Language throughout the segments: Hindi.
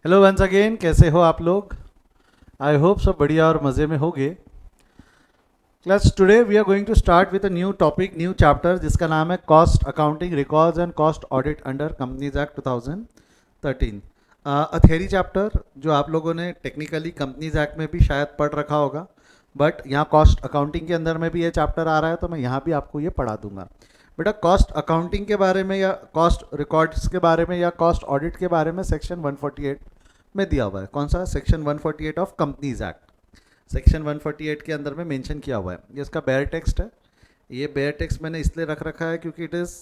हेलो वंस अगेन, कैसे हो आप लोग? आई होप सब बढ़िया और मज़े में होगे। Class, today we are going to start with a new topic, new chapter, जिसका नाम है cost accounting records and cost audit under companies act 2013। A theory chapter जो आप लोगों ने टेक्निकली कंपनीज एक्ट में भी शायद पढ़ रखा होगा, बट यहाँ कॉस्ट अकाउंटिंग के अंदर में भी ये चैप्टर आ रहा है, तो मैं यहाँ भी आपको ये पढ़ा दूंगा। बेटा, कॉस्ट अकाउंटिंग के बारे में या कॉस्ट रिकॉर्ड्स के बारे में या कॉस्ट ऑडिट के बारे में सेक्शन 148 में दिया हुआ है। कौन सा? Section 148 of companies act. Section 148 के अंदर में मेंशन किया हुआ है। ये इसका बेयर टेक्स्ट है। ये बेयर टेक्स्ट मैंने इसलिए रख रखा है क्योंकि इट इज़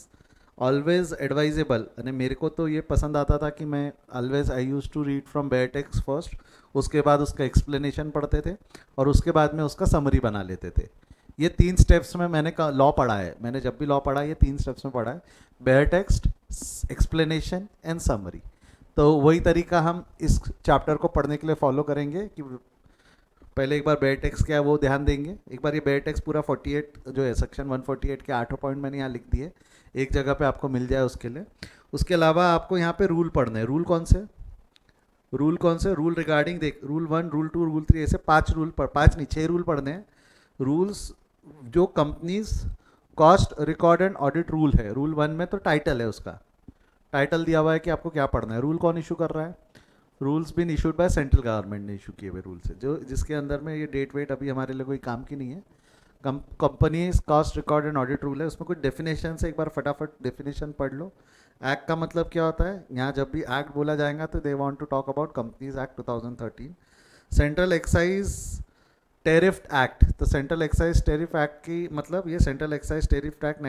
ऑलवेज एडवाइजेबल। यानी मेरे को तो ये पसंद आता था कि मैं always I use to read from bare text first, उसके बाद उसका एक्सप्लेनेशन पढ़ते थे और उसके बाद में उसका समरी बना लेते थे। ये 3 स्टेप्स में मैंने लॉ पढ़ा है। मैंने जब भी लॉ पढ़ा है ये 3 स्टेप्स में पढ़ा है: bare text, explanation and summary. तो वही तरीका हम इस चैप्टर को पढ़ने के लिए फॉलो करेंगे कि पहले एक बार बेयर टेक्स्ट क्या है वो ध्यान देंगे। एक बार ये बेयर टेक्स्ट पूरा 48 जो है, सेक्शन 148 के 8 पॉइंट मैंने यहाँ लिख दिए, एक जगह पे आपको मिल जाए उसके लिए। उसके अलावा आपको यहाँ पे रूल पढ़ने हैं। रूल कौन से? रूल कौन से? रूल रिगार्डिंग, देख, रूल 1, रूल 2, रूल 3, ऐसे 5 रूल पढ़, 5 नहीं 6 रूल पढ़ने हैं। रूल्स जो companies cost record and audit rule है। रूल 1 में तो टाइटल है, उसका टाइटल दिया हुआ है कि आपको क्या पढ़ना है। रूल कौन इशू कर रहा है? Rules been issued by central government ने इशू किए हुए रूल्स है, जो जिसके अंदर में ये डेट वेट अभी हमारे लिए कोई काम की नहीं है। Company cost record and audit rule है, उसमें कुछ डेफिनेशन से एक बार फटाफट डेफिनेशन पढ़ लो। एक्ट का मतलब क्या होता है? यहाँ जब भी एक्ट बोला जाएगा तो they want to talk about companies act 2013। Central excise tariff act, तो सेंट्रल एक्साइज टेरिफ एक्ट की मतलब ये सेंट्रल एक्साइज टेरिफ एक्ट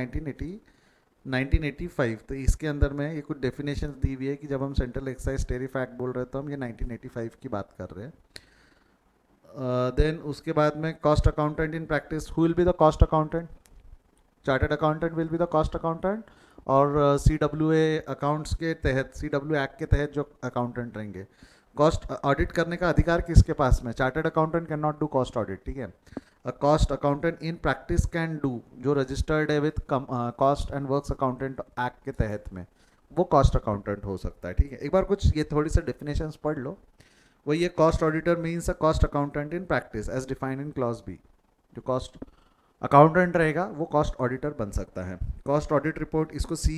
1985। तो इसके अंदर में ये कुछ डेफिनेशन दी हुई है कि जब हम सेंट्रल एक्साइज टेरिफ एक्ट बोल रहे हैं तो हम ये 1985 की बात कर रहे हैं। देन उसके बाद में cost accountant in practice, who will be the cost accountant? Chartered accountant will be the cost accountant. और सी डब्ल्यू ए अकाउंट्स के तहत, सी डब्ल्यू एक्ट के तहत जो अकाउंटेंट रहेंगे, कॉस्ट ऑडिट करने का अधिकार किसके पास में? Chartered accountant can not do cost audit, ठीक है। अ cost accountant in practice can do, जो रजिस्टर्ड है with cost and works accountant act के तहत में, वो कॉस्ट अकाउंटेंट हो सकता है, ठीक है। एक बार कुछ ये थोड़ी सी डेफिनेशंस पढ़ लो। वही ये cost auditor means a cost accountant in practice as defined in clause B. जो कॉस्ट अकाउंटेंट रहेगा वो कॉस्ट ऑडिटर बन सकता है। कॉस्ट ऑडिट रिपोर्ट, इसको C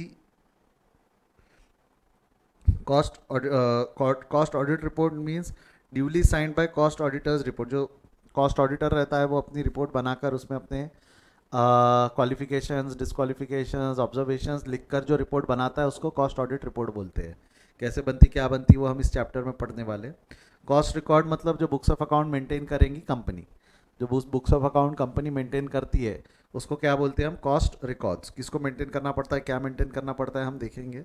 cost audit report means duly signed by cost auditors report. जो कॉस्ट ऑडिटर रहता है वो अपनी रिपोर्ट बनाकर उसमें अपने क्वालिफिकेशंस, डिस्क्वालिफिकेशंस, ऑब्जर्वेशंस लिखकर जो रिपोर्ट बनाता है उसको कॉस्ट ऑडिट रिपोर्ट बोलते हैं। कैसे बनती, क्या बनती, वो हम इस चैप्टर में पढ़ने वाले। कॉस्ट रिकॉर्ड मतलब जो बुक्स ऑफ अकाउंट मेंटेन करेंगी कंपनी, जो books of account company maintain करती है उसको क्या बोलते हैं हम? Cost records. किसको मेंटेन करना पड़ता है, क्या मेंटेन करना पड़ता है, हम देखेंगे।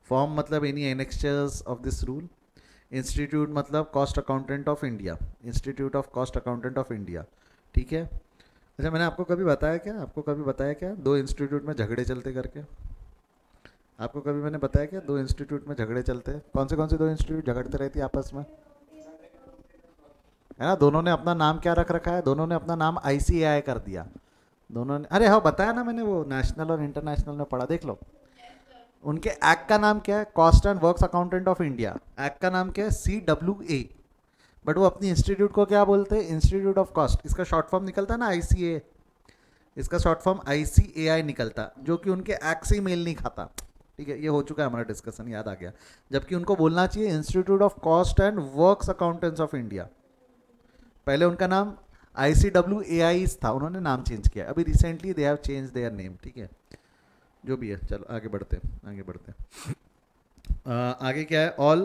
फॉर्म मतलब any annexures of this rule. Institute मतलब cost accountant of India, institute of cost accountant of India, ठीक है। अच्छा, मैंने आपको कभी बताया क्या, आपको कभी बताया क्या दो इंस्टीट्यूट में झगड़े चलते करके? आपको कभी मैंने बताया क्या दो इंस्टीट्यूट में झगड़े चलते हैं? कौन से दो इंस्टीट्यूट झगड़ते रहती है आपस में? है ना, दोनों ने अपना नाम क्या रख रखा है? दोनों ने अपना नाम आईसीएआई कर दिया। दोनों ने, अरे हाँ बताया ना मैंने, वो नेशनल और इंटरनेशनल में पढ़ा, देख लो। उनके एक्ट का नाम क्या है? Cost and works accountant of India. Act का नाम क्या है? CWA। बट वो अपनी इंस्टीट्यूट को क्या बोलते हैं? Institute of cost. इसका शॉर्ट फॉर्म निकलता है ना ICA, इसका शॉर्ट फॉर्म ICAI निकलता, जो कि उनके एक्ट से ही मेल नहीं खाता, ठीक है। ये हो चुका है हमारा डिस्कशन, याद आ गया। जबकि उनको बोलना चाहिए institute of cost and works accountants of India. पहले उनका नाम ICWAI था, उन्होंने नाम चेंज किया, अभी recently they have change their name, ठीक है। जो भी है, चलो आगे बढ़ते हैं, आगे बढ़ते हैं। आगे क्या है? All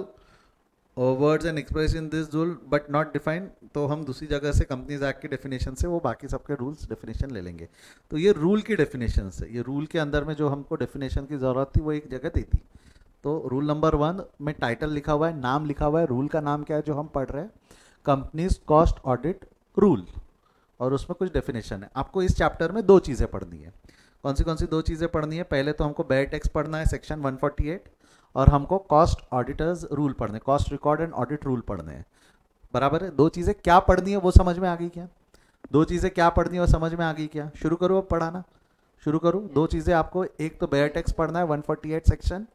words and express in this rule but not defined, तो हम दूसरी जगह से कंपनीज एक्ट की डेफिनेशन से वो बाकी सबके रूल्स डेफिनेशन ले लेंगे। तो ये रूल की डेफिनेशन से, ये रूल के अंदर में जो हमको डेफिनेशन की ज़रूरत थी वो एक जगह दी थी। तो रूल नंबर 1 में टाइटल लिखा हुआ है, नाम लिखा हुआ है, रूल का नाम क्या है जो हम पढ़ रहे हैं? Companies cost audit rule. और उसमें कुछ डेफिनेशन है। आपको इस चैप्टर में 2 चीज़ें पढ़नी है। कौन सी 2 चीज़ें पढ़नी है? पहले तो हमको बेयर टेक्स्ट पढ़ना है, सेक्शन 148, और हमको कॉस्ट ऑडिटर्स रूल पढ़ने, cost record and audit rule पढ़ने हैं। बराबर है? 2 चीज़ें क्या पढ़नी है वो समझ में आ गई क्या? 2 चीज़ें क्या पढ़नी है वो समझ में आ गई क्या? शुरू करो अब पढ़ाना, शुरू करो। 2 चीज़ें आपको, एक तो बेयर टेक्स्ट पढ़ना है 148 सेक्शन,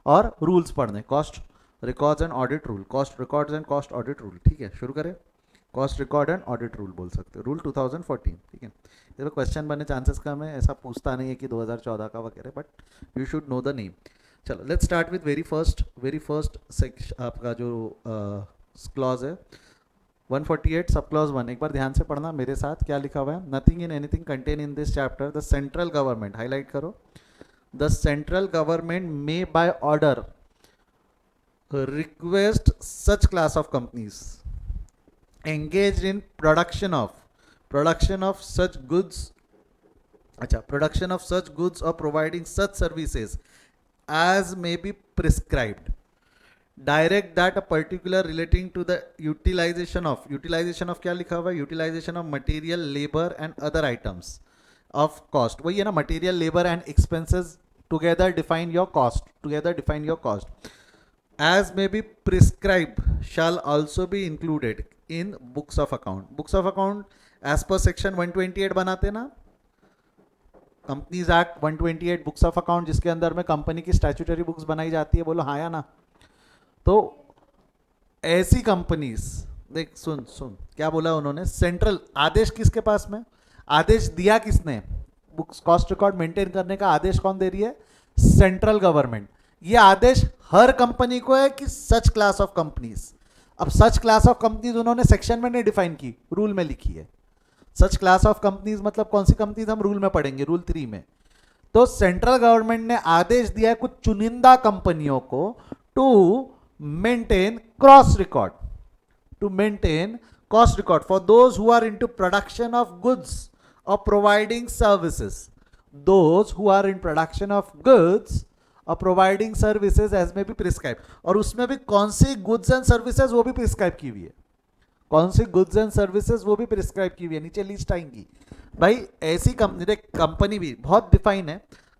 और रूल्स पढ़ने, cost records and audit rule, cost records and cost audit rule, ठीक है, शुरू करें। Cost record and audit rule बोल सकते हो, रूल 2014, ठीक है। ये तो क्वेश्चन बनने चांसेस कम है, ऐसा पूछता नहीं है कि 2014 का वगैरह, but you should know the name. चलो let's start with very first section, आपका जो क्लॉज है 148 सब क्लॉज 1, एक बार ध्यान से पढ़ना मेरे साथ, क्या लिखा हुआ है। Nothing in anything contain in this chapter the central government, highlight करो, the central government may by order request such class of companies engaged in production of such goods, production of such goods or providing such services as may be prescribed, direct that a particular relating to the utilization of क्या लिखा हुआ है, utilization of material, labor and other items of cost, वही है ना, material, labor and expenses together define your cost, as may be prescribed shall also be included in books of account as per section 128 बनाते ना, companies act 128 books of account, जिसके अंदर में कंपनी की स्टैट्यूटरी बुक्स बनाई जाती है, बोलो हाँ या ना। तो ऐसी कंपनीज, देख सुन क्या बोला उन्होंने, सेंट्रल आदेश किसके पास में, आदेश दिया किसने, बुक्स कॉस्ट रिकॉर्ड मेंटेन करने का आदेश कौन दे रही है, सेंट्रल गवर्नमेंट। ये आदेश हर कंपनी को है कि सच क्लास ऑफ कंपनीज, अब सच क्लास ऑफ कंपनीज उन्होंने सेक्शन में नहीं डिफाइन की, रूल में लिखी है। सच क्लास ऑफ कंपनीज मतलब कौन सी कंपनीज, हम रूल में पढ़ेंगे, रूल 3 में। तो सेंट्रल गवर्नमेंट ने आदेश दिया है कुछ चुनिंदा कंपनियों को to maintain cross record, for those who are into production of goods और प्रोवाइडिंग सर्विसेज, और प्रोवाइडिंग सर्विसेज एज में भी प्रिस्क्राइब, और उसमें भी कौन सी गुड्स एंड सर्विसेज वो भी प्रिस्क्राइब की हुई है, नीचे लिस्ट आएंगी भाई। ऐसी कंपनी, देख कंपनी भी बहुत डिफाइन है,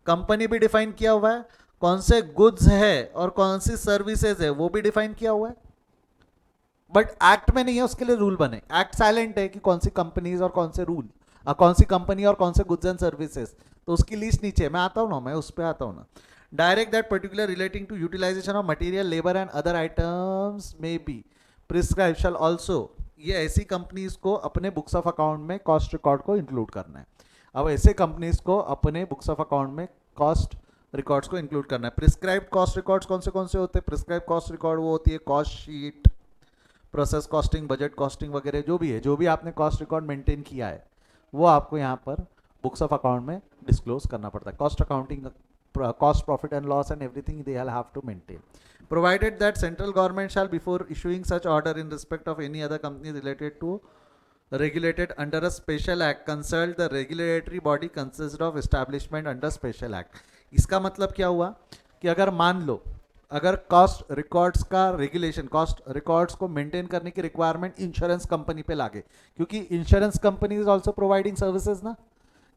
कंपनी भी डिफाइन किया हुआ है, कौन से गुड्स है और कौन सी सर्विसेज है वो भी डिफाइन किया हुआ है, बट एक्ट में नहीं है, उसके लिए रूल बने। एक्ट साइलेंट है कि कौन सी कंपनीज और कौन से रूल, कौन सी कंपनी और कौन से गुड्स एंड सर्विसेज, तो उसकी लिस्ट नीचे, मैं आता हूँ ना, मैं उस पर आता हूँ ना। Direct that particular relating to utilization of material, labor and other items may be prescribed shall also, ये ऐसी कंपनीज को अपने बुक्स ऑफ अकाउंट में कॉस्ट रिकॉर्ड को इंक्लूड करना है। अब ऐसे कंपनीज को अपने बुक्स ऑफ अकाउंट में कॉस्ट रिकॉर्ड्स को इंक्लूड करना है। प्रिस्क्राइब्ड कॉस्ट रिकॉर्ड्स कौन से होते हैं, प्रिस्क्राइब्ड कॉस्ट रिकॉर्ड वो होती है cost sheet, process costing, budget costing वगैरह जो भी है, जो भी आपने कॉस्ट रिकॉर्ड मेंटेन किया है वो आपको यहाँ पर बुक्स ऑफ अकाउंट में डिस्क्लोज करना पड़ता है। Cost accounting, cost, profit and loss and everything they all have to maintain, provided that central government shall, before issuing such order in respect of any other company related to regulated under a special act, consult the regulatory body consist of establishment under special act। इसका मतलब क्या हुआ कि अगर मान लो, अगर कॉस्ट रिकॉर्ड्स का रेगुलेशन, कॉस्ट रिकॉर्ड्स को मेंटेन करने की रिक्वायरमेंट इंश्योरेंस कंपनी पे लागे, क्योंकि insurance company is also providing services ना,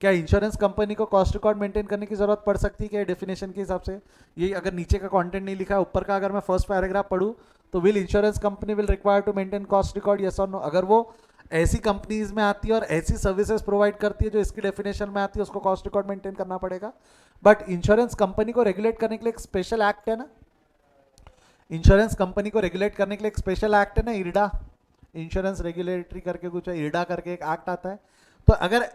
क्या इंश्योरेंस कंपनी को कॉस्ट रिकॉर्ड मेंटेन करने की जरूरत पड़ सकती है क्या डेफिनेशन के हिसाब से? ये अगर नीचे का कंटेंट नहीं लिखा है, ऊपर का अगर मैं फर्स्ट पैराग्राफ पढ़ूं तो will insurance company will require to maintain cost record, yes और नो? अगर वो ऐसी कंपनीज में आती है और ऐसी सर्विसेज प्रोवाइड करती है जो इसकी डेफिनेशन में आती है, उसको कॉस्ट रिकॉर्ड मेंटेन करना पड़ेगा। बट इंश्योरेंस कंपनी को रेगुलेट करने के लिए एक स्पेशल एक्ट है ना, इंश्योरेंस कंपनी को रेगुलेट करने के लिए एक स्पेशल एक्ट है ना, इरडा, इंश्योरेंस रेगुलेटरी करके कुछ है, इरडा करके एक एक्ट आता है। तो अगर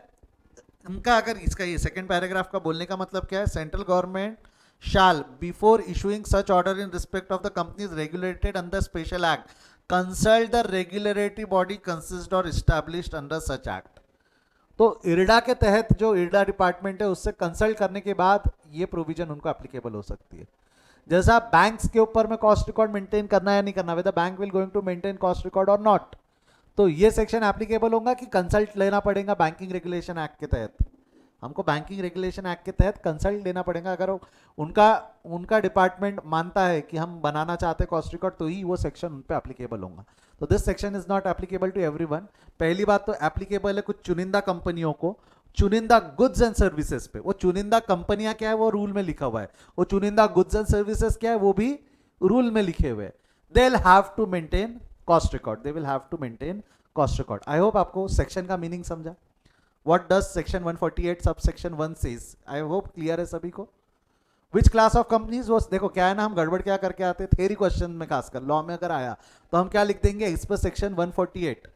उनका, अगर इसका ये सेकंड पैराग्राफ का बोलने का मतलब क्या है, central government shall, before issuing such order in respect of the companies regulated under special act, consult the regulatory body consist or established under such act। तो इरडा के तहत जो इरडा डिपार्टमेंट है उससे कंसल्ट करने के बाद ये प्रोविजन उनको एप्लीकेबल हो सकती है। जैसा बैंक्स के ऊपर में कॉस्ट रिकॉर्ड मेंटेन करना है नहीं करना, whether bank will going to maintain cost record और नॉट, तो ये सेक्शन एप्लीकेबल होगा कि कंसल्ट लेना पड़ेगा बैंकिंग रेगुलेशन एक्ट के तहत, हमको बैंकिंग रेगुलेशन एक्ट के तहत कंसल्ट लेना पड़ेगा। अगर उनका डिपार्टमेंट मानता है कि हम बनाना चाहते हैं कॉस्ट रिकॉर्ड, तो ही वो सेक्शन उन पर एप्लीकेबल होगा। तो this section is not applicable to everyone. पहली बात तो एप्लीकेबल है कुछ चुनिंदा कंपनियों को, चुनिंदा गुड्स एंड सर्विसेज पे। वो चुनिंदा कंपनियां क्या है वो रूल में लिखा हुआ है, वो चुनिंदा गुड्स एंड सर्विसेज क्या है वो भी रूल में लिखे हुए। They will have to maintain cost record, they will have to maintain cost record. I hope आपको सेक्शन का मीनिंग समझा। What does section 148 sub section 1 says, I hope clear है सभी को। विच क्लास ऑफ कंपनीज वो देखो क्या है ना, हम गड़बड़ क्या करके आते हैं थेरी क्वेश्चन में, खासकर लॉ में अगर आया तो हम क्या लिख देंगे, इस पर सेक्शन 148।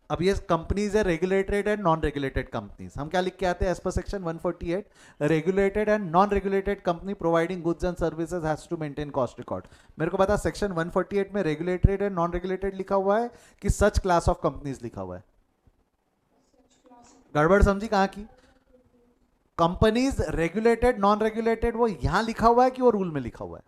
अब ये कंपनीज है regulated and non regulated companies, हम क्या लिख के आते हैं as per section 148, regulated and non regulated company providing goods and services has to maintain cost record. मेरे को पता सेक्शन 148 में रेगुलेटेड एंड नॉन रेगुलेटेड लिखा हुआ है कि सच क्लास ऑफ कंपनीज लिखा हुआ है? गड़बड़ समझी कहां की? कंपनीज रेगुलेटेड नॉन रेगुलेटेड वो यहां लिखा हुआ है कि वो रूल में लिखा हुआ है?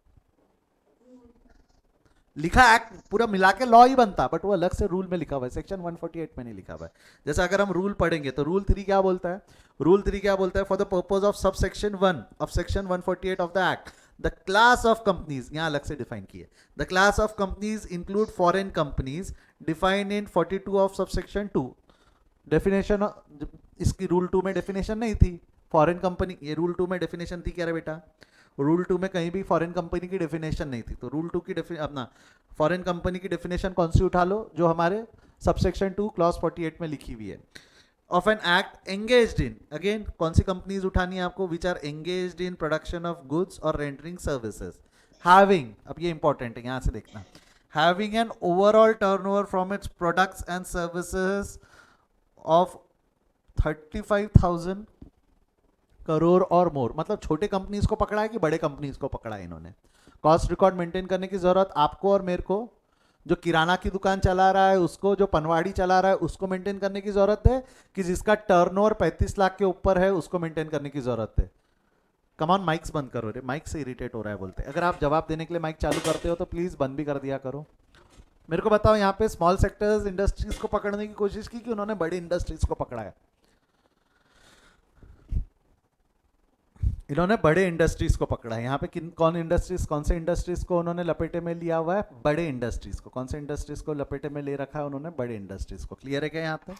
लिखा एक्ट पूरा मिला के लॉ ही बनता, बट वो अलग से रूल में लिखा हुआ है, सेक्शन 148 में नहीं लिखा हुआ है। जैसे अगर हम रूल पढ़ेंगे तो रूल 3 क्या बोलता है? रूल 3 क्या बोलता है? फॉर द पर्पज ऑफ सब section 1 of section 148 of the act, the class of companies, यहां अलग से डिफाइन किए, the class of companies include foreign companies define in 42 of सब सेक्शन 2। डेफिनेशन इसकी रूल 2 में डेफिनेशन नहीं थी फॉरेन कंपनी, ये रूल 2 में डेफिनेशन थी क्या रे बेटा? रूल 2 में कहीं भी फॉरेन कंपनी की डेफिनेशन नहीं थी, तो रूल 2 की अपना फॉरेन कंपनी की डेफिनेशन कौन सी उठा लो, जो हमारे सबसेक्शन 2 क्लॉज 48 में लिखी हुई है। Of an act engaged in, again कौन सी कंपनीज उठानी है आपको? Which are engaged in production of goods और रेंडरिंग सर्विसेज हैविंग, अब ये इंपॉर्टेंट है यहां से देखना, having an overall turnover from its products and services of 35,000 crore और मोर। मतलब छोटे कंपनीज को पकड़ा है कि बड़े कंपनीज को पकड़ा है इन्होंने? कॉस्ट रिकॉर्ड मेंटेन करने की जरूरत आपको और मेरे को, जो किराना की दुकान चला रहा है उसको, जो पनवाड़ी चला रहा है उसको मेंटेन करने की जरूरत है, कि जिसका टर्नओवर 35 लाख के ऊपर है उसको मेंटेन करने की जरूरत है? कमान माइक्स बंद करो रे, माइक से इरिटेट हो रहा है बोलते। अगर आप जवाब देने के लिए माइक चालू करते हो तो प्लीज बंद भी कर दिया करो। मेरे को बताओ, यहाँ पे स्मॉल सेक्टर्स इंडस्ट्रीज को पकड़ने की कोशिश की कि उन्होंने बड़ी इंडस्ट्रीज को पकड़ा है? इन्होंने बड़े इंडस्ट्रीज को पकड़ा है। यहाँ पे कौन इंडस्ट्रीज, कौन से इंडस्ट्रीज को उन्होंने लपेटे में लिया हुआ है? बड़े इंडस्ट्रीज को। कौन से इंडस्ट्रीज को लपेटे में ले रखा है उन्होंने? बड़े इंडस्ट्रीज को। क्लियर है क्या यहाँ तक?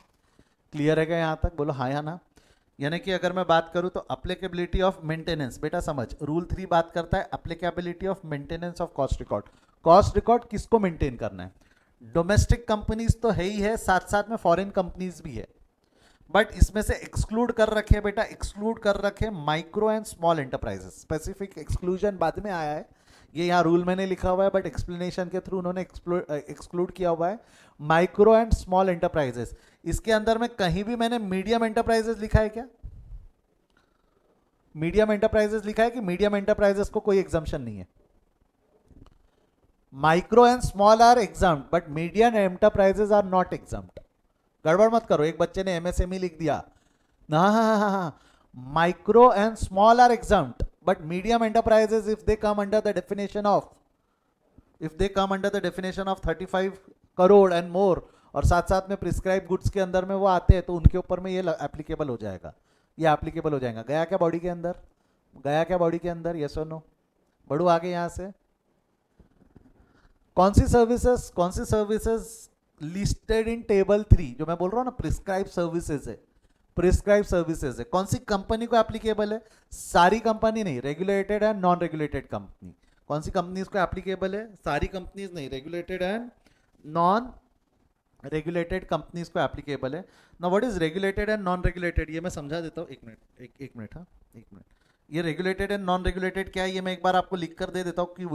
क्लियर है क्या यहाँ तक? बोलो हाँ या ना। यानी कि अगर मैं बात करूँ तो अप्लीकेबिलिटी ऑफ मेंटेनेंस, बेटा समझ, रूल 3 बात करता है applicability of maintenance of cost record. Cost record किसको मेंटेन करना है? डोमेस्टिक कंपनीज तो है ही है, साथ साथ में फॉरेन कंपनीज भी है, बट इसमें से एक्सक्लूड कर रखे बेटा, एक्सक्लूड कर रखे micro and small enterprises. Specific exclusion बाद में आया है, ये यहाँ रूल में नहीं लिखा हुआ है, बट एक्सप्लेनेशन के थ्रू उन्होंने एक्सक्लूड किया हुआ है माइक्रो एंड स्मॉल एंटरप्राइजेस। इसके अंदर में कहीं भी मैंने मीडियम एंटरप्राइजेस लिखा है क्या? मीडियम एंटरप्राइजेस लिखा है कि मीडियम एंटरप्राइजेस को कोई एग्जाम्पशन नहीं है? Micro and small are exempt but medium enterprises are not exempt. गड़बड़ मत करो, एक बच्चे ने एमएसएमई लिख दिया ना, micro and small are exempt but medium enterprises if they come under the definition of, if they come under the definition of 35 crore and more, और साथ साथ में प्रिस्क्राइब गुड्स के अंदर में वो आते हैं, तो उनके ऊपर में ये एप्लीकेबल हो जाएगा, ये एप्लीकेबल हो जाएगा। गया क्या बॉडी के अंदर? गया क्या बॉडी के अंदर? यस और नो? बढ़ू आगे यहां से। कौन सी सर्विसेज, कौन सी सर्विसेज लिस्टेड इन टेबल 3, जो मैं बोल रहा हूं ना प्रिस्क्राइब सर्विसेज है, प्रिस्क्राइब सर्विसेज है, कौन सी कंपनी को एप्लीकेबल है? सारी कंपनी नहीं, regulated and non regulated company. कौन सी कंपनीज को एप्लीकेबल है? सारी कंपनीज नहीं, regulated and non regulated companies को एप्लीकेबल है। ना what is regulated and non regulated, ये मैं समझा देता हूँ, एक मिनट, एक मिनट, हाँ एक मिनट। ये रेगुलेटेड एंड नॉन रेगुलेटेड क्या है, ये मैं एक बार आपको लिख कर दे देता हूँ कि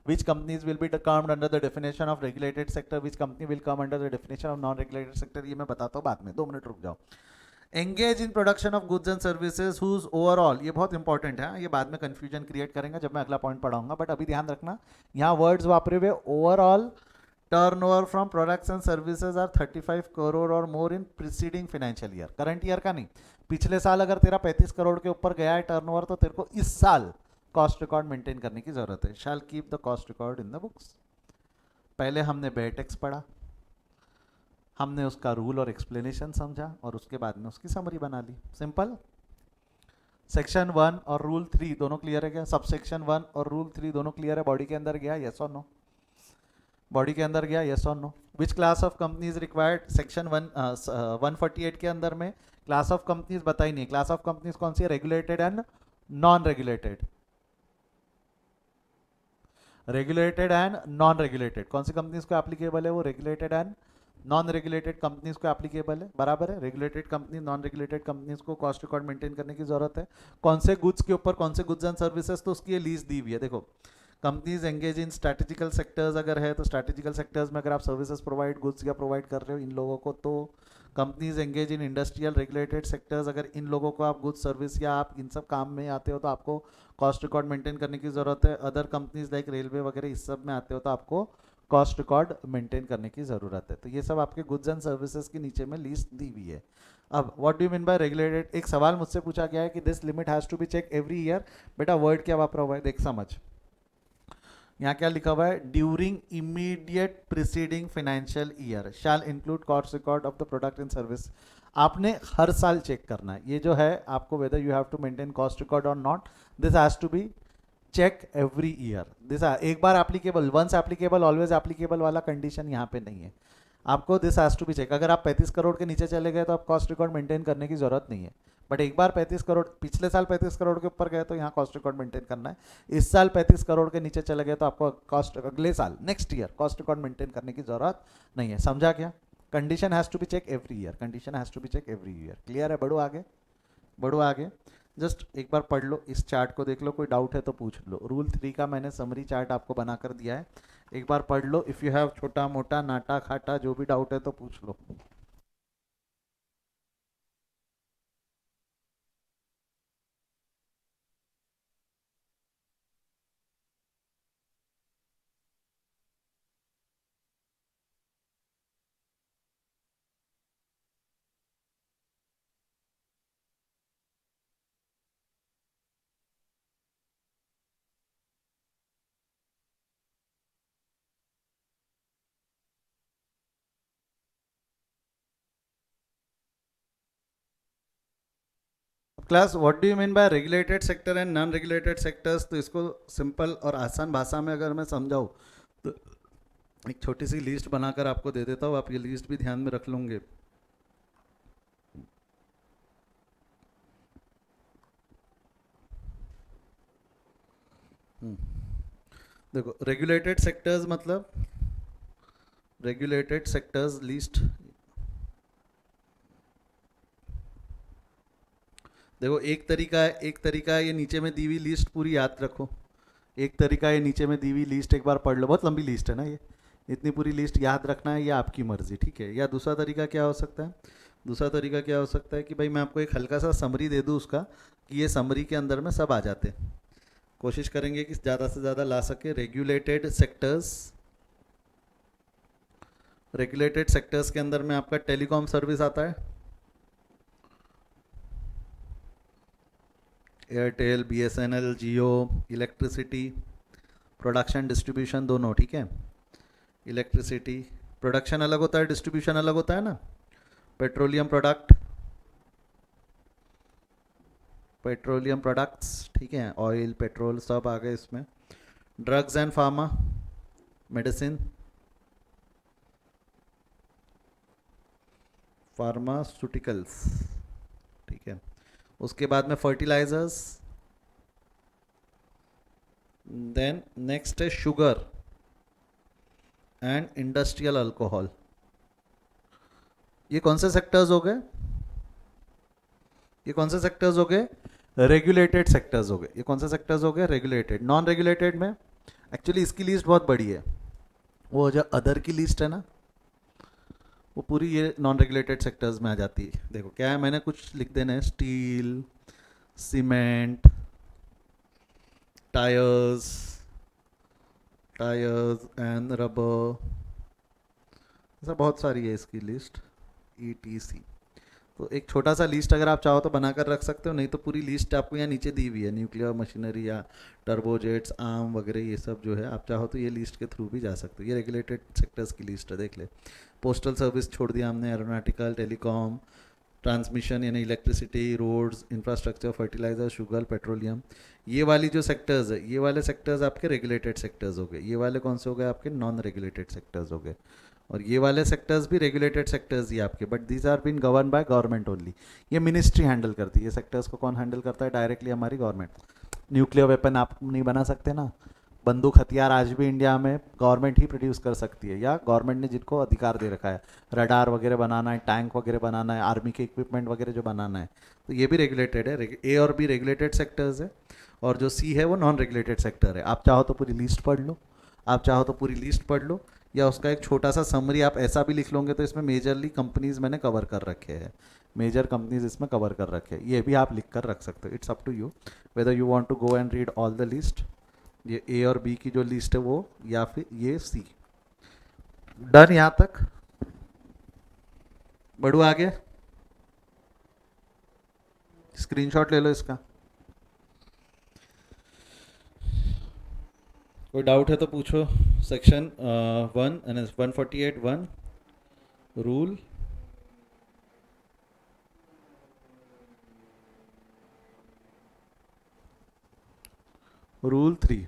विच companies will be comed under the definition of regulated sector, which company will come under the definition of non regulated sector, ये मैं बताता हूँ बाद में, 2 मिनट रुक जाओ। Engage in production of goods and services whose overall, ये बहुत इंपॉर्टेंट है, ये बाद में कंफ्यूजन क्रिएट करेंगे जब मैं अगला पॉइंट पढ़ाऊंगा, बट अभी ध्यान रखना यहाँ वर्ड्स वापरे हुए, overall turnover from products and services are 35 crore और more in preceding financial year. Current year का नहीं, पिछले साल अगर तेरा 35 करोड़ के ऊपर गया है टर्नओवर, तो तेरे को इस साल कॉस्ट रिकॉर्ड मेंटेन करने की जरूरत है। Shall keep the cost record in the books. पहले हमने बेयर टैक्स पढ़ा, हमने उसका रूल और एक्सप्लेनेशन समझा, और उसके बाद में उसकी समरी बना ली। सिंपल। सेक्शन 1 और रूल 3 दोनों क्लियर है क्या? सब सेक्शन 1 और रूल 3 दोनों क्लियर है? बॉडी के अंदर गया, यस और नो? बॉडी के अंदर गया, यस और no? Which class of companies required? Section 148 के अंदर में क्लास ऑफ कंपनीज बताई नहीं। क्लास ऑफ कंपनीज कौन सी है? Regulated and non regulated. Regulated and non regulated, कौन सी कंपनीज को एप्लीकेबल है वो? Regulated and non regulated companies को एप्लीकेबल है, बराबर है। Regulated company, non regulated companies को कॉस्ट रिकॉर्ड मेंटेन करने की जरूरत है। कौन से गुड्स के ऊपर, कौन से गुड्स एंड सर्विसेज, तो उसकी ये लीज दी हुई है। देखो, companies engage in strategical sectors अगर है तो स्ट्रैटेजिकल सेक्टर्स में अगर आप सर्विसेज प्रोवाइड, गुड्स या प्रोवाइड कर रहे हो इन लोगों को, तो companies engage in industrial regulated sectors, अगर इन लोगों को आप गुड्स सर्विस या आप इन सब काम में आते हो तो आपको कॉस्ट रिकॉर्ड मेंटेन करने की जरूरत है। अदर कंपनीज लाइक रेलवे वगैरह इस सब में आते हो तो आपको कॉस्ट रिकॉर्ड मेंटेन करने की ज़रूरत है। तो ये सब आपके गुड्स एंड सर्विसेज के नीचे में लिस्ट दी हुई है। अब what do you mean by regulated, एक सवाल मुझसे पूछा गया है कि this limit has to be check every year. बेटा वर्ड क्या वापरा हुआ है, देख समझ। यहाँ क्या लिखा हुआ है, during immediate preceding financial year shall include cost record of the product and service. आपने हर साल चेक करना है ये जो है आपको, whether you have to maintain cost record और not, this has to be check every year. This एक बार applicable, once applicable always applicable वाला कंडीशन यहाँ पे नहीं है। आपको this has to be check. अगर आप 35 करोड़ के नीचे चले गए तो आप कॉस्ट रिकॉर्ड मेंटेन करने की जरूरत नहीं है। बट एक बार 35 करोड़, पिछले साल 35 करोड़ के ऊपर गए तो यहाँ कॉस्ट रिकॉर्ड मेंटेन करना है। इस साल 35 करोड़ के नीचे चले गए तो आपको कॉस्ट, अगले साल next year cost record maintain करने की जरूरत नहीं है। समझा क्या? Condition has to be check every year, condition has to be check every year. Clear है? बढ़ो आगे, बढ़ो आगे। जस्ट एक बार पढ़ लो, इस चार्ट को देख लो, कोई डाउट है तो पूछ लो। रूल 3 का मैंने समरी चार्ट आपको बनाकर दिया है, एक बार पढ़ लो। इफ़ यू हैव छोटा मोटा नाटा खाटा जो भी डाउट है तो पूछ लो। Class, what do you mean by regulated sector and non regulated sectors? तो इसको सिंपल और आसान भाषा में अगर मैं समझाऊँ तो एक छोटी सी लिस्ट बनाकर आपको दे देता हूँ, आप ये लिस्ट भी ध्यान में रख लूँगे। देखो, रेगुलेटेड सेक्टर्स मतलब, रेगुलेटेड सेक्टर्स लिस्ट, देखो एक तरीका है ये नीचे में दी हुई लिस्ट पूरी याद रखो। एक तरीका है नीचे में दी हुई लिस्ट एक बार पढ़ लो, बहुत लंबी लिस्ट है ना ये, इतनी पूरी लिस्ट याद रखना है ये आपकी मर्जी, ठीक है। या दूसरा तरीका क्या हो सकता है, दूसरा तरीका क्या हो सकता है कि भाई मैं आपको एक हल्का सा समरी दे दूँ उसका, कि ये समरी के अंदर में सब आ जाते। कोशिश करेंगे कि ज़्यादा से ज़्यादा ला सके। रेगुलेटेड सेक्टर्स, रेगुलेटेड सेक्टर्स के अंदर में आपका टेलीकॉम सर्विस आता है, एयरटेल, बीएसएनएल, जियो, इलेक्ट्रिसिटी, प्रोडक्शन डिस्ट्रीब्यूशन दोनों, ठीक है। इलेक्ट्रिसिटी प्रोडक्शन अलग होता है, डिस्ट्रीब्यूशन अलग होता है ना। पेट्रोलियम प्रोडक्ट, पेट्रोलियम प्रोडक्ट्स, ठीक है, ऑयल पेट्रोल सब आ गए इसमें। Drugs and pharma, medicine, pharmaceuticals, ठीक है। उसके बाद में फर्टिलाइजर्स, देन नेक्स्ट है शुगर एंड इंडस्ट्रियल अल्कोहल। ये कौन से सेक्टर्स हो गए? ये कौन से सेक्टर्स हो गए? रेगुलेटेड सेक्टर्स हो गए। ये कौन से सेक्टर्स हो गए? रेगुलेटेड। नॉन रेगुलेटेड में एक्चुअली इसकी लिस्ट बहुत बड़ी है, वो जो अदर की लिस्ट है ना, वो पूरी ये नॉन रेगुलेटेड सेक्टर्स में आ जाती है। देखो क्या है, मैंने कुछ लिख देना है, steel, cement, tyres, tyres and rubber, ऐसा बहुत सारी है इसकी लिस्ट, ETC। तो एक छोटा सा लिस्ट अगर आप चाहो तो बनाकर रख सकते हो, नहीं तो पूरी लिस्ट आपको यहाँ नीचे दी हुई है। न्यूक्लियर मशीनरी या टर्बोजेट्स, आर्म वगैरह ये सब जो है, आप चाहो तो ये लिस्ट के थ्रू भी जा सकते हो। ये रेगुलेटेड सेक्टर्स की लिस्ट है, देख ले। पोस्टल सर्विस छोड़ दिया हमने, एरोनॉटिकल, टेलीकॉम, ट्रांसमिशन यानी electricity, roads, infrastructure, fertiliser, sugar, petroleum, ये वाली जो सेक्टर्स है, ये वाले सेक्टर्स आपके रेगुलेटेड सेक्टर्स हो गए। ये वाले कौन से हो गए? आपके नॉन रेगुलेटेड सेक्टर्स हो गए। और ये वाले सेक्टर्स भी रेगुलेटेड सेक्टर्स ही आपके, but these are been govern by government only. ये मिनिस्ट्री हैंडल करती है। ये सेक्टर्स को कौन हैंडल करता है? डायरेक्टली हमारी गवर्नमेंट। न्यूक्लियर वेपन आप नहीं बना सकते ना, बंदूक हथियार आज भी इंडिया में गवर्नमेंट ही प्रोड्यूस कर सकती है, या गवर्नमेंट ने जिनको अधिकार दे रखा है, रडार वगैरह बनाना है, टैंक वगैरह बनाना है, आर्मी के इक्विपमेंट वगैरह जो बनाना है, तो ये भी रेगुलेटेड है। ए और बी रेगुलेटेड सेक्टर्स है, और जो सी है वो नॉन रेगुलेटेड सेक्टर है। आप चाहो तो पूरी लिस्ट पढ़ लो, आप चाहो तो पूरी लिस्ट पढ़ लो, या उसका एक छोटा सा समरी आप ऐसा भी लिख लोगे तो इसमें मेजरली कंपनीज मैंने कवर कर रखे हैं, मेजर कंपनीज इसमें कवर कर रखे हैं, ये भी आप लिख कर रख सकते हो। It's up to you whether you want to go and read all the list, ये ए और बी की जो लिस्ट है वो, या फिर ये सी। डन यहां तक? बढ़ू आगे, स्क्रीनशॉट ले लो इसका। कोई डाउट है तो पूछो। Section 1 148(1) rule rule 3।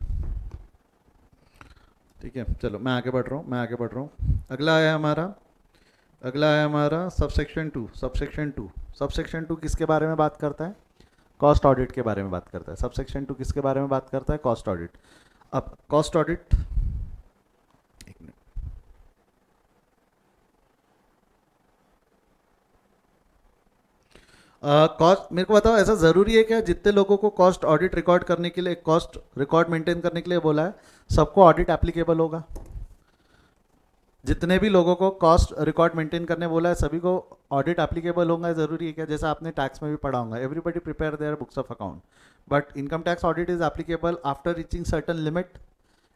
ठीक है, चलो मैं आगे बढ़ रहा हूँ। अगला है हमारा सबसेक्शन 2। सबसेक्शन 2 किसके बारे में बात करता है? कॉस्ट ऑडिट के बारे में बात करता है। सबसेक्शन 2 किसके बारे में बात करता है? Cost audit. अब कॉस्ट ऑडिट, एक मिनट, कॉस्ट मेरे को बताओ, ऐसा ज़रूरी है क्या जितने लोगों को कॉस्ट ऑडिट रिकॉर्ड करने के लिए, कॉस्ट रिकॉर्ड मेंटेन करने के लिए बोला है, सबको ऑडिट एप्लीकेबल होगा? जितने भी लोगों को कॉस्ट रिकॉर्ड मेंटेन करने बोला है सभी को ऑडिट एप्लीकेबल होगा? ज़रूरी है क्या? जैसा आपने टैक्स में भी पढ़ा होगा, everybody prepare their books of account, but income tax audit is applicable after reaching certain limit.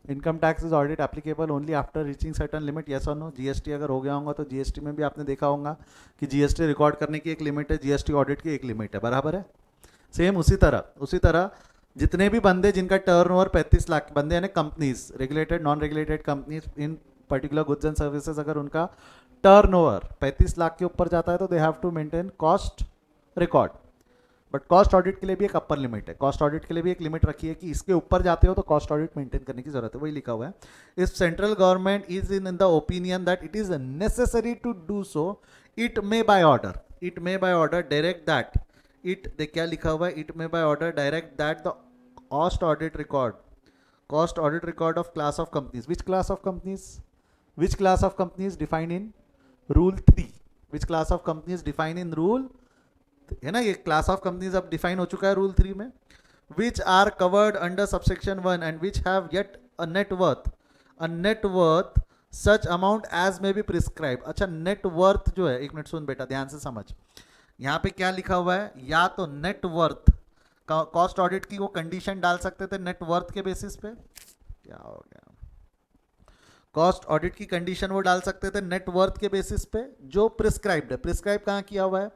Income tax is audit applicable only after reaching certain limit, yes और नो? जीएसटी अगर हो गया होगा तो जीएसटी में भी आपने देखा होगा कि जीएसटी रिकॉर्ड करने की एक लिमिट है, जीएसटी ऑडिट की एक लिमिट है, बराबर है? सेम उसी तरह जितने भी बंदे जिनका टर्नओवर 35 लाख, बंदे यानी companies, regulated non regulated companies in particular goods and services, अगर उनका टर्नओवर 35 लाख के ऊपर जाता है तो they have to maintain cost record. But cost audit के लिए भी एक अपर लिमिट है, कॉस्ट ऑडिट के लिए भी एक लिमिट रखी है कि इसके ऊपर जाते हो तो कॉस्ट ऑडिट मेंटेन करने की जरूरत है, वही लिखा हुआ है। If central government is in the opinion that it is necessary to do so, it may by order direct that it, देख क्या लिखा हुआ है, it may by order direct that the cost audit record of class of companies, which class of companies defined in rule 3, which class of companies defined in rule, है ना, ये क्लास ऑफ कंपनीज अब डिफाइन हो चुका है रूल 3 में। Which are covered under subsection 1 and which have yet a net worth such amount as may be prescribe. अच्छा, नेटवर्थ जो है, एक मिनट सुन बेटा, ध्यान से समझ, यहाँ पे क्या लिखा हुआ है, या तो नेटवर्थ, कॉस्ट ऑडिट की वो कंडीशन डाल सकते थे नेटवर्थ के बेसिस पे, क्या हो गया, कॉस्ट ऑडिट की कंडीशन वो डाल सकते थे नेटवर्थ के बेसिस पे जो प्रिस्क्राइब्ड है। प्रिस्क्राइब कहाँ किया हुआ है?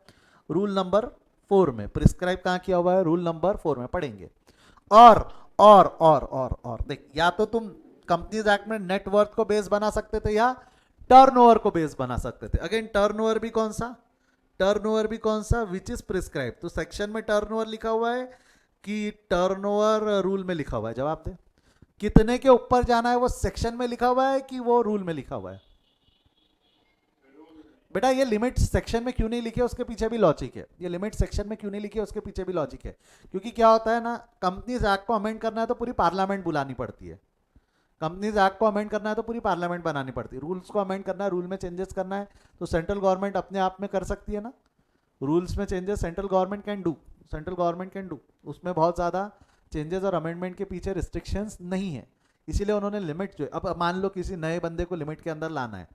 रूल नंबर 4 में। प्रिस्क्राइब कहाँ किया हुआ है? रूल नंबर 4 में पढ़ेंगे। और देख, या तो तुम कंपनीज एक्ट में नेटवर्थ को बेस बना सकते थे या टर्नओवर को बेस बना सकते थे। अगेन टर्नओवर भी कौन सा, विच इज प्रिस्क्राइब। तो सेक्शन में टर्नओवर लिखा हुआ है कि टर्नओवर रूल में लिखा हुआ है? जवाब दे, कितने के ऊपर जाना है वो सेक्शन में लिखा हुआ है कि वो रूल में लिखा हुआ है? बेटा ये लिमिट सेक्शन में क्यों नहीं लिखे, उसके पीछे भी लॉजिक है। ये लिमिट सेक्शन में क्यों नहीं लिखे, उसके पीछे भी लॉजिक है। क्योंकि क्या होता है ना, कंपनीज एक्ट को अमेंड करना है तो पूरी पार्लियामेंट बुलानी पड़ती है। कंपनीज एक्ट को अमेंड करना है तो पूरी पार्लियामेंट बनानी पड़ती है। रूल्स को अमेंड करना है, रूल में चेंजेस करना है तो सेंट्रल गवर्नमेंट अपने आप में कर सकती है ना। रूल्स में changes central government can do, उसमें बहुत ज़्यादा चेंजेस और अमेंडमेंट के पीछे रिस्ट्रिक्शंस नहीं है। इसीलिए उन्होंने लिमिट जो, अब मान लो किसी नए बंदे को लिमिट के अंदर लाना है,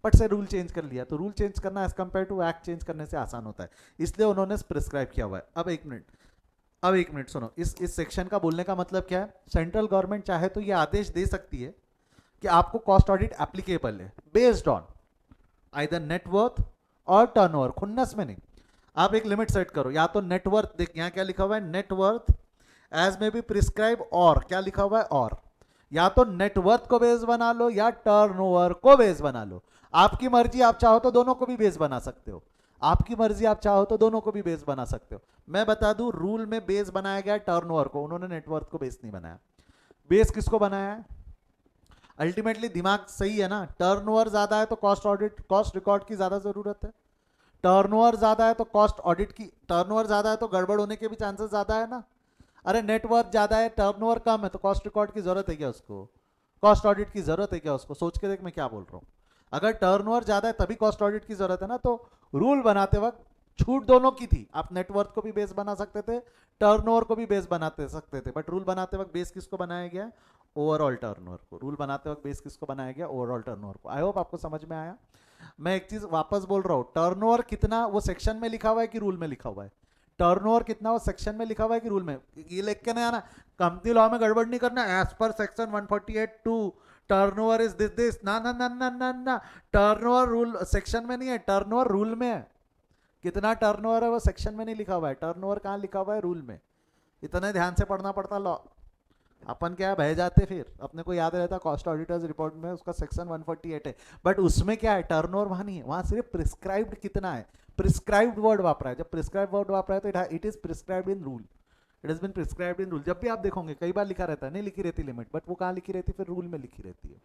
पट से रूल चेंज कर लिया, तो रूल चेंज करना as compare to act change करने से आसान होता है, इसलिए उन्होंने प्रिस्क्राइब किया हुआ है। अब एक मिनट सुनो, इस सेक्शन का बोलने का मतलब क्या है? सेंट्रल गवर्नमेंट चाहे तो ये आदेश दे सकती है कि आपको कॉस्ट ऑडिट एप्लीकेबल है बेस्ड ऑन आइदर नेटवर्थ और टर्नओवर, खुन्नस में नहीं। आप एक लिमिट सेट करो, या तो नेटवर्थ, देख यहाँ क्या लिखा हुआ है, नेटवर्थ एज में भी प्रिस्क्राइब, और क्या लिखा हुआ है, और, या तो नेटवर्थ को बेस बना लो या टर्नओवर को बेस बना लो, आपकी मर्जी। आप चाहो तो दोनों को भी बेस बना सकते हो, मैं बता दूं, रूल में बेस बनाया गया टर्नओवर को, उन्होंने नेटवर्थ को बेस नहीं बनाया। बेस किसको बनाया है? अल्टीमेटली दिमाग सही है ना, टर्नओवर ज्यादा है तो कॉस्ट रिकॉर्ड की ज्यादा जरूरत है, टर्नओवर ज्यादा है तो कॉस्ट ऑडिट की, टर्नओवर ज्यादा है तो गड़बड़ होने के भी चांसेस ज्यादा है ना। अरे नेटवर्थ ज्यादा है, टर्नओवर कम है, तो कॉस्ट रिकॉर्ड की जरूरत है क्या उसको? कॉस्ट ऑडिट की जरूरत है क्या उसको? सोच के देख मैं क्या बोल रहा हूँ। अगर टर्नओवर ज्यादा है तभी कॉस्ट ऑडिट की जरूरत है ना। तो रूल बनाते वक्त छूट दोनों की थी। आप नेटवर्थ को भी बेस बना सकते थे, टर्नओवर को भी बेस बनाते सकते थे, बट रूल बनाते वक्त बेस किसको बनाया गया? ओवरऑल टर्नओवर को। रूल बनाते वक्त बेस किसको बनाया गया? ओवरऑल टर्नओवर को। आई होप आपको समझ में आया। मैं एक चीज वापस बोल रहा हूं, टर्नओवर कितना वो सेक्शन में लिखा हुआ है कि रूल में लिखा हुआ है? टर्नओवर कितना वो सेक्शन में लिखा हुआ है कि रूल में? ये लिख के नहीं आना, कंपनी लॉ में गड़बड़ नहीं करना। As per section 148(2) turnover is this ना ना ना ना ना ना। टर्नओवर रूल सेक्शन में नहीं है, टर्नओवर रूल में है। कितना टर्नओवर है वो सेक्शन में नहीं लिखा हुआ है, टर्नओवर कहाँ लिखा हुआ है? रूल में। इतने ध्यान से पढ़ना पड़ता लॉ। अपन क्या बह जाते, फिर अपने को याद रहता कॉस्ट ऑडिटर्स रिपोर्ट में उसका सेक्शन 148 है, बट उसमें क्या है? टर्नओवर वहां नहीं है, वहां सिर्फ प्रिस्क्राइब्ड कितना है, प्रिस्क्राइब्ड वर्ड वापरा है। जब प्रिस्क्राइब्ड वर्ड वापरा है तो it is prescribed in rule. It is been prescribed in rule. जब भी आप देखोगे कई बार लिखा रहता है, नहीं लिखी रहती लिमिट, बट वो कहाँ लिखी रहती है? फिर रूल में लिखी रहती है।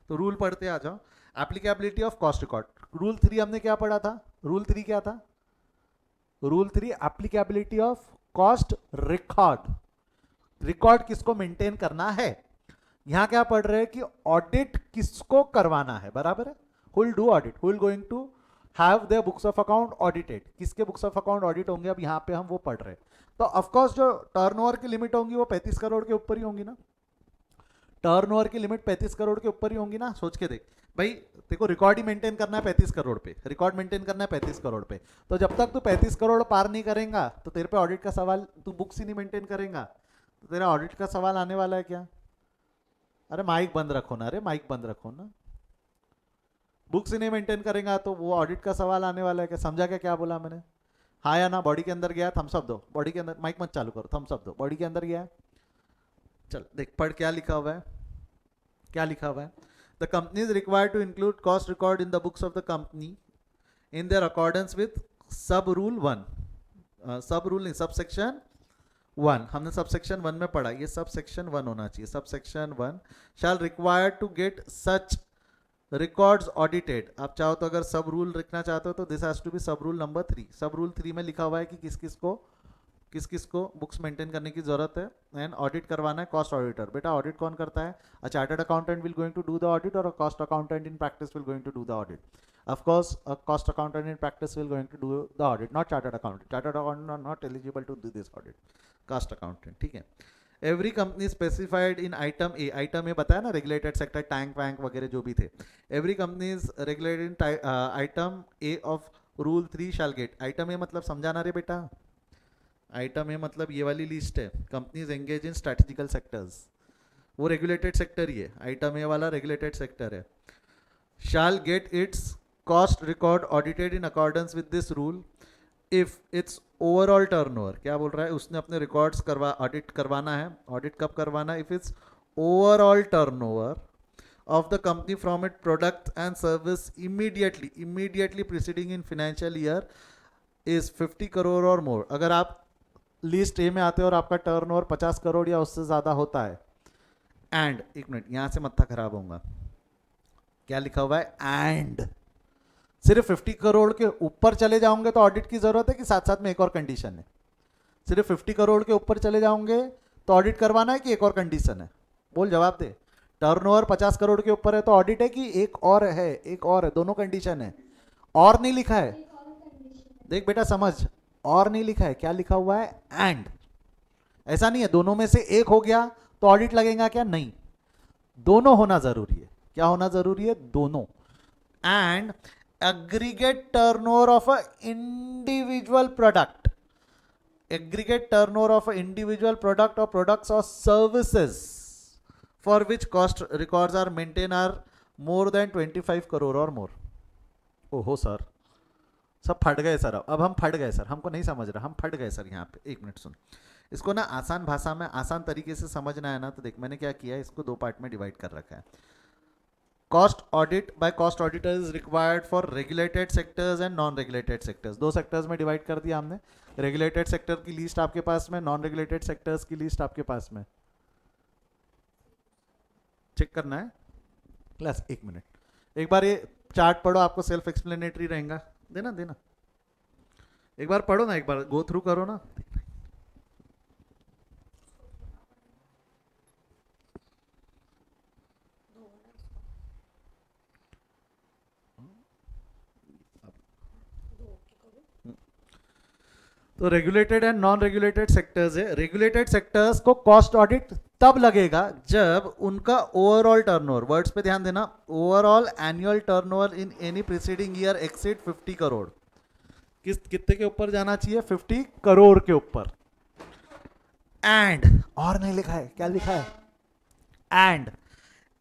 तो रूल पढ़ते आ जाओ। Applicability of cost record. Rule 3 हमने क्या पढ़ा था? रूल 3 क्या था? Rule 3 applicability of cost record. Record किसको मेंटेन करना है? यहां क्या पढ़ रहे हैं कि ऑडिट किसको करवाना है, बराबर है? Who will do audit, who will going to have their books of account audited, किसके बुक्स ऑफ अकाउंट ऑडिट होंगे? अब यहां पे हम वो पढ़ रहे हैं। तो ऑफ कोर्स जो टर्नओवर की लिमिट होंगी वो 35 करोड़ के ऊपर ही होंगी ना। टर्नओवर की लिमिट 35 करोड़ के ऊपर ही होंगी ना। सोच के देख भाई, देखो रिकॉर्ड ही मेंटेन करना है 35 करोड़ पे, रिकॉर्ड मेंटेन करना है 35 करोड़ पे। तो जब तक तू 35 करोड़ पार नहीं करेगा तो तेरे पे ऑडिट का सवाल, तू बुक्स ही नहीं मेंटेन करेगा तो तेरा ऑडिट का सवाल आने वाला है क्या? अरे माइक बंद रखो ना, अरे माइक बंद रखो ना। बुक्स ही नहीं मेंटेन करेगा तो वो ऑडिट का सवाल आने वाला है क्या? समझा क्या क्या बोला मैंने? हाँ या ना? बॉडी के अंदर गया, थम्स अप दो। बॉडी के अंदर, माइक मत चालू करो, थम्स अप दो। बॉडी के अंदर गया, चल देख पढ़ क्या लिखा हुआ है, क्या लिखा हुआ है? The company is required to include cost record in the books of the company in their accordance with sub rule 1। Sub rule नहीं, सब सेक्शन 1। हमने सब सेक्शन 1 में पढ़ा, ये सब सेक्शन 1 होना चाहिए। Sub section 1 shall require to get such records audited. आप चाहो तो अगर सब रूल लिखना चाहते हो तो दिस हैज टू बी सब रूल नंबर 3। सब रूल 3 में लिखा हुआ है कि किस किस को बुक्स मेंटेन करने की जरूरत है एंड ऑडिट करवाना है। Cost auditor. बेटा ऑडिट कौन करता है? A chartered accountant will going to do the audit और a cost accountant in practice will going to do the audit. Of course a cost accountant in practice will going to do the audit, not chartered accountant. Chartered accountant are not eligible to do this audit, cost accountant, ठीक है। Every company specified in item A, item A बताया ना, रेगुलेटेड सेक्टर, टैंक वैंक वगैरह जो भी थे। Every company is regulated in item A of rule 3 shall get. Item A मतलब समझाना रे बेटा, आइटम ए मतलब ये वाली लिस्ट है, companies engage in strategical sectors, वो रेगुलेटेड सेक्टर ही है। आइटम ए वाला रेगुलेटेड सेक्टर है। शैल gate it's cost record audited in accordance with this rule if it's overall turnover. क्या बोल रहा है? उसने अपने रिकॉर्ड्स ऑडिट करवाना है। ऑडिट कब करवाना है? If it's overall turnover of the company from its product and service immediately preceding in financial year is 50 crore और more। अगर आप लिस्ट ए में आते हो और आपका टर्नओवर 50 करोड़ या उससे ज्यादा होता है, एंड एक मिनट यहां से मत्था खराब होगा, क्या लिखा हुआ है? एंड सिर्फ 50 करोड़ के ऊपर चले जाओगे तो ऑडिट की जरूरत है कि साथ साथ में एक और कंडीशन है? सिर्फ 50 करोड़ के ऊपर चले जाओगे तो ऑडिट करवाना है कि एक और कंडीशन है? बोल, जवाब दे। टर्नओवर 50 करोड़ के ऊपर है तो ऑडिट है कि एक और है? एक और है, दोनों कंडीशन है। और नहीं लिखा है, देख बेटा समझ, और नहीं लिखा है, क्या लिखा हुआ है? एंड। ऐसा नहीं है दोनों में से एक हो गया तो ऑडिट लगेगा क्या? नहीं, दोनों होना जरूरी है। क्या होना जरूरी है? दोनों। And aggregate turnover of a individual product, aggregate turnover of a individual product और प्रोडक्ट्स और services for which cost records are maintained are more than 25 crore और more। ओहो सर, सब फट गए सर, अब हम फट गए सर, हमको नहीं समझ रहा, हम फट गए सर। यहाँ पे एक मिनट सुन, इसको ना आसान भाषा में आसान तरीके से समझना है ना, तो देख मैंने क्या किया है, इसको दो पार्ट में डिवाइड कर रखा है। Cost audit bye cost auditor is required for regulated sectors and non regulated sectors. दो सेक्टर्स में डिवाइड कर दिया हमने। रेगुलेटेड सेक्टर की लिस्ट आपके पास में, नॉन रेगुलेटेड सेक्टर्स की लिस्ट आपके पास में। चेक करना है क्लास, एक मिनट एक बार ये चार्ट पढ़ो, आपको सेल्फ एक्सप्लेनेटरी रहेगा। देना देना एक बार पढ़ो ना, एक बार गो थ्रू करो ना। तो regulated and non regulated sectors है। रेगुलेटेड सेक्टर्स को कॉस्ट ऑडिट तब लगेगा जब उनका ओवरऑल टर्नओवर, वर्ड्स पे ध्यान देना, overall annual turnover in any preceding year exceed 50 crore. कितने के ऊपर जाना चाहिए? 50 करोड़ के ऊपर। एंड, और नहीं लिखा है, क्या लिखा है? And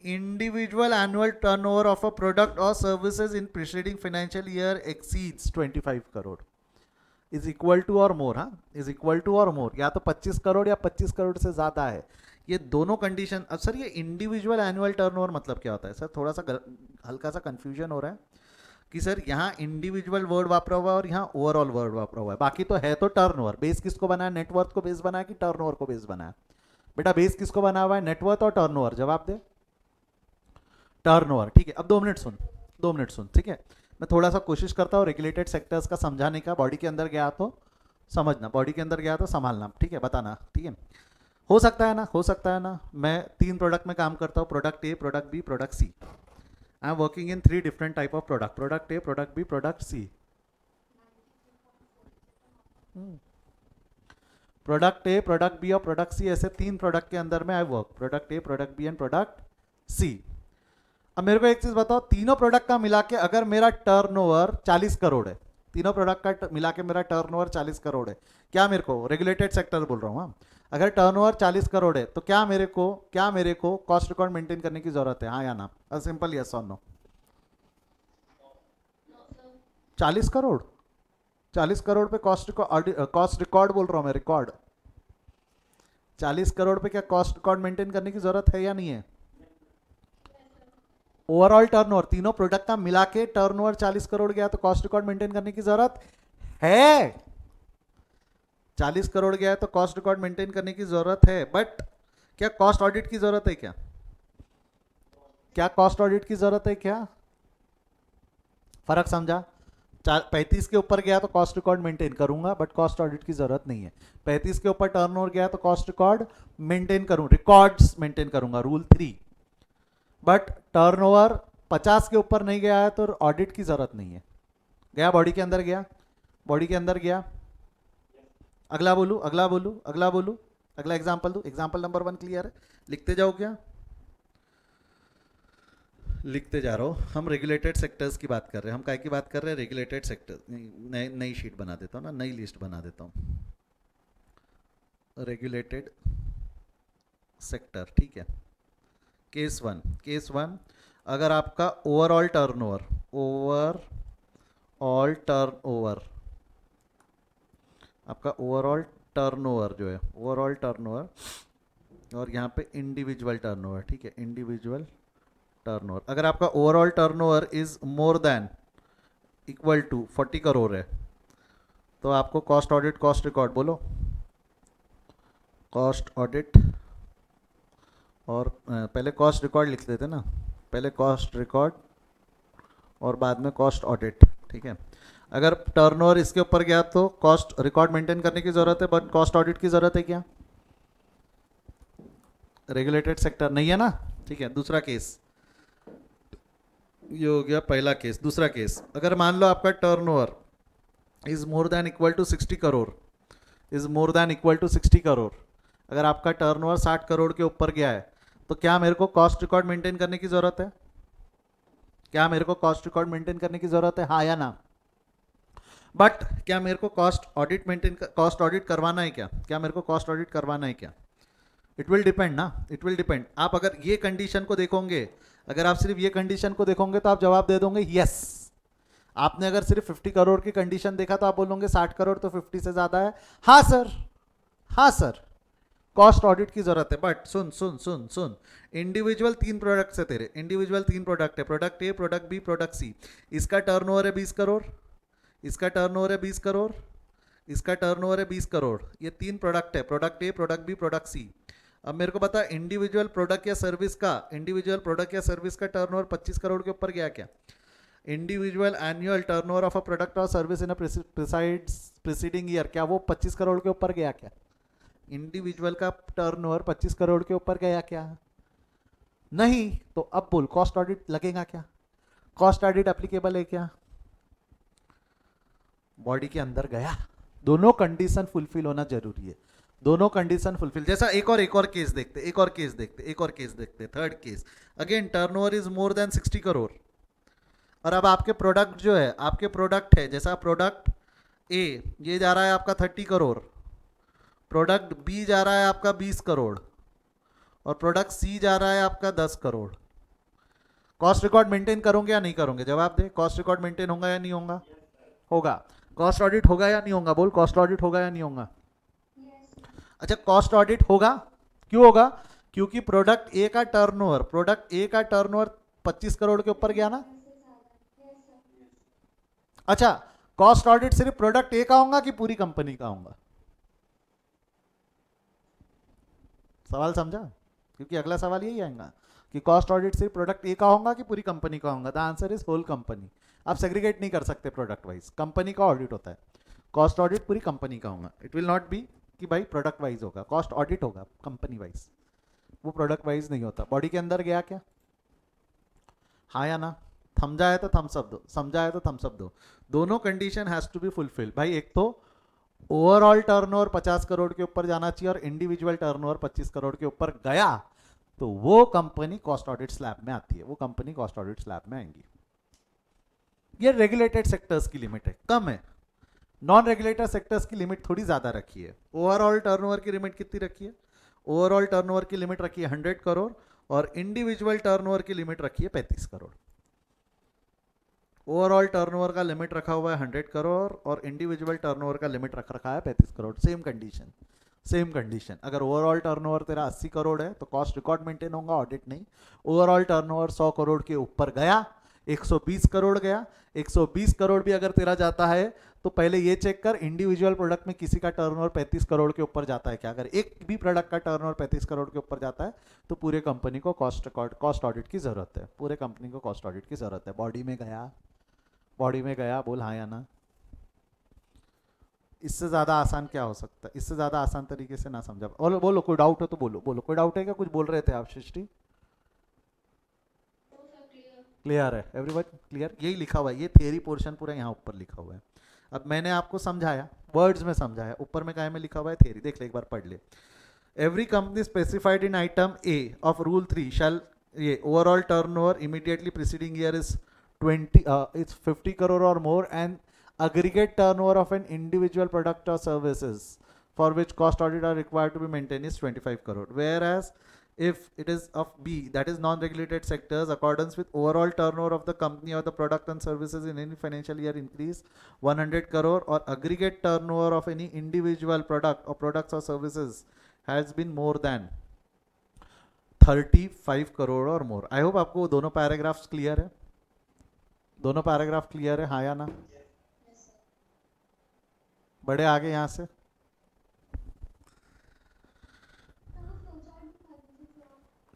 individual annual turnover of a product or services in preceding financial year exceeds 25 crore is equal to or more, हाँ, is equal to or more, या तो 25 करोड़ या 25 करोड़ से ज़्यादा है। ये दोनों कंडीशन। अब सर ये इंडिविजुअल एनुअल टर्नओवर मतलब क्या होता है? सर थोड़ा सा हल्का सा कंफ्यूजन हो रहा है कि सर यहाँ इंडिविजुअल वर्ड वापरा हुआ है और यहाँ ओवरऑल वर्ड वापरा हुआ है। बाकी तो है तो टर्नओवर। बेस किसको बनाया? नेटवर्थ को बेस बनाया कि टर्नओवर को बेस बनाया? बेटा बेस किसको बना हुआ है? नेटवर्थ और टर्नओवर। जवाब दे। टर्नओवर। ठीक है, अब 2 मिनट सुन, 2 मिनट सुन, ठीक है। मैं थोड़ा सा कोशिश करता हूँ रेगुलेटेड सेक्टर्स का समझाने का। बॉडी के अंदर गया तो समझना, बॉडी के अंदर गया तो संभालना, ठीक है, बताना, ठीक है। हो सकता है ना, हो सकता है ना, मैं 3 प्रोडक्ट में काम करता हूँ, product A, product B, product C. I am working in 3 different type of product, product A, product B, product C. Product A, product B और प्रोडक्ट सी, ऐसे 3 प्रोडक्ट के अंदर में I work, product A, product B and product C. अब मेरे को एक चीज बताओ, तीनों प्रोडक्ट का मिला के अगर मेरा टर्नओवर 40 करोड़ है, तीनों प्रोडक्ट का मिला के मेरा टर्नओवर 40 करोड़ है, क्या मेरे को, रेगुलेटेड सेक्टर बोल रहा हूँ, हाँ, अगर टर्नओवर 40 करोड़ है तो क्या मेरे को कॉस्ट रिकॉर्ड मेंटेन करने की जरूरत है? हाँ या ना? सिंपल यस और नो। 40 करोड़, 40 करोड़ पे कॉस्ट रिकॉर्ड बोल रहा हूँ मैं, रिकॉर्ड। 40 करोड़ पे क्या कॉस्ट रिकॉर्ड मेंटेन करने की जरूरत है या नहीं है? ओवरऑल टर्नओवर, तीनों प्रोडक्ट का मिला के टर्नओवर 40 करोड़ गया तो कॉस्ट रिकॉर्ड मेंटेन करने की जरूरत है। 40 करोड़ गया है तो कॉस्ट रिकॉर्ड मेंटेन करने की जरूरत है। बट क्या कॉस्ट ऑडिट की जरूरत है? क्या क्या कॉस्ट ऑडिट की जरूरत है? क्या फर्क समझा? 35 के ऊपर गया तो कॉस्ट रिकॉर्ड मेंटेन करूंगा बट कॉस्ट ऑडिट की जरूरत नहीं है। 35 के ऊपर टर्नओवर गया तो कॉस्ट रिकॉर्ड मेंटेन करूं, रिकॉर्ड्स मेंटेन करूंगा, रूल 3। बट टर्नओवर 50 के ऊपर नहीं गया है तो ऑडिट की जरूरत नहीं है। गया? बॉडी के अंदर गया? बॉडी के अंदर गया? अगला बोलू, अगला बोलू, अगला बोलू, अगला एग्जांपल दू। एग्जांपल नंबर 1 क्लियर है? लिखते जाओ। क्या लिखते जा रहा हूँ? हम रेगुलेटेड सेक्टर्स की बात कर रहे हैं। हम काय की बात कर रहे हैं? Regulated sector. नई शीट बना देता हूँ ना, नई लिस्ट बना देता हूँ। रेगुलेटेड सेक्टर, ठीक है। केस 1, केस 1, अगर आपका ओवरऑल टर्नओवर आपका ओवरऑल टर्नओवर जो है, ओवरऑल टर्नओवर, और यहाँ पे इंडिविजुअल टर्नओवर, ठीक है, इंडिविजुअल टर्नओवर, अगर आपका overall turnover is more than equal to 40 crore है तो आपको कॉस्ट ऑडिट, कॉस्ट रिकॉर्ड बोलो, कॉस्ट ऑडिट, और पहले कॉस्ट रिकॉर्ड लिख देते ना, पहले कॉस्ट रिकॉर्ड और बाद में कॉस्ट ऑडिट, ठीक है। अगर टर्नओवर इसके ऊपर गया तो कॉस्ट रिकॉर्ड मेंटेन करने की जरूरत है बट कॉस्ट ऑडिट की जरूरत है क्या? रेगुलेटेड सेक्टर नहीं है ना, ठीक है। दूसरा केस ये हो गया, पहला केस। दूसरा केस, अगर मान लो आपका turnover is more than equal to 60 crore, is more than equal to 60 crore, अगर आपका टर्नओवर 60 करोड़ के ऊपर गया है तो क्या मेरे को कॉस्ट रिकॉर्ड मेंटेन करने की जरूरत है? क्या मेरे को कॉस्ट रिकॉर्ड मेंटेन करने की जरूरत है? हाँ या ना? बट क्या मेरे को कॉस्ट ऑडिट करवाना है? क्या मेरे को कॉस्ट ऑडिट करवाना है? क्या इट विल डिपेंड ना, इट विल डिपेंड। आप अगर ये कंडीशन को देखोगे, अगर आप सिर्फ ये कंडीशन को देखोगे तो आप जवाब दे दोगे यस। आपने अगर सिर्फ 50 करोड़ की कंडीशन देखा तो आप बोलोगे 60 करोड़ तो 50 से ज्यादा है। हाँ सर, हाँ सर, कॉस्ट ऑडिट की जरूरत है। बट सुन सुन सुन सुन, इंडिविजुअल 3 प्रोडक्ट है तेरे, इंडिविजुअल 3 प्रोडक्ट है, product A, product B, product C. इसका टर्नओवर है 20 करोड़, इसका टर्नओवर है 20 करोड़, इसका टर्नओवर है 20 करोड़। ये 3 प्रोडक्ट है, product A, product B, product C. अब मेरे को बता, इंडिविजुअल प्रोडक्ट या सर्विस का, इंडिविजुअल प्रोडक्ट या सर्विस का टर्नओवर 25 करोड़ के ऊपर गया क्या? Individual annual turnover of a product और service in a preceding year, क्या वो 25 करोड़ के ऊपर गया क्या? इंडिविजुअल का टर्नओवर 25 करोड़ के ऊपर गया क्या? नहीं। तो अब बोल, कॉस्ट ऑडिट लगेगा क्या? कॉस्ट ऑडिट एप्लीकेबल है क्या? बॉडी के अंदर गया, दोनों कंडीशन फुलफिल होना जरूरी है, दोनों कंडीशन फुलफिल। जैसा एक और केस देखते, एक और केस देखते, third case. Again turnover is more then 60 crore, और अब आपके प्रोडक्ट जो है, आपके प्रोडक्ट है, जैसा प्रोडक्ट ए ये जा रहा है आपका 30 करोड़, प्रोडक्ट बी जा रहा है आपका 20 करोड़, और प्रोडक्ट सी जा रहा है आपका 10 करोड़। कॉस्ट रिकॉर्ड मेंटेन करोगे या नहीं करोगे? जवाब दे, कॉस्ट रिकॉर्ड मेंटेन होगा या नहीं होगा? होगा। कॉस्ट ऑडिट होगा या नहीं होगा? बोल, कॉस्ट ऑडिट होगा या नहीं होगा? अच्छा, कॉस्ट ऑडिट होगा, क्यों होगा? क्योंकि प्रोडक्ट ए का टर्नओवर 25 करोड़ के ऊपर गया ना। अच्छा, कॉस्ट ऑडिट सिर्फ प्रोडक्ट ए का होगा कि पूरी कंपनी का होगा? सवाल समझा? क्योंकि अगला सवाल यही आएगा कि कॉस्ट ऑडिट सिर्फ प्रोडक्ट ए का होगा कि पूरी कंपनी का होगा। The answer is whole company. आप सेग्रीगेट नहीं कर सकते प्रोडक्ट वाइज, कंपनी का ऑडिट होता है। कॉस्ट ऑडिट पूरी कंपनी का होगा। इट विल नॉट बी कि भाई प्रोडक्ट वाइज होगा, कॉस्ट ऑडिट होगा कंपनी वाइज, वो प्रोडक्ट वाइज नहीं होता। बॉडी के अंदर गया क्या? हाँ या ना? समझा है तो थम्स अप दो, समझा है तो थम्स अप दो। दोनों condition has to be fulfil भाई। एक तो ओवरऑल टर्नओवर 50 करोड़ के ऊपर जाना चाहिए और इंडिविजुअल टर्नओवर 25 करोड़ के ऊपर गया तो वो कंपनी कॉस्ट ऑडिट स्लैब में आती है, वो कंपनी कॉस्ट ऑडिट स्लैब में आएंगी। ये रेगुलेटेड सेक्टर्स की लिमिट है, कम है। नॉन रेगुलेटेड सेक्टर्स की लिमिट थोड़ी ज्यादा रखी है। ओवरऑल टर्नओवर की लिमिट कितनी रखी है? ओवरऑल टर्नओवर की लिमिट रखी है 100 करोड़ और इंडिविजुअल टर्नओवर की लिमिट रखी है 35 करोड़। ओवरऑल टर्नओवर का लिमिट रखा हुआ है 100 करोड़ और इंडिविजुअल टर्नओवर का लिमिट रख रखा है 35 crore. Same condition, same condition. अगर ओवरऑल टर्नओवर तेरा 80 करोड़ है तो कॉस्ट रिकॉर्ड मेंटेन होगा, ऑडिट नहीं। ओवरऑल टर्नओवर 100 करोड़ के ऊपर गया, 120 करोड़ गया, 120 करोड़ भी अगर तेरा जाता है तो पहले ये चेक कर इंडिविजुअल प्रोडक्ट में किसी का टर्नओवर 35 करोड़ के ऊपर जाता है क्या। अगर एक भी प्रोडक्ट का टर्नओवर 35 करोड़ के ऊपर जाता है तो पूरे कंपनी को कॉस्ट ऑडिट की जरूरत है, पूरे कंपनी को कॉस्ट ऑडिट की जरूरत है। बॉडी में गया, बॉडी में गया, बोल हाँ या ना। इससे ज्यादा आसान क्या हो सकता है? इससे ज्यादा आसान तरीके से ना समझा। और बोलो, कोई डाउट हो तो बोलो, बोलो कोई डाउट है क्या? कुछ बोल रहे थे आप सृष्टि? क्लियर है एवरीवन? क्लियर? यही लिखा हुआ है, ये थियरी पोर्शन पूरा यहाँ ऊपर लिखा हुआ है। अब मैंने आपको समझाया, वर्ड्स में समझाया, ऊपर में काय में लिखा हुआ है थियरी, देख ले एक बार पढ़ ले। Every company specified in item A of rule 3 शैल, ये overall turnover immediately preceding year is 50 crore or more, and aggregate turnover of an individual product or services for which cost audit are required to be maintained is 25 crore. Whereas if it is of B, that is non-regulated sectors, accordance with overall turnover of the company or the product and services in any financial year increase 100 crore or aggregate turnover of any individual product or products or services has been more than 35 crore or more. I hope आपको दोनों पैराग्राफ्स क्लियर है, दोनों पैराग्राफ क्लियर है, हाँ या ना? बड़े आगे यहां से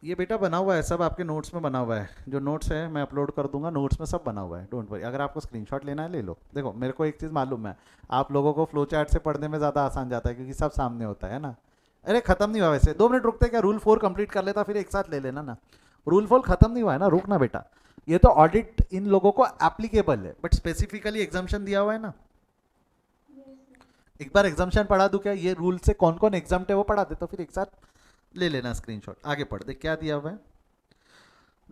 ये बेटा बना हुआ है, सब आपके नोट्स में बना हुआ है। जो नोट्स है मैं अपलोड कर दूंगा, नोट्स में सब बना हुआ है, डोंट वरी। अगर आपको स्क्रीनशॉट लेना है ले लो। देखो मेरे को एक चीज़ मालूम है, आप लोगों को फ्लो चार्ट से पढ़ने में ज़्यादा आसान जाता है क्योंकि सब सामने होता है ना। अरे खत्म नहीं हुआ वैसे, 2 मिनट रुकते क्या? रूल 4 कंप्लीट कर लेता फिर एक साथ ले लेना ना। रूल 4 खत्म नहीं हुआ है ना, रुकना बेटा। ये तो ऑडिट इन लोगों को एप्लीकेबल है, बट स्पेसिफिकली एग्जाम्पशन दिया हुआ है ना। एक बार एग्जाम्पशन पढ़ा दूं क्या? ये रूल से कौन कौन एग्जाम्प्ट है वो पढ़ा दे, तो फिर एक साथ ले लेना स्क्रीनशॉट। आगे पढ़ दे क्या दिया हुआ है।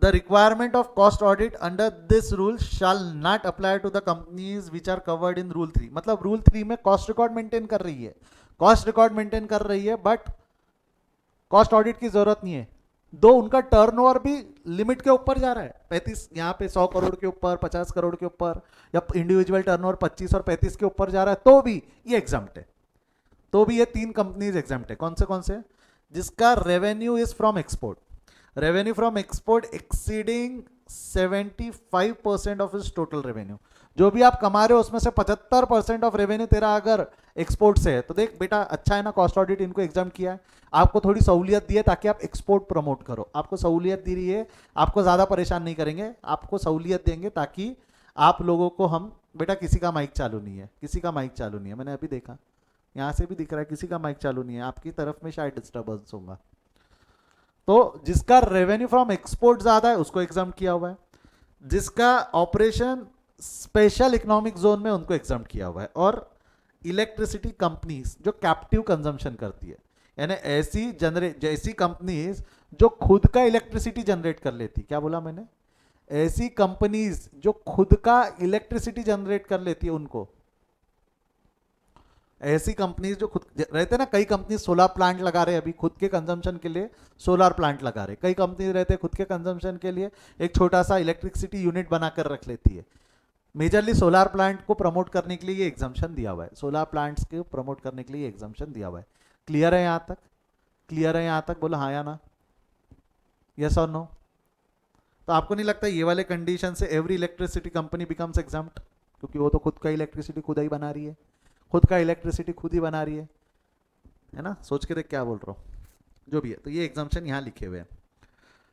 The requirement of cost audit under this rule shall not apply to the companies which are covered in rule 3। मतलब रूल 3 में कॉस्ट रिकॉर्ड मेंटेन कर रही है, कॉस्ट रिकॉर्ड मेंटेन कर रही है, बट कॉस्ट ऑडिट की जरूरत नहीं है। दो उनका टर्नओवर भी लिमिट के ऊपर जा रहा है, 35 यहाँ पे 100 करोड़ के ऊपर, 50 करोड़ के ऊपर, या इंडिविजुअल टर्नओवर 25 और 35 के ऊपर जा रहा है, तो भी ये एग्जाम्प्ट है। तो भी ये 3 कंपनीज एग्जाम्प्ट है। कौन से? जिसका revenue is from export, revenue from export exceeding 75% of is total revenue. जो भी आप कमा रहे हो उसमें से 75% ऑफ रेवेन्यू तेरा अगर एक्सपोर्ट से है तो देख बेटा, अच्छा है ना, कॉस्ट ऑडिट इनको एग्जाम किया है, आपको थोड़ी सहूलियत दी है ताकि आप एक्सपोर्ट प्रमोट करो। आपको सहूलियत दी रही है, आपको ज़्यादा परेशान नहीं करेंगे, आपको सहूलियत देंगे ताकि आप लोगों को हम, बेटा किसी का माइक चालू नहीं है, किसी का माइक चालू नहीं है, मैंने अभी देखा, यहाँ से भी दिख रहा है किसी का माइक चालू नहीं है, आपकी तरफ में शायद डिस्टर्बेंस होगा। तो जिसका रेवेन्यू फ्रॉम एक्सपोर्ट ज़्यादा है उसको एग्जाम किया हुआ है, जिसका ऑपरेशन स्पेशल इकोनॉमिक जोन में उनको एग्जाम किया हुआ है, और इलेक्ट्रिसिटी कंपनीज जो कैप्टिव कंजम्पशन करती है, यानी ऐसी कंपनीज जो खुद का इलेक्ट्रिसिटी जनरेट कर लेती, क्या बोला मैंने, ऐसी कंपनीज जो खुद का इलेक्ट्रिसिटी जनरेट कर लेती है उनको, ऐसी कंपनीज जो खुद रहते ना, कई कंपनी सोलर प्लांट लगा रहे हैं अभी खुद के कंजम्पशन के लिए, सोलर प्लांट लगा रहे, कई कंपनी रहते हैं खुद के कंजम्पशन के लिए एक छोटा सा इलेक्ट्रिसिटी यूनिट बनाकर रख लेती है। मेजरली सोलर प्लांट को प्रमोट करने के लिए ये एग्जाम्पशन दिया हुआ है, सोलर प्लांट्स को प्रमोट करने के लिए एग्जाम्पशन दिया हुआ है। क्लियर है यहाँ तक? क्लियर है यहाँ तक? बोलो हाँ या ना, यस और नो। तो आपको नहीं लगता ये वाले कंडीशन से every electricity company becomes exempt, क्योंकि वो तो खुद का इलेक्ट्रिसिटी खुद ही बना रही है, खुद का इलेक्ट्रिसिटी खुद ही बना रही है ना। सोच के देख क्या बोल रहा हूँ, जो भी है। तो ये एग्जाम्पशन यहाँ लिखे हुए हैं।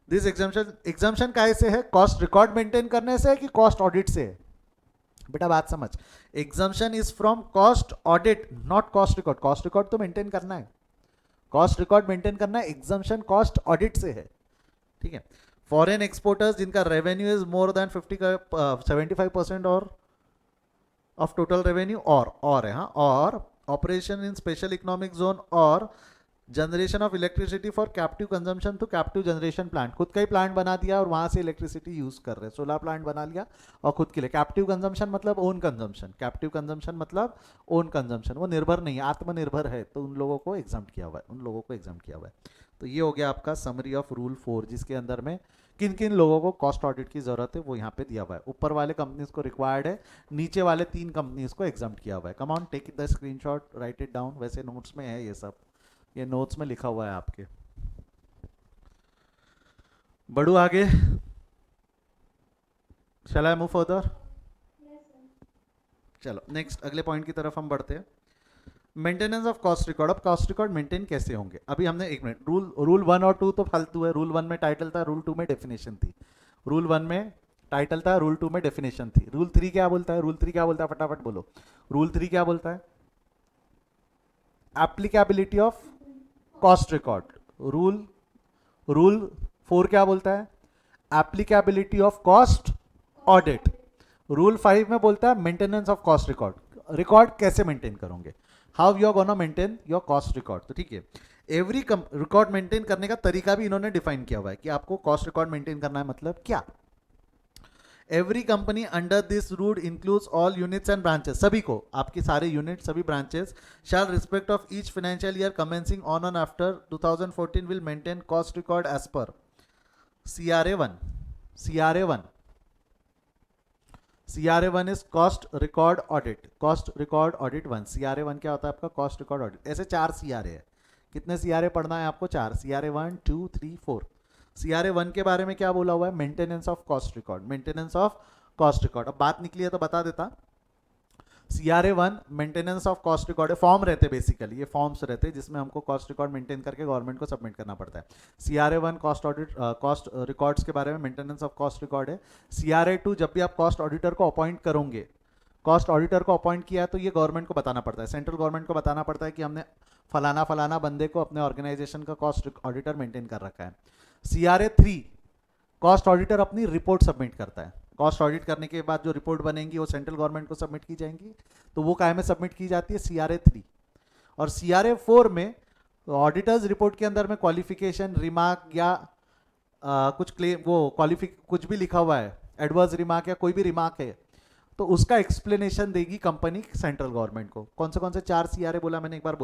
दिस एग्जाम्पशन काहे से है? कॉस्ट रिकॉर्ड मेंटेन करने से है कि कॉस्ट ऑडिट से है? बेटा बात समझ, exemption is from cost audit not cost record. Cost record तो मेंटेन करना है, कॉस्ट रिकॉर्ड मेंटेन करना है, एग्जाम्पशन कॉस्ट ऑडिट से है, ठीक है। फॉरेन एक्सपोर्टर्स जिनका रेवेन्यू इज मोर देन 75% और ऑफ टोटल रेवेन्यू, और है हाँ, और operation in special economic zone और generation of electricity for captive consumption to captive generation plant, खुद का ही प्लांट बना दिया और वहां से इलेक्ट्रिसिटी यूज कर रहे हैं, सोलर प्लांट बना लिया और खुद के लिए। कैप्टिव कंजम्पशन मतलब ओन कंजम्पशन, कैप्टिव कंजम्पशन मतलब ओन कंजम्पशन, वो निर्भर नहीं है, आत्मनिर्भर है, तो उन लोगों को एग्जाम्प्ट किया हुआ है, उन लोगों को एग्जाम्प्ट किया हुआ है। तो ये हो गया आपका समरी ऑफ रूल 4, जिसके अंदर में किन किन लोगों को कॉस्ट ऑडिट की जरूरत है वो यहाँ पे दिया हुआ है। ऊपर वाले कंपनीज को रिक्वायर्ड है, नीचे वाले 3 कंपनीज को एग्जाम्प्ट किया हुआ है। Come on take the screenshot, write it down, वैसे नोट्स में है ये सब, ये नोट्स में लिखा हुआ है आपके। बढ़ू आगे, शैल आई मूव फर्दर? चलो नेक्स्ट अगले पॉइंट की तरफ हम बढ़ते हैं। Maintenance of cost record. अब कॉस्ट रिकॉर्ड मेंटेन कैसे होंगे? अभी हमने एक मिनट, रूल 1 और 2 तो फालतू है। रूल 1 में टाइटल था, रूल 2 में डेफिनेशन थी। रूल 1 में टाइटल था, रूल 2 में डेफिनेशन थी। रूल 3 क्या बोलता है? रूल 3 क्या बोलता है? फटाफट बोलो, रूल 3 क्या बोलता है? Applicability of cost record. Rule 4 क्या बोलता है? Applicability of cost audit. Rule 5 में बोलता है maintenance of cost record, record कैसे मेंटेन करोगे, how you are gonna maintain your cost record. तो ठीक है, एवरी रिकॉर्ड मेंटेन करने का तरीका भी इन्होंने डिफाइन किया हुआ है कि आपको कॉस्ट रिकॉर्ड मेंटेन करना है मतलब क्या। Every company under this rule includes all units and branches, सभी को, आपकी सारे यूनिट, सभी branches shall respect of each financial year commencing on and after 2014 will maintain cost record as per CRA1। CRA1 is cost record audit, cost record audit 1। CRA1 क्या होता है आपका? Cost record audit. ऐसे 4 CRA है। कितने CRA पढ़ना है आपको? 4। CRA1 2 3 4। CRA1 के बारे में क्या बोला हुआ है? Maintenance of cost record, maintenance of cost record. अब बात निकली है तो बता देता। CRA1 maintenance of cost record है, फॉर्म रहते हैं बेसिकली, ये फॉर्म्स रहते हैं जिसमें हमको कॉस्ट रिकॉर्ड मेंटेन करके गवर्नमेंट को सबमिट करना पड़ता है। CRA1 cost audit, cost records के बारे में, मेंटेनेंस ऑफ कॉस्ट रिकॉर्ड है। CRA2 जब भी आप कॉस्ट ऑडिटर को अपॉइंट करोगे, कॉस्ट ऑडिटर को अपॉइंट किया है तो ये गवर्नमेंट को बताना पड़ता है, सेंट्रल गवर्नमेंट को बताना पड़ता है कि हमने फलाना फलाना बंदे को अपने ऑर्गेनाइजेशन का कॉस्ट ऑडिटर मेंटेन कर रखा है। CRA3 कॉस्ट ऑडिटर अपनी रिपोर्ट सबमिट करता है, कॉस्ट ऑडिट करने के बाद जो रिपोर्ट बनेंगी वो सेंट्रल गवर्नमेंट को सबमिट की जाएंगी, तो वो काय में सबमिट की जाती है? CRA3। और CRA4 में ऑडिटर्स रिपोर्ट के अंदर में क्वालिफिकेशन, रिमार्क या कुछ क्लेम, वो कुछ भी लिखा हुआ है, एडवर्स रिमार्क या कोई भी रिमार्क है, तो उसका एक्सप्लेनेशन देगी कंपनी सेंट्रल गवर्नमेंट को। कौन से 4 CRA बोला मैंने? एक बार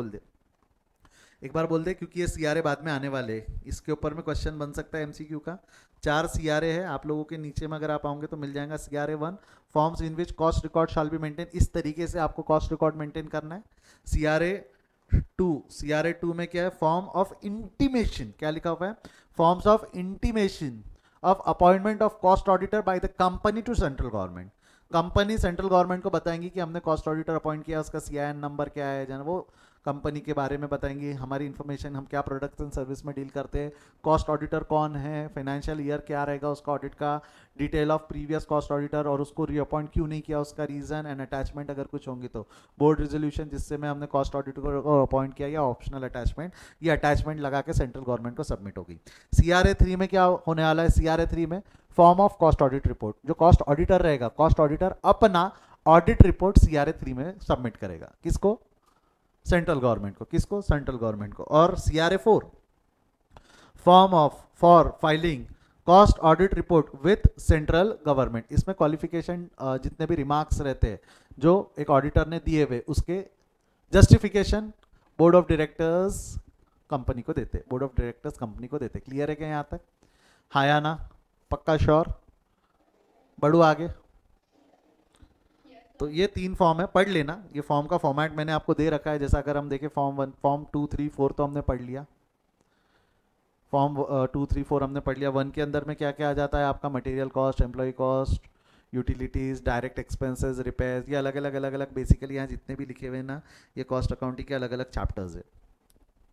बोल दे क्योंकि ये CRA बाद में आने वाले, इसके ऊपर में क्वेश्चन बन सकता है MCQ का। 4 CRA है आप लोगों के, नीचे में अगर आप आओगे तो मिल जाएगा। CRA1 forms in which cost record shall be maintain, इस तरीके से आपको कॉस्ट रिकॉर्ड मेंटेन करना है। CRA2 में क्या है? फॉर्म ऑफ इंटीमेशन, क्या लिखा हुआ है? Forms of intimation of appointment of cost auditor by the company to central government. Company central government को बताएंगी कि हमने कॉस्ट ऑडिटर अपॉइंट किया, उसका CIN नंबर क्या है, जन वो कंपनी के बारे में बताएंगे, हमारी इन्फॉर्मेशन, हम क्या प्रोडक्ट्स एंड सर्विस में डील करते हैं, कॉस्ट ऑडिटर कौन है, फाइनेंशियल ईयर क्या रहेगा उसका ऑडिट का, detail of previous cost auditor और उसको रीअपॉइंट क्यों नहीं किया, उसका रीजन एंड अटैचमेंट अगर कुछ होंगी तो, बोर्ड रेजोल्यूशन जिससे में हमने कॉस्ट ऑडिटर को अपॉइंट किया या ऑप्शनल अटैचमेंट, ये अटैचमेंट लगा के सेंट्रल गवर्नमेंट को सबमिट होगी। CRA3 में क्या होने वाला है? CRA3 में form of cost audit report, जो कॉस्ट ऑडिटर रहेगा, कॉस्ट ऑडिटर अपना ऑडिट रिपोर्ट CRA 3 में सबमिट करेगा। किसको? सेंट्रल गवर्नमेंट को। किसको? सेंट्रल गवर्नमेंट को। और CRA 4 form of for filing cost audit report with central government. इसमें क्वालिफिकेशन जितने भी रिमार्क्स रहते हैं जो एक ऑडिटर ने दिए हुए, उसके justification board of directors company को देते। बोर्ड ऑफ डायरेक्टर्स कंपनी को देते। क्लियर है क्या यहाँ तक? हाँ या ना? पक्का श्योर? बढ़ू आगे? तो ये 3 फॉर्म है, पढ़ लेना। ये फॉर्म का फॉर्मेट मैंने आपको दे रखा है। जैसा अगर हम देखें फॉर्म 1, फॉर्म 2, 3, 4 तो हमने पढ़ लिया। फॉर्म 2, 3, 4 हमने पढ़ लिया। 1 के अंदर में क्या क्या आ जाता है आपका? Material cost, employ cost, utilities, direct expenses, repairs. ये अलग अलग बेसिकली यहाँ जितने भी लिखे हुए हैं ना, ये कॉस्ट अकाउंटिंग के अलग अलग चैप्टर्स है।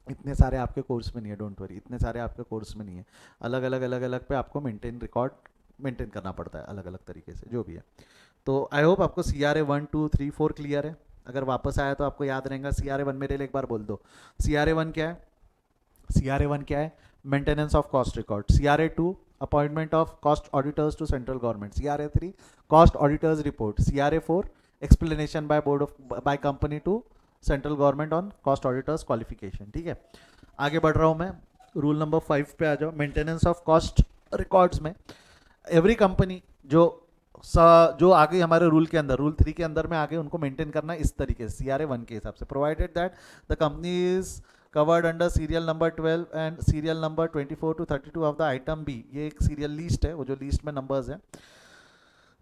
इतने सारे आपके कोर्स में नहीं है, डोंट वरी, इतने सारे आपके कोर्स में नहीं है। अलग अलग पे आपको रिकॉर्ड मेंटेन करना पड़ता है अलग अलग तरीके से, जो भी है। तो आई होप आपको CRA 1, 2, 3, 4 क्लियर है। अगर वापस आया तो आपको याद रहेगा। CRA 1 मेरे लिए एक बार बोल दो। CRA 1 क्या है? CRA 1 क्या है? Maintenance of cost record. CRA 2 appointment of cost auditors to central government. CRA 3 cost auditors report. CRA 4 explanation by company to central government on cost auditors qualification. ठीक है, आगे बढ़ रहा हूँ मैं। रूल नंबर 5 पे आ जाओ। मेंटेनेंस ऑफ कॉस्ट रिकॉर्ड्स में एवरी कंपनी जो आ गई हमारे रूल के अंदर, रूल 3 के अंदर में आ गए, उनको मेंटेन करना इस तरीके से CRA 1 के हिसाब से। Provided that the company is covered under serial number 12 and serial number 24 to 32 of the item B. ये एक सीरियल लिस्ट है, वो जो लिस्ट में नंबर्स है।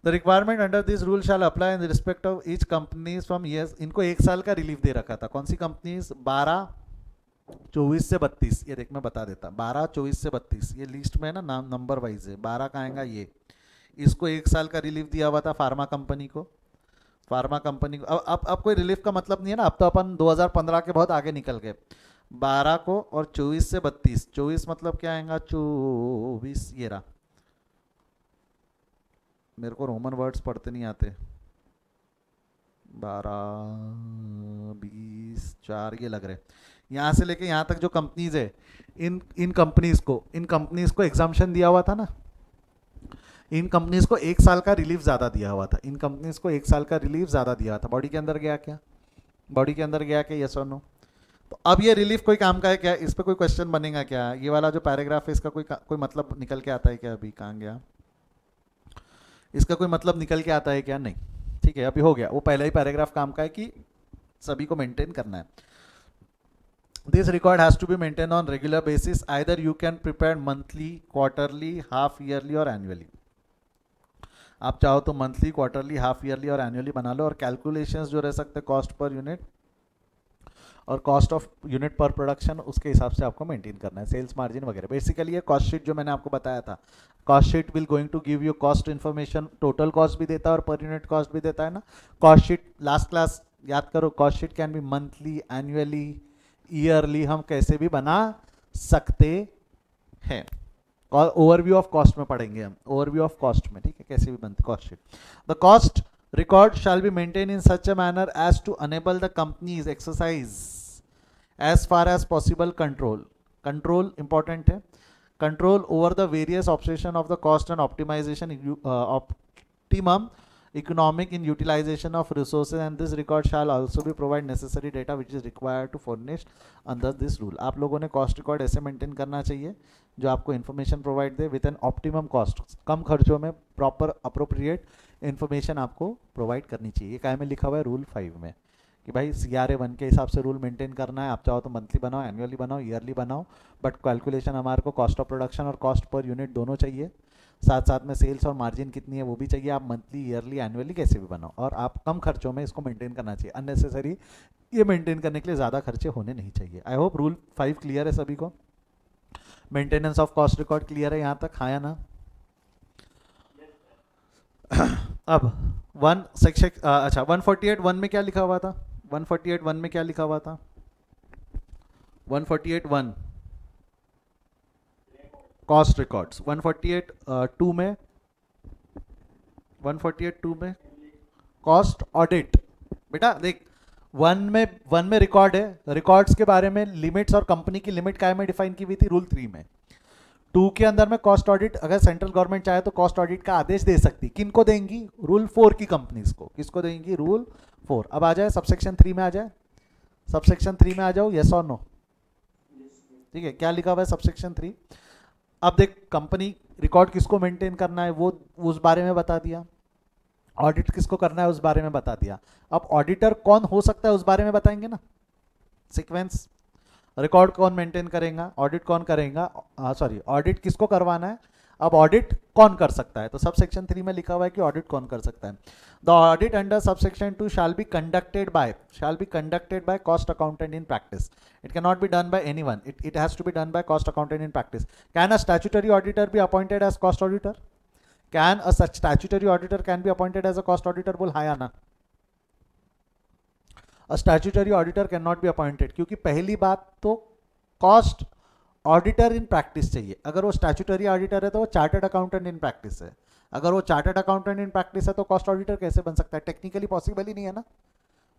The requirement under this rule shall apply in respect of each companies from years. इनको 1 साल का रिलीफ दे रखा था। कौन सी कंपनीज? 12, 24 से 32। ये देख मैं बता देता, 12, 24 से 32 ये लिस्ट में है ना, नाम नंबर वाइज है। 12 का आएगा ये, इसको 1 साल का रिलीफ दिया हुआ था फार्मा कंपनी को। फार्मा कंपनी को अब कोई रिलीफ का मतलब नहीं है ना, अब तो अपन 2015 के बहुत आगे निकल गए। 12 को और 24 से 32, 24 मतलब क्या आएगा? 24 ये रहा। मेरे को रोमन वर्ड्स पढ़ते नहीं आते। 12, 20, 4 ये लग रहे। यहाँ से लेके यहाँ तक जो कंपनीज है, इन कंपनीज को एग्जाम्पशन दिया हुआ था ना। इन कंपनीज को 1 साल का रिलीफ ज़्यादा दिया हुआ था। इन कंपनीज को 1 साल का रिलीफ ज़्यादा दिया हुआ था। बॉडी के अंदर गया क्या? बॉडी के अंदर गया क्या? यस और नो? तो अब ये रिलीफ कोई काम का है क्या? इस पर कोई क्वेश्चन बनेगा क्या? ये वाला जो पैराग्राफ है इसका कोई मतलब निकल के आता है क्या? अभी कहाँ गया? इसका कोई मतलब निकल के आता है क्या? नहीं। ठीक है, अभी हो गया। वो पहला ही पैराग्राफ काम का है कि सभी को मेंटेन करना है। This record has to be maintain on regular basis. Either you can prepare monthly, quarterly, half yearly और एनुअली। आप चाहो तो मंथली, क्वार्टरली, हाफ ईयरली और एनुअली बना लो। और कैलकुलेशंस जो रह सकते हैं कॉस्ट पर यूनिट और cost of unit per production, उसके हिसाब से आपको मेंटेन करना है। सेल्स मार्जिन वगैरह। बेसिकली ये कॉस्ट शीट जो मैंने आपको बताया था, cost sheet will going to give you cost information. Total cost भी देता है और पर यूनिट कॉस्ट भी देता है ना। कॉस्ट शीट लास्ट क्लास याद करो, cost sheet can be monthly, annually, yearly, हम कैसे भी बना सकते हैं। ओवरव्यू ऑफ कॉस्ट में पढ़ेंगे हम, ओवरव्यू ऑफ कॉस्ट में। ठीक है, कैसे भी बनती cost sheet. The cost record shall be maintained in such a manner as to enable the companies exercise as far as possible control important है, control over the various operation of the cost and optimization optimum economic in utilization of resources, and this record shall also be provide necessary data which is required to furnish under this rule। आप लोगों ने कॉस्ट रिकॉर्ड ऐसे मेंटेन करना चाहिए जो आपको इन्फॉर्मेशन प्रोवाइड दे विद एन ऑप्टिमम कॉस्ट। कम खर्चों में प्रॉपर अप्रोप्रिएट इन्फॉर्मेशन आपको प्रोवाइड करनी चाहिए। ये क्या में लिखा हुआ है रूल 5 में कि भाई CRA 1 के हिसाब से रूल मेंटेन करना है। आप चाहो तो मंथली बनाओ, एनुअली बनाओ, ईयरली बनाओ, बट कैलकुलेशन हमारे को कॉस्ट ऑफ प्रोडक्शन और कॉस्ट पर यूनिट दोनों चाहिए। साथ साथ में सेल्स और मार्जिन कितनी है वो भी चाहिए। आप मंथली, ईयरली, एनुअली कैसे भी बनाओ, और आप कम खर्चों में इसको मेंटेन करना चाहिए। अननेसेसरी ये मेंटेन करने के लिए ज़्यादा खर्चे होने नहीं चाहिए। आई होप रूल 5 क्लियर है सभी को। Maintenance of cost record clear है यहाँ तक? हाँ या ना? अब 148(1) में क्या लिखा हुआ था? 148(1) में क्या लिखा हुआ था? 148(1) कॉस्ट रिकॉर्ड्स। 148(2) में 148(2) में कॉस्ट ऑडिट। बेटा देख, वन में रिकॉर्ड है, रिकॉर्ड्स के बारे में लिमिट्स और कंपनी की लिमिट क्या में डिफाइन की हुई थी रूल 3 में। 2 के अंदर में कॉस्ट ऑडिट अगर सेंट्रल गवर्नमेंट चाहे तो कॉस्ट ऑडिट का आदेश दे सकती, किनको देंगी? रूल 4 की कंपनीज को। किसको देंगी? रूल 4। अब आ जाए सबसेक्शन 3 में, आ जाए सबसेक्शन 3 में आ जाओ, यस और नो? ठीक है, क्या लिखा हुआ है सबसेक्शन 3? अब देख, कंपनी रिकॉर्ड किसको मेंटेन करना है वो उस बारे में बता दिया, ऑडिट किसको करना है उस बारे में बता दिया। अब ऑडिटर कौन हो सकता है उस बारे में बताएंगे ना, सीक्वेंस। रिकॉर्ड कौन मेंटेन करेगा, ऑडिट कौन करेगा, सॉरी ऑडिट किसको करवाना है, अब ऑडिट कौन कर सकता है। तो सब सेक्शन 3 में लिखा हुआ है कि ऑडिट कौन कर सकता है। The audit under sub section 2 shall be conducted by cost accountant in practice. It can not be done by anyone, it has to be done by cost accountant in practice. Can a statutory auditor be appointed as cost auditor? Can a statutory auditor can be appointed as a cost auditor? बोल हाँ या ना। A statutory auditor can not be appointed, क्योंकि पहली बात तो कॉस्ट ऑडिटर इन प्रैक्टिस चाहिए। अगर वो स्टैट्यूटरी ऑडिटर है तो वो चार्टर्ड अकाउंटेंट इन प्रैक्टिस है। अगर वो चार्टर्ड अकाउंटेंट इन प्रैक्टिस है तो कॉस्ट ऑडिटर कैसे बन सकता है? टेक्निकली पॉसिबल ही नहीं है ना।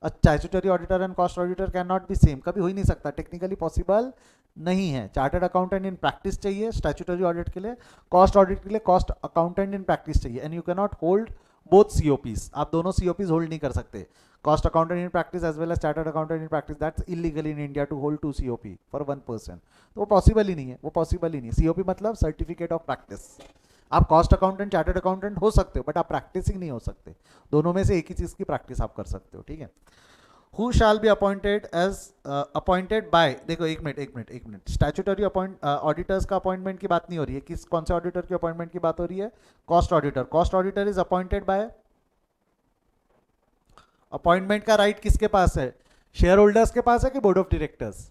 A statutory auditor and cost auditor can not be same, कभी हो ही नहीं सकता, टेक्निकली पॉसिबल नहीं है। चार्टर्ड अकाउंटेंट इन प्रैक्टिस चाहिए स्टैट्यूटरी ऑडिट के लिए, कॉस्ट ऑडिट के लिए कॉस्ट अकाउंटेंट इन प्रैक्टिस चाहिए। And you can not hold both COPs, आप दोनों सीओपीज होल्ड नहीं कर सकते, cost accountant in practice as well as chartered accountant in practice. That's illegal in India to hold 2 COP for one person. तो वो पॉसिबल ही नहीं है, वो पॉसिबल ही नहीं। COP मतलब सर्टिफिकेट ऑफ प्रैक्टिस। आप कॉस्ट अकाउंटेंट चार्टर्ड अकाउंटेंट हो सकते हो बट आप प्रैक्टिसिंग नहीं हो सकते, दोनों में से एक ही चीज की प्रैक्टिस आप कर सकते हो। ठीक है। Who shall be appointed as appointed by, देखो एक मिनट, स्टैट्यूटरी ऑडिटर्स का अपॉइंटमेंट की बात नहीं हो रही है, किस कौन से ऑडिटर की अपॉइंटमेंट की बात हो रही है? Cost auditor. Cost auditor is appointed by, appointment का राइट किसके पास है? शेयर होल्डर्स के पास है कि board of directors?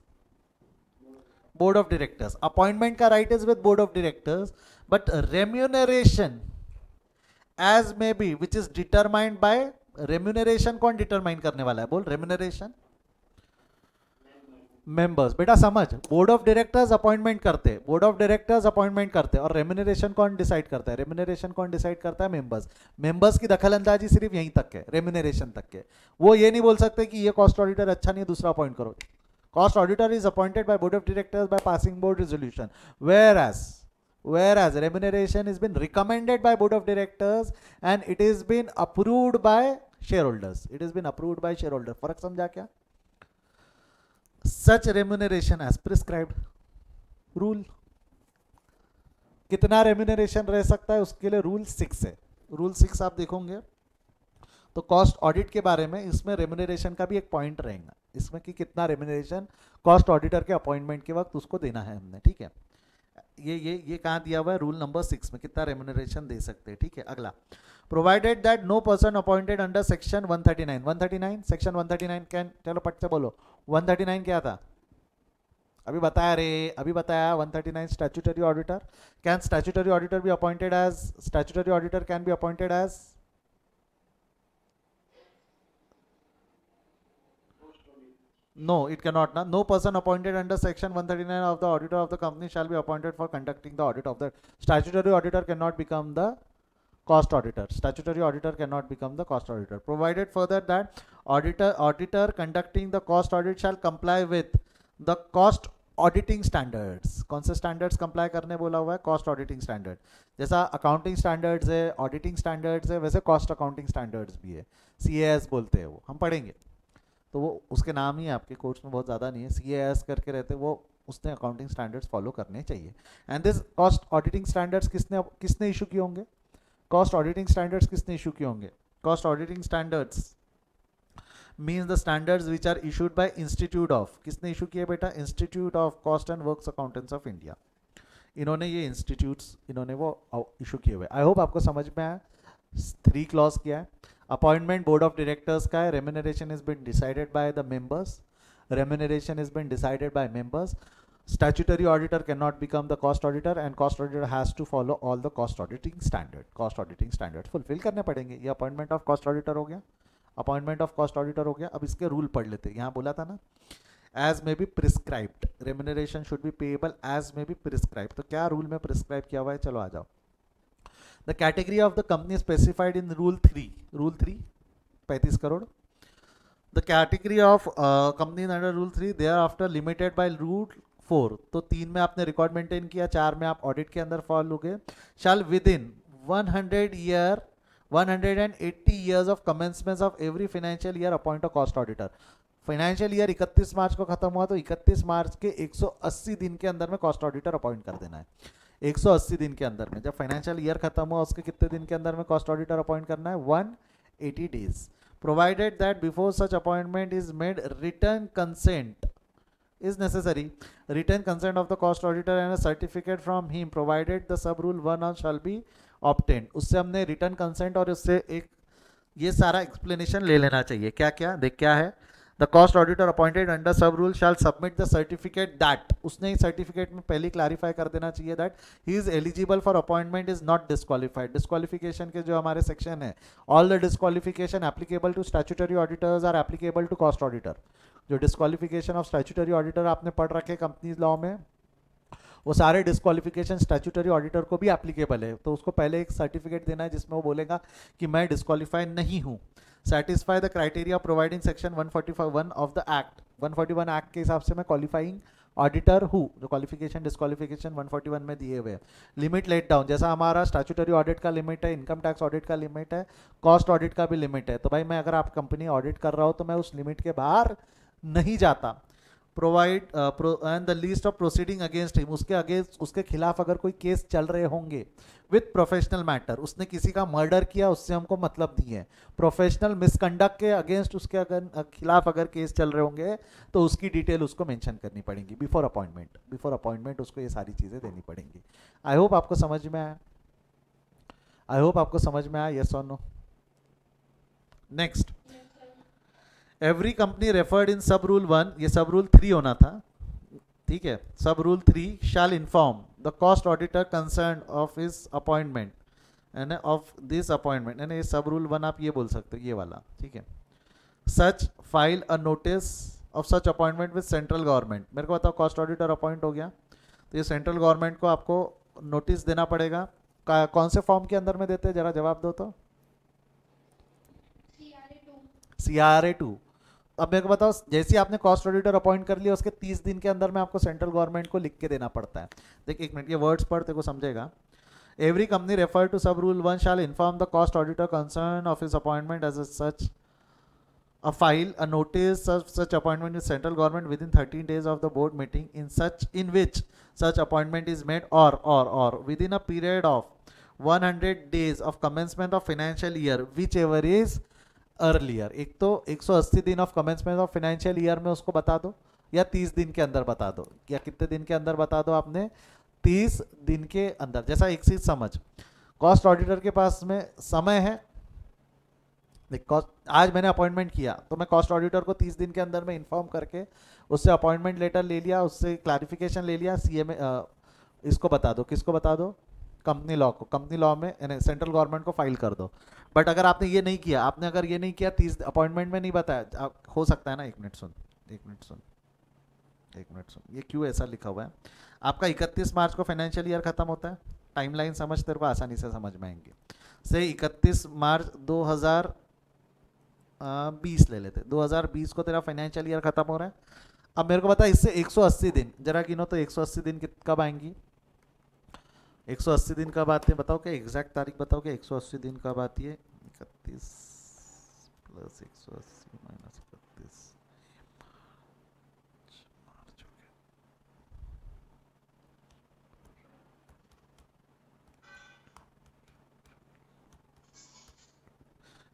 Board of directors. Appointment का right is with board of directors, but remuneration as may be which is determined by, remuneration कौन डिटरमाइन करने वाला है? बोल, रेम्यूनरेशन मेंबर्स। बेटा समझ, बोर्ड ऑफ डायरेक्टर्स अपॉइंटमेंट करते हैं, बोर्ड ऑफ डायरेक्टर्स अपॉइंटमेंट करते हैं, और रेम्यूनरेशन कौन डिसाइड करता है? रेम्यूनरेशन कौन डिसाइड करता है? मेंबर्स। मेंबर्स की दखलंदाजी सिर्फ यहीं तक है, रेम्यूनरेशन तक के। वो ये नहीं बोल सकते कि ये कॉस्ट ऑडिटर अच्छा नहीं है दूसरा अपॉइंट करो। Cost auditor is appointed bye board of directors by passing board resolution, whereas remuneration has been recommended by board of directors and it has been approved by shareholders, it has been approved by shareholder। फर्क समझा क्या? सच रेम्यूनरेशन एज प्रिस्क्राइब्ड रूल। कितना रेम्यूनरेशन रह सकता है उसके लिए रूल 6 है। रूल 6 आप देखोगे तो कॉस्ट ऑडिट के बारे में इसमें रेम्यूनरेशन का भी एक पॉइंट रहेगा इसमें कि कितना रेम्यूनरेशन कॉस्ट ऑडिटर के अपॉइंटमेंट के वक्त उसको देना है हमने। ठीक है, ये कहाँ दिया हुआ है? रूल नंबर 6 में कितना रेम्यूनरेशन दे सकते हैं। ठीक है, अगला, provided that no person appointed under section 139 section 139 can, चलो पट से बोलो 139 क्या था? अभी बताया रे, अभी बताया 139 statutory auditor. Can statutory auditor be appointed as, statutory auditor can be appointed as, no it cannot na, no person appointed under section 139 of the auditor of the company shall be appointed for conducting the audit of the statutory auditor, cannot become the cost auditor, statutory auditor cannot become the cost auditor, provided further that auditor conducting the cost audit shall comply with the cost auditing standards. कौन से स्टैंडर्ड्स कंप्लाई करने बोला हुआ है? Cost auditing standard. जैसा अकाउंटिंग स्टैंडर्ड्स है, ऑडिटिंग स्टैंडर्ड्स है, वैसे कॉस्ट अकाउंटिंग स्टैंडर्ड्स भी है, CAS बोलते हैं, वो हम पढ़ेंगे। तो वो उसके नाम ही है, आपके कोर्स में बहुत ज़्यादा नहीं है, CAS करके रहते, वो उसने अकाउंटिंग स्टैंडर्ड्स फॉलो करने चाहिए। And this cost auditing standards किसने इशू किए होंगे? कॉस्ट ऑडिटिंग स्टैंडर्ड्स किसने इशू किए होंगे? Cost auditing standards means the standards which are issued by institute of, किसने इशू किए बेटा? Institute of cost and works accountants of India. इन्होंने ये इंस्टीट्यूट्स इन्होंने वो इशू किए हुए। आई होप आपको समझ में आया। 3 क्लॉज किया है। अपॉइंटमेंट बोर्ड ऑफ डायरेक्टर्स का है, remuneration is been decided by the members, remuneration is been decided by members, statutory auditor cannot become the cost auditor and cost auditor has to follow all the cost auditing standard fulfill करने पड़ेंगे। ये अपॉइंटमेंट ऑफ कॉस्ट ऑडिटर हो गया, अपॉइंटमेंट ऑफ कॉस्ट ऑडिटर हो गया। अब इसके रूल पढ़ लेते हैं। यहाँ बोला था ना as may be prescribed, remuneration should be payable as may be prescribed. तो क्या रूल में प्रिस्क्राइब किया हुआ है? चलो आ जाओ। The category of the company specified in Rule 3, 35 crore. The category of companies under Rule 3, they are after limited by Rule 4, तो 3 में आपने रिकॉर्ड मेंटेन किया, 4 में आप ऑडिट के अंदर फॉल हो गए। शाल with in 180 years of commencement of every financial year appoint a cost auditor। Financial year 31 मार्च को खत्म हुआ तो 31 मार्च के 180 दिन के अंदर में कॉस्ट ऑडिटर अपॉइंट कर देना है। 180 दिन के अंदर में, जब फाइनेंशियल ईयर खत्म हुआ उसके कितने दिन के अंदर में कॉस्ट ऑडिटर अपॉइंट करना है? 180 days. Provided that before such appointment is made return consent is necessary, written consent of the cost auditor and a certificate from him provided the sub rule 1 on shall be obtained। उससे हमने रिटर्न कंसेंट और उससे एक ये सारा एक्सप्लेनेशन ले लेना चाहिए। क्या क्या देख, क्या है? The cost auditor appointed under sub rule shall submit the certificate that, उसने इस सर्टिफिकेट में पहले क्लैरिफाई कर देना चाहिए that he is eligible for appointment, is not disqualified. Disqualification के जो हमारे सेक्शन है, all the disqualification applicable to statutory auditors are applicable to cost auditor. जो डिस्क्वालिफिकेशन ऑफ स्टैट्यूटरी ऑडिटर आपने पढ़ रखे कंपनी लॉ में, वो सारे डिस्क्वालिफिकेशन स्टैट्यूटरी ऑडिटर को भी एप्लीकेबल है। तो उसको पहले एक सर्टिफिकेट देना है जिसमें वो बोलेगा कि मैं डिस्क्वालीफाई नहीं हूँ। Satisfy the criteria providing section 141 of the act. 141 act के हिसाब से मैं क्वालिफाइंग ऑडिटर हूँ। जो क्वालिफिकेशन डिस्क्वालिफिकेशन 141 में दिए हुए हैं। लिमिट लेट डाउन, जैसा हमारा स्टैट्यूटरी ऑडिट का लिमिट है, इनकम टैक्स ऑडिट का लिमिट है, कॉस्ट ऑडिट का भी लिमिट है। तो भाई मैं अगर आप कंपनी ऑडिट कर रहा हूँ तो मैं उस लिमिट के बाहर नहीं जाता। Provide and the list of proceeding against him, उसके अगेंस्ट, उसके खिलाफ अगर कोई केस चल रहे होंगे विथ प्रोफेशनल मैटर, उसने किसी का मर्डर किया, उससे हमको मतलब नहीं है। प्रोफेशनल मिसकंडक्ट के अगेंस्ट उसके अगर खिलाफ अगर केस चल रहे होंगे तो उसकी डिटेल उसको मेंशन करनी पड़ेगी बिफोर अपॉइंटमेंट। बिफोर अपॉइंटमेंट उसको ये सारी चीज़ें देनी पड़ेंगी। आई होप आपको समझ में आया। आई होप आपको समझ में आया, यस और no. Next, every company referred in sub rule 1, ये सब रूल 3 होना था, ठीक है। Sub rule 3 shall inform the cost auditor concern of his appointment and of this appointment, यानी सब रूल 1 आप ये बोल सकते हो, ये वाला, ठीक है। Such file a notice of such appointment with central government. मेरे को बताओ, कॉस्ट ऑडिटर अपॉइंट हो गया तो ये सेंट्रल गवर्नमेंट को आपको नोटिस देना पड़ेगा। कौन से फॉर्म के अंदर में देते हैं, जरा जवाब दो तो। CRA 2। अब मेरे को बताओ, जैसे आपने कॉस्ट ऑडिटर अपॉइंट कर लिया उसके 30 दिन के अंदर में आपको सेंट्रल गवर्नमेंट को लिख के देना पड़ता है। देख एक मिनट, ये वर्ड्स पढ़ तेरे को समझेगा। Every company refer to sub rule 1 shall inform the cost auditor concern of his appointment as such a file a notice of such appointment with central government within 13 days of the board meeting in which such appointment is made or within a period of 100 days of commencement of financial year whichever is earlier। एक तो 180 दिन of commencement of financial year में उसको बता दो, या 30 दिन के अंदर बता दो, या कितने दिन के अंदर बता दो आपने, 30 दिन के अंदर। जैसा एक चीज समझ, कॉस्ट ऑडिटर के पास में समय है, आज मैंने अपॉइंटमेंट किया तो मैं कॉस्ट ऑडिटर को 30 दिन के अंदर में इन्फॉर्म करके उससे अपॉइंटमेंट लेटर ले लिया, उससे क्लैरिफिकेशन ले लिया, CMA इसको बता दो, किसको बता दो, कंपनी लॉ को, कंपनी लॉ में सेंट्रल गवर्नमेंट को फाइल कर दो। बट अगर आपने ये नहीं किया, आपने अगर ये नहीं किया, 30 अपॉइंटमेंट में नहीं बताया, हो सकता है ना, एक मिनट सुन, ये क्यों ऐसा लिखा हुआ है? आपका 31 मार्च को फाइनेंशियल ईयर खत्म होता है, टाइमलाइन समझ, तेरे को आसानी से समझ में आएंगे। से 31 मार्च 2020 ले लेते, 2020 को तेरा फाइनेंशियल ईयर खत्म हो रहा है। अब मेरे को बता, इससे 180 दिन जरा गिनो तो 180 दिन कब आएंगी? 180 दिन कब आते हैं बताओ, क्या एग्जैक्ट तारीख बताओ, क्या 180 दिन कब आती है? 31 प्लस 180 माइनस 31,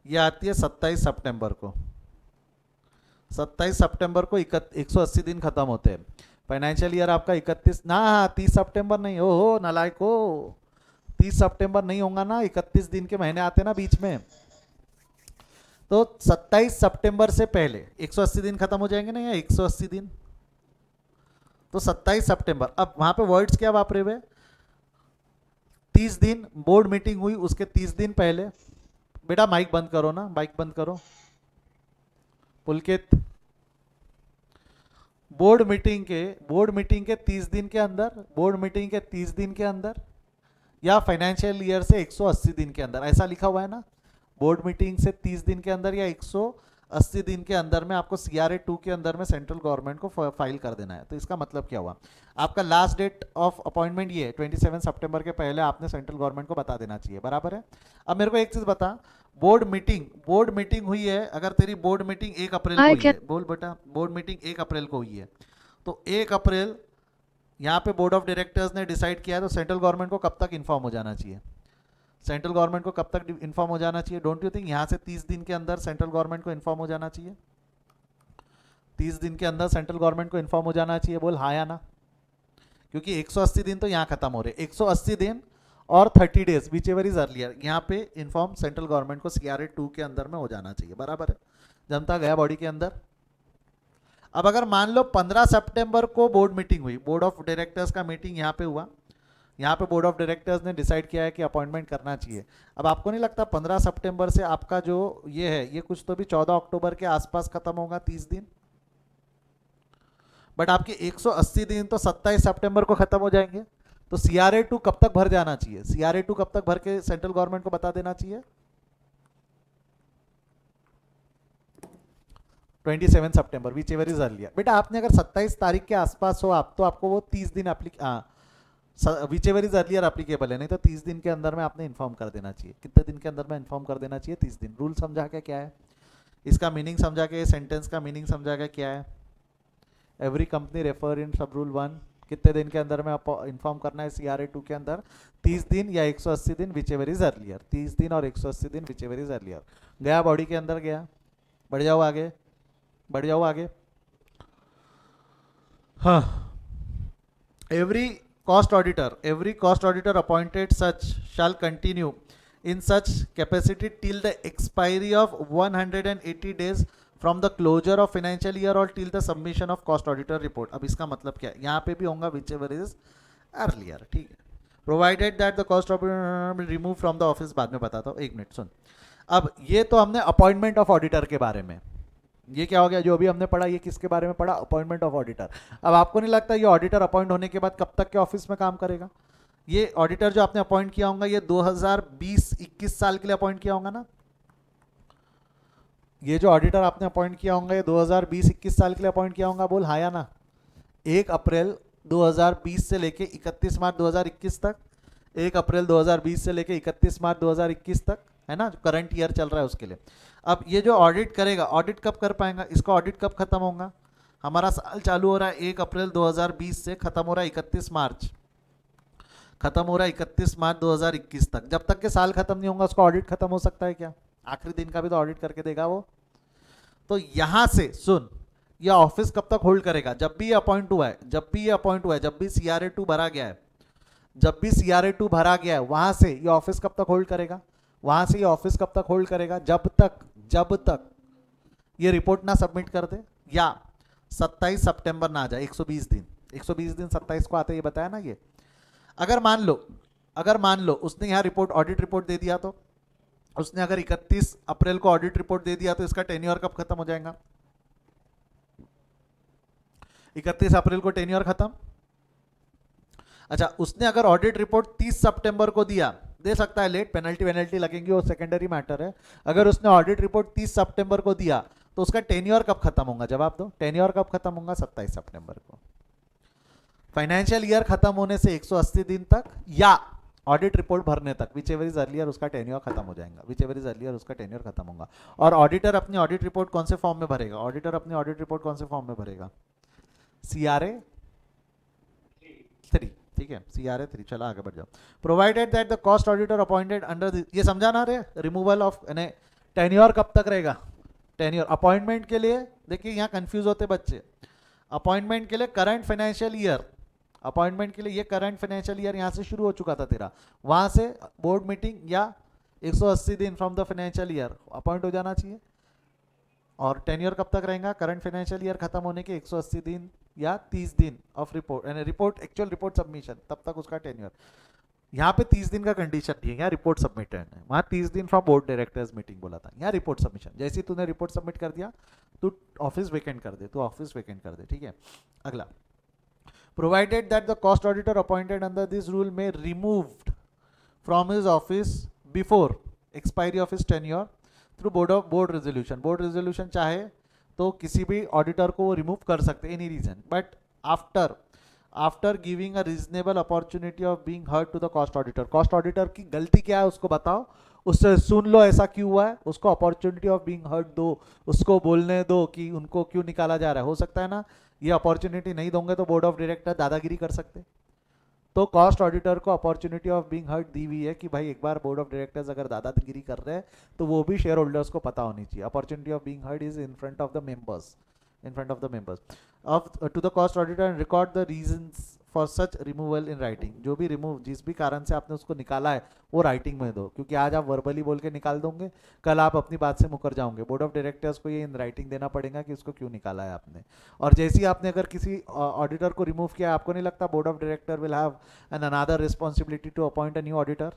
ये आती है 27 सितंबर को। 27 सितंबर को 180 दिन खत्म होते हैं। फाइनेंशियल ईयर आपका 31 ना, 30 सितंबर नहीं हो नालायक हो, 30 सितंबर नहीं होगा ना, 31 दिन के महीने आते ना बीच में। तो 27 सितंबर से पहले 180 दिन खत्म हो जाएंगे ना, या 180 दिन, तो 27 सितंबर। अब वहां पे वर्ड्स क्या वापरे हुए? 30 दिन बोर्ड मीटिंग हुई, उसके 30 दिन पहले, बेटा माइक बंद करो ना, माइक बंद करो पुलकित। बोर्ड मीटिंग के 30 दिन के अंदर, बोर्ड मीटिंग के 30 दिन के अंदर, या फाइनेंशियल ईयर से 180 दिन के अंदर, ऐसा लिखा हुआ है ना। बोर्ड मीटिंग से 30 दिन के अंदर या 180 80 दिन के अंदर में आपको CRA 2 के अंदर में सेंट्रल गवर्नमेंट को फाइल कर देना है। तो इसका मतलब क्या हुआ, आपका लास्ट डेट ऑफ अपॉइंटमेंट ये है 27 सितंबर के पहले आपने सेंट्रल गवर्नमेंट को बता देना चाहिए, बराबर है। अब मेरे को एक चीज बता, बोर्ड मीटिंग हुई है, अगर तेरी बोर्ड मीटिंग 1 अप्रैल को हुई है, बोल बेटा, बोर्ड मीटिंग 1 अप्रैल को हुई है, तो 1 अप्रैल यहाँ पे बोर्ड ऑफ डायरेक्टर्स ने डिसाइड किया है, तो सेंट्रल गवर्नमेंट को कब तक इन्फॉर्म हो जाना चाहिए, सेंट्रल गवर्नमेंट को कब तक इन्फॉर्म हो जाना चाहिए, डोंट यू थिंक यहाँ से 30 दिन के अंदर सेंट्रल गवर्नमेंट को इन्फॉर्म हो जाना चाहिए, 30 दिन के अंदर सेंट्रल गवर्नमेंट को इन्फॉर्म हो जाना चाहिए, बोल हाँ या ना। क्योंकि 180 दिन तो यहाँ खत्म हो रहे, 180 दिन और 30 days which ever is earlier, यहाँ पे इन्फॉर्म सेंट्रल गवर्नमेंट को CRA 2 के अंदर में हो जाना चाहिए, बराबर है। जनता गया बॉडी के अंदर। अब अगर मान लो 15 सितंबर को बोर्ड मीटिंग हुई, बोर्ड ऑफ डायरेक्टर्स का मीटिंग यहाँ पे हुआ, यहाँ पे बोर्ड ऑफ डायरेक्टर्स ने डिसाइड किया है कि अपॉइंटमेंट करना चाहिए। अब आपको नहीं लगता 15 सितंबर से आपका जो ये है ये कुछ तो भी 14 अक्टूबर के आसपास खत्म होगा, 30 दिन, बट आपके 180 दिन तो 27 सितंबर को खत्म हो जाएंगे। तो CRA 2 कब तक भर जाना चाहिए, CRA 2 कब तक भर के सेंट्रल गवर्नमेंट को बता देना चाहिए, 27 सितंबर विच एवर इज अर्लियर। बेटा आपने अगर 27 तारीख के आसपास हो आप, तो आपको वो 30 दिन which ever is earlier applicable है, नहीं तो 30 दिन के अंदर में आपने इन्फॉर्म कर देना चाहिए। कितने दिन के अंदर में इन्फॉर्म कर देना चाहिए, 30 दिन। रूल समझा के क्या है, इसका मीनिंग समझा के, सेंटेंस का मीनिंग समझा के क्या है, एवरी कंपनी रेफर इन सब रूल 1, कितने दिन के अंदर में आप इन्फॉर्म करना है CRA 2 के अंदर, 30 दिन या 180 दिन विच एवर इज अर्लियर, 30 दिन और 180 दिन विच एवर इज अर्लियर। गया बॉडी के अंदर, गया, बढ़ जाओ आगे, बढ़ जाओ आगे। हाँ, every cost auditor appointed such shall continue in such capacity till the expiry of 180 days from the closure of financial year or till the submission of cost auditor report। अब इसका मतलब क्या है, यहाँ पे भी होगा whichever is earlier, ठीक है, provided that the cost auditor will remove from the office। बाद में बताता हूँ, 1 मिनट सुन। अब ये तो हमने अपॉइंटमेंट ऑफ ऑडिटर के बारे में, ये क्या हो गया, जो अभी हमने पढ़ा ये किसके बारे में पढ़ा, अपॉइंटमेंट ऑफ ऑडिटर। अब आपको नहीं लगता ये ऑडिटर अपॉइंट होने के बाद कब तक के ऑफिस में काम करेगा, ये ऑडिटर जो आपने अपॉइंट किया होगा ये 2020-21 साल के लिए अपॉइंट किया होगा ना, ये जो ऑडिटर आपने अपॉइंट किया होगा ये 2020-21 साल के लिए अपॉइंट किया होगा, बोल हाँ या ना। 1 अप्रैल 2020 से लेके 31 मार्च 2021 तक, 1 अप्रैल 2020 से लेके 31 मार्च 2021 तक, है ना, जो करंट ईयर चल रहा है उसके लिए। अब ये जो ऑडिट करेगा, ऑडिट कब कर पाएगा, इसका ऑडिट कब खत्म होगा, हमारा साल चालू हो रहा है 1 अप्रैल 2020 से, खत्म हो रहा है 31 मार्च, खत्म हो रहा है 31 मार्च 2021 तक। जब तक के साल खत्म नहीं होगा उसका ऑडिट खत्म हो सकता है क्या, आखिरी दिन का भी तो ऑडिट करके देगा वो। तो यहां से सुन, ये ऑफिस कब तक होल्ड करेगा, जब भी ये अपॉइंट हुआ है, जब भी ये अपॉइंट हुआ है, जब भी CRA 2 भरा गया है, जब भी CRA 2 भरा गया है, वहां से ये ऑफिस कब तक होल्ड करेगा, वहां से ये ऑफिस कब तक होल्ड करेगा, जब तक ये रिपोर्ट ना सबमिट कर दे या 27 सितंबर ना आ जाए, 120 दिन, 120 दिन 27 को आते, ये बताया ना ये। अगर मान लो उसने यहाँ रिपोर्ट, ऑडिट रिपोर्ट दे दिया, तो उसने अगर 31 अप्रैल को ऑडिट रिपोर्ट दे दिया, तो इसका टेन्योर कब खत्म हो जाएगा, 31 अप्रैल को टेन्योर खत्म। अच्छा, उसने अगर ऑडिट रिपोर्ट 30 सितंबर को दिया, दे सकता है लेट, पेनल्टी लगेंगी, वो सेकेंडरी मैटर है। अगर उसने ऑडिट रिपोर्ट 30 सितंबर को दिया तो उसका टेन्योर कब खत्म होगा, जवाब दो, टेन्योर कब खत्म होगा, 27 सितंबर को। फाइनेंशियल ईयर खत्म होने से 180 दिन तक या ऑडिट रिपोर्ट भरने तक, विच एवर इज अर्लियर उसका टेन्योर खत्म हो जाएगा, विच एवर इज अर्लियर उसका टेन्योर खत्म होगा। और ऑडिटर अपनी ऑडिट रिपोर्ट कौन से फॉर्म में भरेगा, ऑडिटर अपनी ऑडिट रिपोर्ट कौन से फॉर्म में भरेगा, CRA 3, ठीक है, CRA 3। चला आगे बढ़ जाओ। Provided that the cost auditor appointed under, ये समझा ना रे, रिमूवल ऑफ, टेन्योर कब तक रहेगा, टेन्योर अपॉइंटमेंट के लिए, देखिए यहाँ कंफ्यूज होते बच्चे, अपॉइंटमेंट के लिए करंट फाइनेंशियल ईयर, अपॉइंटमेंट के लिए ये करंट फाइनेंशियल ईयर यहाँ से शुरू हो चुका था तेरा, वहां से बोर्ड मीटिंग या 180 दिन from the financial year appoint हो जाना चाहिए। और टेन्योर कब तक रहेगा, करंट फाइनेंशियल ईयर खत्म होने के 180 दिन या 30 दिन ऑफ रिपोर्ट, यानी रिपोर्ट, एक्चुअल रिपोर्ट सबमिशन, तब तक उसका टेन्योर। यहाँ पे 30 दिन का कंडीशन नहीं है, यहाँ रिपोर्ट सबमिटेड है, वहाँ 30 दिन फ्रॉम बोर्ड डायरेक्टर्स मीटिंग बोला था, यहाँ रिपोर्ट सबमिशन। जैसे ही तूने रिपोर्ट सबमिट कर दिया तू ऑफिस वेकेंट कर दे, ठीक है। अगला, provided that the cost auditor appointed under this rule may removed from his office before expiry of his tenure through board resolution. Board resolution चाहे तो किसी भी ऑडिटर को वो रिमूव कर सकते any reason, but after after giving a reasonable opportunity of being heard to the cost auditor. Cost auditor की गलती क्या है उसको बताओ, उससे सुन लो ऐसा क्यों हुआ है, उसको अपॉर्चुनिटी ऑफ बीइंग हर्ड दो, उसको बोलने दो कि उनको क्यों निकाला जा रहा है। हो सकता है ना ये अपॉर्चुनिटी नहीं दोगे तो बोर्ड ऑफ डायरेक्टर दादागिरी कर सकते। तो कॉस्ट ऑडिटर को अपॉर्चुनिटी ऑफ बीइंग हर्ड दी हुई है कि भाई एक बार बोर्ड ऑफ डायरेक्टर्स अगर दादागिरी कर रहे हैं तो वो भी शेयर होल्डर्स को पता होनी चाहिए। Opportunity of being heard is in front of the members, in front of the members of to the cost auditor and record the reasons for such removal in writing। जो भी रिमूव, जिस भी कारण से आपने उसको निकाला है वो राइटिंग में दो, क्योंकि आज आप वर्बली बोल के निकाल दोगे, कल आप अपनी बात से मुकर जाओगे। बोर्ड ऑफ डायरेक्टर्स को ये इन राइटिंग देना पड़ेगा कि उसको क्यों निकाला है आपने। और जैसे ही आपने अगर किसी ऑडिटर को रिमूव किया, आपको नहीं लगता board of director will have an another responsibility to appoint a new auditor,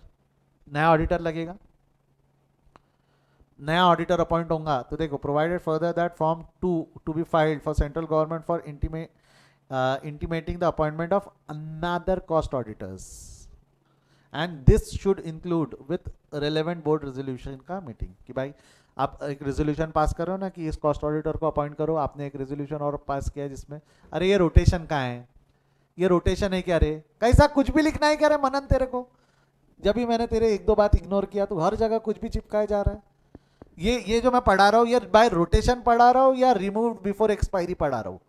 नया ऑडिटर लगेगा, नया ऑडिटर अपॉइंट होगा। तो देखो, provided further that form 2 to be filed for central government for intimating the appointment of another cost auditors and this should include with relevant board resolution का मीटिंग। कि भाई आप एक रेजोल्यूशन पास करो ना कि इस कॉस्ट ऑडिटर को अपॉइंट करो, आपने एक रेजोल्यूशन और पास किया जिसमें अरे ये रोटेशन कहाँ है, ये रोटेशन है क्या रे, कैसा कुछ भी लिखना है क्या रे मनन तेरे को। जब भी मैंने तेरे एक दो बात इग्नोर किया तो हर जगह कुछ भी चिपकाए जा रहा है। ये जो मैं पढ़ा रहा हूँ ये बाय रोटेशन पढ़ा रहा हूँ या रिमूव बिफोर एक्सपायरी पढ़ा रहा हूँ।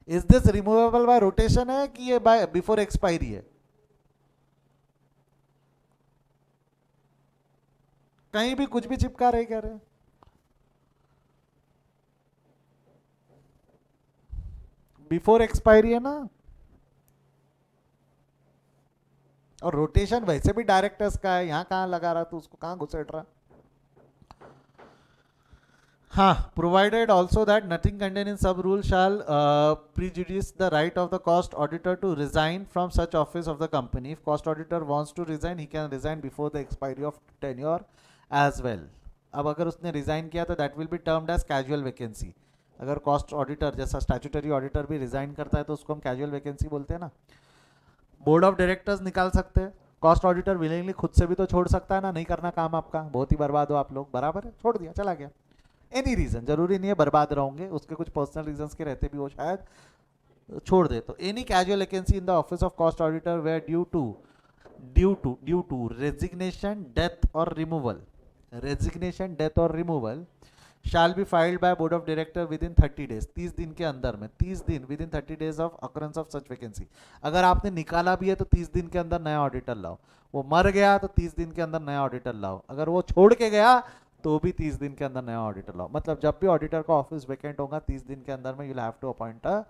Is this removable bye rotation है कि ये बाय बिफोर एक्सपायरी है। कहीं भी कुछ भी चिपका रहे क्या रहे। बिफोर एक्सपायरी है ना, और रोटेशन वैसे भी डायरेक्टर्स का है, यहां कहां लगा रहा तो उसको कहां घुसेड़ रहा। हाँ, provided also that nothing contained in sub rule shall prejudice the right of the cost auditor to resign from such office of the company. If cost auditor wants to resign, he can resign before the expiry of tenure as well. अब अगर उसने रिजाइन किया तो that will be termed as casual vacancy. अगर कॉस्ट ऑडिटर जैसा स्टैट्यूटरी ऑडिटर भी रिजाइन करता है तो उसको हम कैजुअल वैकेंसी बोलते हैं ना। बोर्ड ऑफ डायरेक्टर्स निकाल सकते हैं, कॉस्ट ऑडिटर विलिंगली खुद से भी तो छोड़ सकता है ना, नहीं करना काम आपका, बहुत ही बर्बाद हो आप लोग, बराबर है, छोड़ दिया चला गया। एनी रीजन, जरूरी नहीं है बर्बाद रहोगे, उसके कुछ पर्सनल रीजंस के रहते भी वो शायद छोड़ दे। तो any casual vacancy in the office of cost auditor where due to resignation, death और रिमूवल, रेजिग्नेशन, डेथ और removal shall be filed by board of director within 30 days, 30 दिन के अंदर में, 30 दिन within 30 days of occurrence of such vacancy। अगर आपने निकाला भी है तो 30 दिन के अंदर नया ऑडिटर लाओ, वो मर गया तो 30 दिन के अंदर नया ऑडिटर लाओ, अगर वो छोड़ के गया तो भी 30 दिन के अंदर नया ऑडिटर लाओ। मतलब जब भी ऑडिटर का ऑफिस वैकेंट होगा 30 दिन के अंदर में you will have to appoint a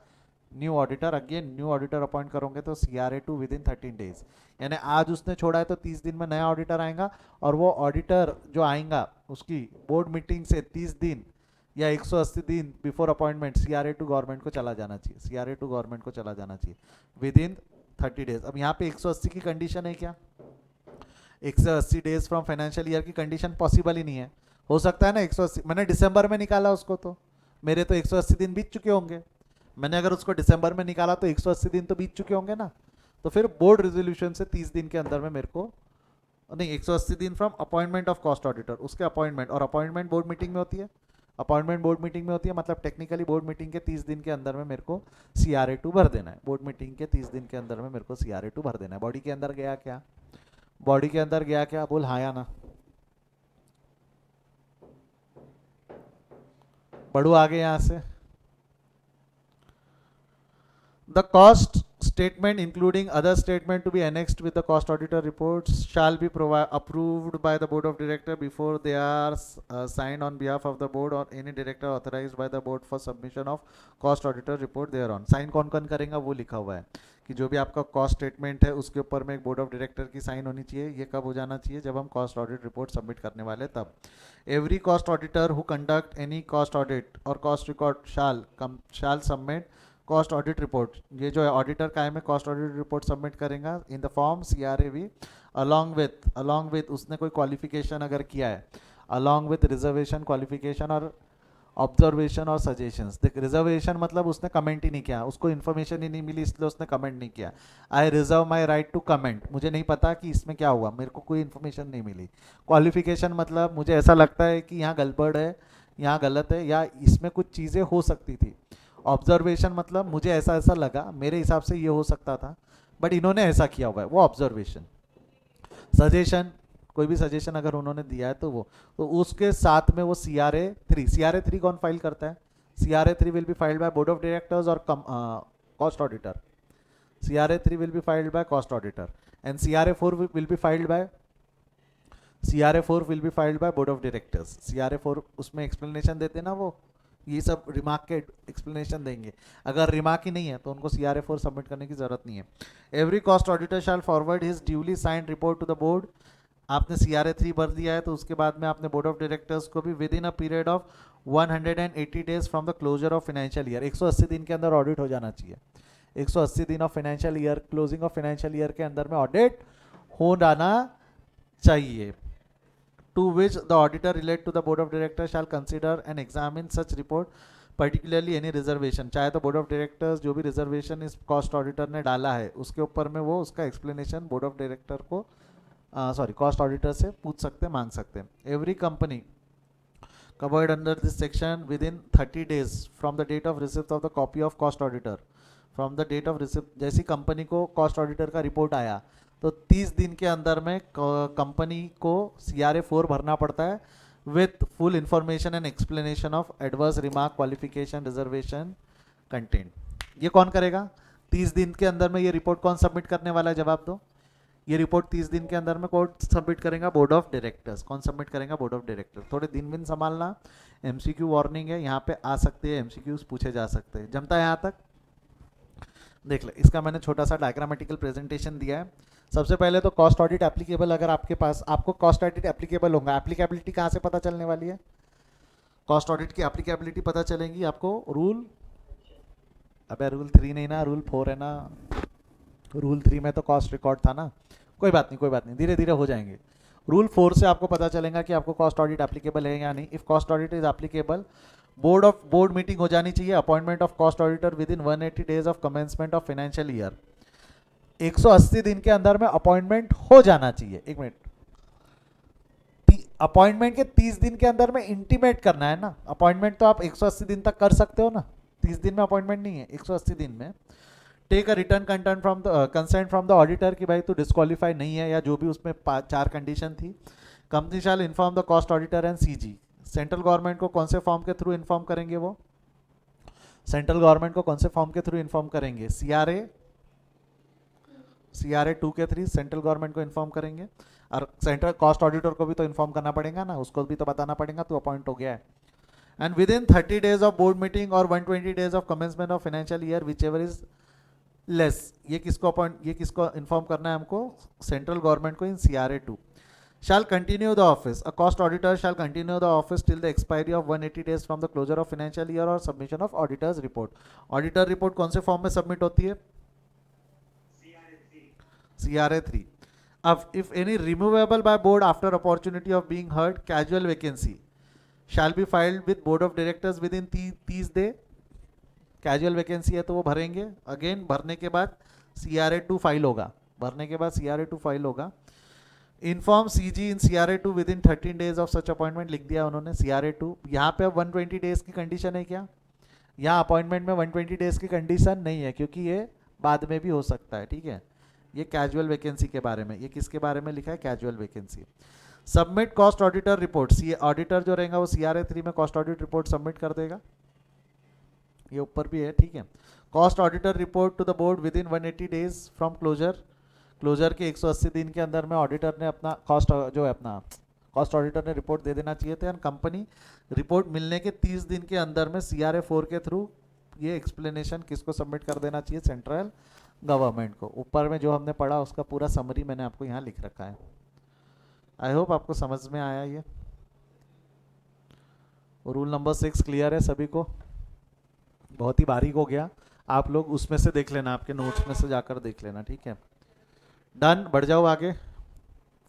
new auditor. Again new auditor appoint करोगे तो CRA2 विद इन 13 डेज, यानी आज उसने छोड़ा है तो 30 दिन में नया ऑडिटर आएगा, और वो ऑडिटर जो आएगा उसकी बोर्ड मीटिंग से 30 दिन या 180 दिन बिफोर अपॉइंटमेंट CRA2 गवर्नमेंट को चला जाना चाहिए, CRA2 गवर्नमेंट को चला जाना चाहिए विद इन 30 डेज। अब यहाँ पे 180 की कंडीशन है क्या, 180 डेज फ्रॉम फाइनेंशियल ईयर की कंडीशन पॉसिबल ही नहीं है। हो सकता है ना 180, मैंने दिसंबर में निकाला उसको तो मेरे तो 180 दिन बीत चुके होंगे, मैंने अगर उसको दिसंबर में निकाला तो 180 दिन तो बीत चुके होंगे ना। तो फिर बोर्ड रेजोल्यूशन से 30 दिन के अंदर में मेरे को नहीं, 180 दिन from appointment of cost auditor, उसके अपॉइंटमेंट, और अपॉइंटमेंट बोर्ड मीटिंग में होती है, अपॉइंटमेंट बोर्ड मीटिंग में होती है, मतलब टेक्निकली बोर्ड मीटिंग के 30 दिन के अंदर में मेरे को CRA2 भर देना है। बोर्ड मीटिंग के 30 दिन के अंदर में मेरे को CRA2 भर देना है। बॉडी के अंदर गया क्या, बॉडी के अंदर गया क्या, बोल हाँ या ना, पढ़ू आगे यहां से। The cost statement including other statement to be annexed with the cost auditor reports shall be approved by the board of director before they are signed on behalf of the board or any director authorized by the board for submission of cost auditor report thereon। Sign कौन कौन करेगा वो लिखा हुआ है कि जो भी आपका कॉस्ट स्टेटमेंट है उसके ऊपर में एक बोर्ड ऑफ डायरेक्टर की साइन होनी चाहिए। ये कब हो जाना चाहिए, जब हम कॉस्ट ऑडिट रिपोर्ट सबमिट करने वाले तब। Every cost auditor who conduct any cost audit और cost record shall submit cost audit report, ये जो है ऑडिटर कायम में कॉस्ट ऑडिट रिपोर्ट सबमिट करेगा in the form CRAV along with उसने कोई क्वालिफिकेशन अगर किया है, अलॉन्ग विथ रिजर्वेशन क्वालिफिकेशन और ऑब्जर्वेशन और सजेशंस। देख, रिजर्वेशन मतलब उसने कमेंट ही नहीं किया, उसको इन्फॉर्मेशन ही नहीं मिली इसलिए उसने कमेंट नहीं किया। I reserve my right to comment, मुझे नहीं पता कि इसमें क्या हुआ, मेरे को कोई इन्फॉर्मेशन नहीं मिली। क्वालिफिकेशन मतलब मुझे ऐसा लगता है कि यहाँ गड़बड़ है, यहाँ गलत है, या इसमें कुछ चीज़ें हो सकती थी। ऑब्जर्वेशन मतलब मुझे ऐसा ऐसा लगा, मेरे हिसाब से ये हो सकता था, बट इन्होंने ऐसा किया हुआ है, वो ऑब्जर्वेशन। सजेशन, कोई भी सजेशन अगर उन्होंने दिया है तो वो, तो उसके साथ में वो सी आर ए 3 कौन फाइल करता है? CRA 3 will be filed by board of directors और cost auditor. CRA 3 will be filed by cost auditor and CRA 4 will be filed by board of directors. CRA 4 उसमें एक्सप्लेनेशन देते ना, वो ये सब रिमार्क के एक्सप्लेनेशन देंगे। अगर रिमार्क ही नहीं है तो उनको CRA 4 सबमिट करने की जरूरत नहीं है। Every cost auditor shall forward his duly signed report to the board. आपने CRA 3 भर दिया है तो उसके बाद में आपने बोर्ड ऑफ डायरेक्टर्स को भी within a period of 180 days from the closure of financial year, 180 दिन के अंदर ऑडिट हो जाना चाहिए। 180 दिन of financial year, closing of financial year के अंदर में ऑडिट हो जाना चाहिए। To which the auditor relate to the board of directors shall consider and examine such report, particularly any reservation। चाहे तो बोर्ड ऑफ डायरेक्टर्स जो भी रिजर्वेशन इस कॉस्ट ऑडिटर ने डाला है उसके ऊपर में वो उसका एक्सप्लेनेशन बोर्ड ऑफ डायरेक्टर को कॉस्ट ऑडिटर से पूछ सकते हैं, मांग सकते हैं। Every company covered under this section within 30 days from the date of receipt of the copy of cost auditor, from the date of receipt, जैसी कंपनी को कॉस्ट ऑडिटर का रिपोर्ट आया तो 30 दिन के अंदर में कंपनी को CRA 4 भरना पड़ता है with full information and explanation of adverse remark, qualification, reservation, content. ये कौन करेगा 30 दिन के अंदर में? ये रिपोर्ट कौन सबमिट करने वाला है? जवाब दो। ये रिपोर्ट 30 दिन के अंदर में कौन सबमिट करेगा? Board of directors. कौन सबमिट करेगा? Board of directors. थोड़े दिन बिन संभालना, MCQ वार्निंग है, यहाँ पे आ सकते हैं, MCQs पूछे जा सकते हैं। जमता है यहाँ तक? देख ले, इसका मैंने छोटा सा डायग्रामेटिकल प्रेजेंटेशन दिया है। सबसे पहले तो कॉस्ट ऑडिट एप्लीकेबल, अगर आपके पास, आपको कॉस्ट ऑडिट एप्लीकेबल होगा, एप्लीकेबिलिटी कहाँ से पता चलने वाली है? कॉस्ट ऑडिट की एप्लीकेबिलिटी पता चलेगी आपको रूल 3 नहीं ना, रूल 4 है ना। रूल 3 में तो कॉस्ट रिकॉर्ड था ना। कोई बात नहीं, कोई बात नहीं, धीरे धीरे हो जाएंगे। रूल 4 से आपको पता चलेगा कि आपको कॉस्ट ऑडिट एप्लीकेबल है या नहीं। If cost audit is applicable, board meeting हो जानी चाहिए। Appointment of cost auditor with in 180 days of commencement of financial year. 180 दिन के अंदर में अपॉइंटमेंट हो जाना चाहिए। एक मिनट, अपॉइंटमेंट के 30 दिन के अंदर में इंटीमेट करना है ना। अपॉइंटमेंट तो आप 180 दिन तक कर सकते हो ना, 30 दिन में अपॉइंटमेंट नहीं है, 180 दिन में। Take a return consent from the auditor कि भाई तू डिस्क्वालीफाई नहीं है, या जो भी उसमें 4 कंडीशन थी। Company shall inform the cost auditor and CG। Central government को कौन से फॉर्म के थ्रू इन्फॉर्म करेंगे? वो सेंट्रल गवर्नमेंट को कौन से फॉर्म के थ्रू इन्फॉर्म करेंगे? CRA 2 के थ्रू सेंट्रल गवर्नमेंट को इन्फॉर्म करेंगे। और सेंट्रल कॉस्ट ऑडिटर को भी तो इन्फॉर्म करना पड़ेगा ना, उसको भी तो बताना पड़ेगा तू अपॉइंट हो गया है। And with in 30 days of board meeting और 120 days of commencement of financial year which ever is less. ये किसको इन्फॉर्म करना है हमको? सेंट्रल गवर्नमेंट को इन CRA 2। shall continue the office. A cost auditor shall continue the office till the expiry of 180 days from the closure of financial year or submission of auditor's report. Auditor report कौन से फॉर्म में सबमिट होती है? CRA 3। अब if any removable by board after opportunity of being heard, casual vacancy shall be filed with board of directors within 30 day। Casual vacancy है तो वो भरेंगे। अगेन भरने के बाद CRA 2 फाइल होगा, फाइल होगा। Inform CG in CRA 2 with in 13 days of such appointment, लिख दिया उन्होंने CRA 2। यहाँ पे अब 120 डेज की कंडीशन है क्या? यहाँ अपॉइंटमेंट में 120 डेज की कंडीशन नहीं है, क्योंकि ये बाद में भी हो सकता है। ठीक है, ये कैजुअल वैकेंसी के बारे में। ये किसके बारे में लिखा है? Casual vacancy. Submit cost auditor report. Auditor जो रहेगा वो CRA 3 में कॉस्ट ऑडिट रिपोर्ट सबमिट कर देगा। ये ऊपर भी है, ठीक है। Cost auditor report to the board within 180 days from closure के 180 दिन के अंदर में ऑडिटर ने अपना कॉस्ट ऑडिटर ने रिपोर्ट दे देना चाहिए था। कंपनी रिपोर्ट मिलने के 30 दिन के अंदर में CRA 4 के थ्रू ये एक्सप्लेनेशन किसको सबमिट कर देना चाहिए? सेंट्रल गवर्नमेंट को। ऊपर में जो हमने पढ़ा उसका पूरा समरी मैंने आपको यहाँ लिख रखा है। आई होप आपको समझ में आया ये। रूल नंबर 6 क्लियर है सभी को? बहुत ही बारीक हो गया, आप लोग उसमें से देख लेना, आपके नोट्स में से जाकर देख लेना। ठीक है, डन। बढ़ जाओ आगे।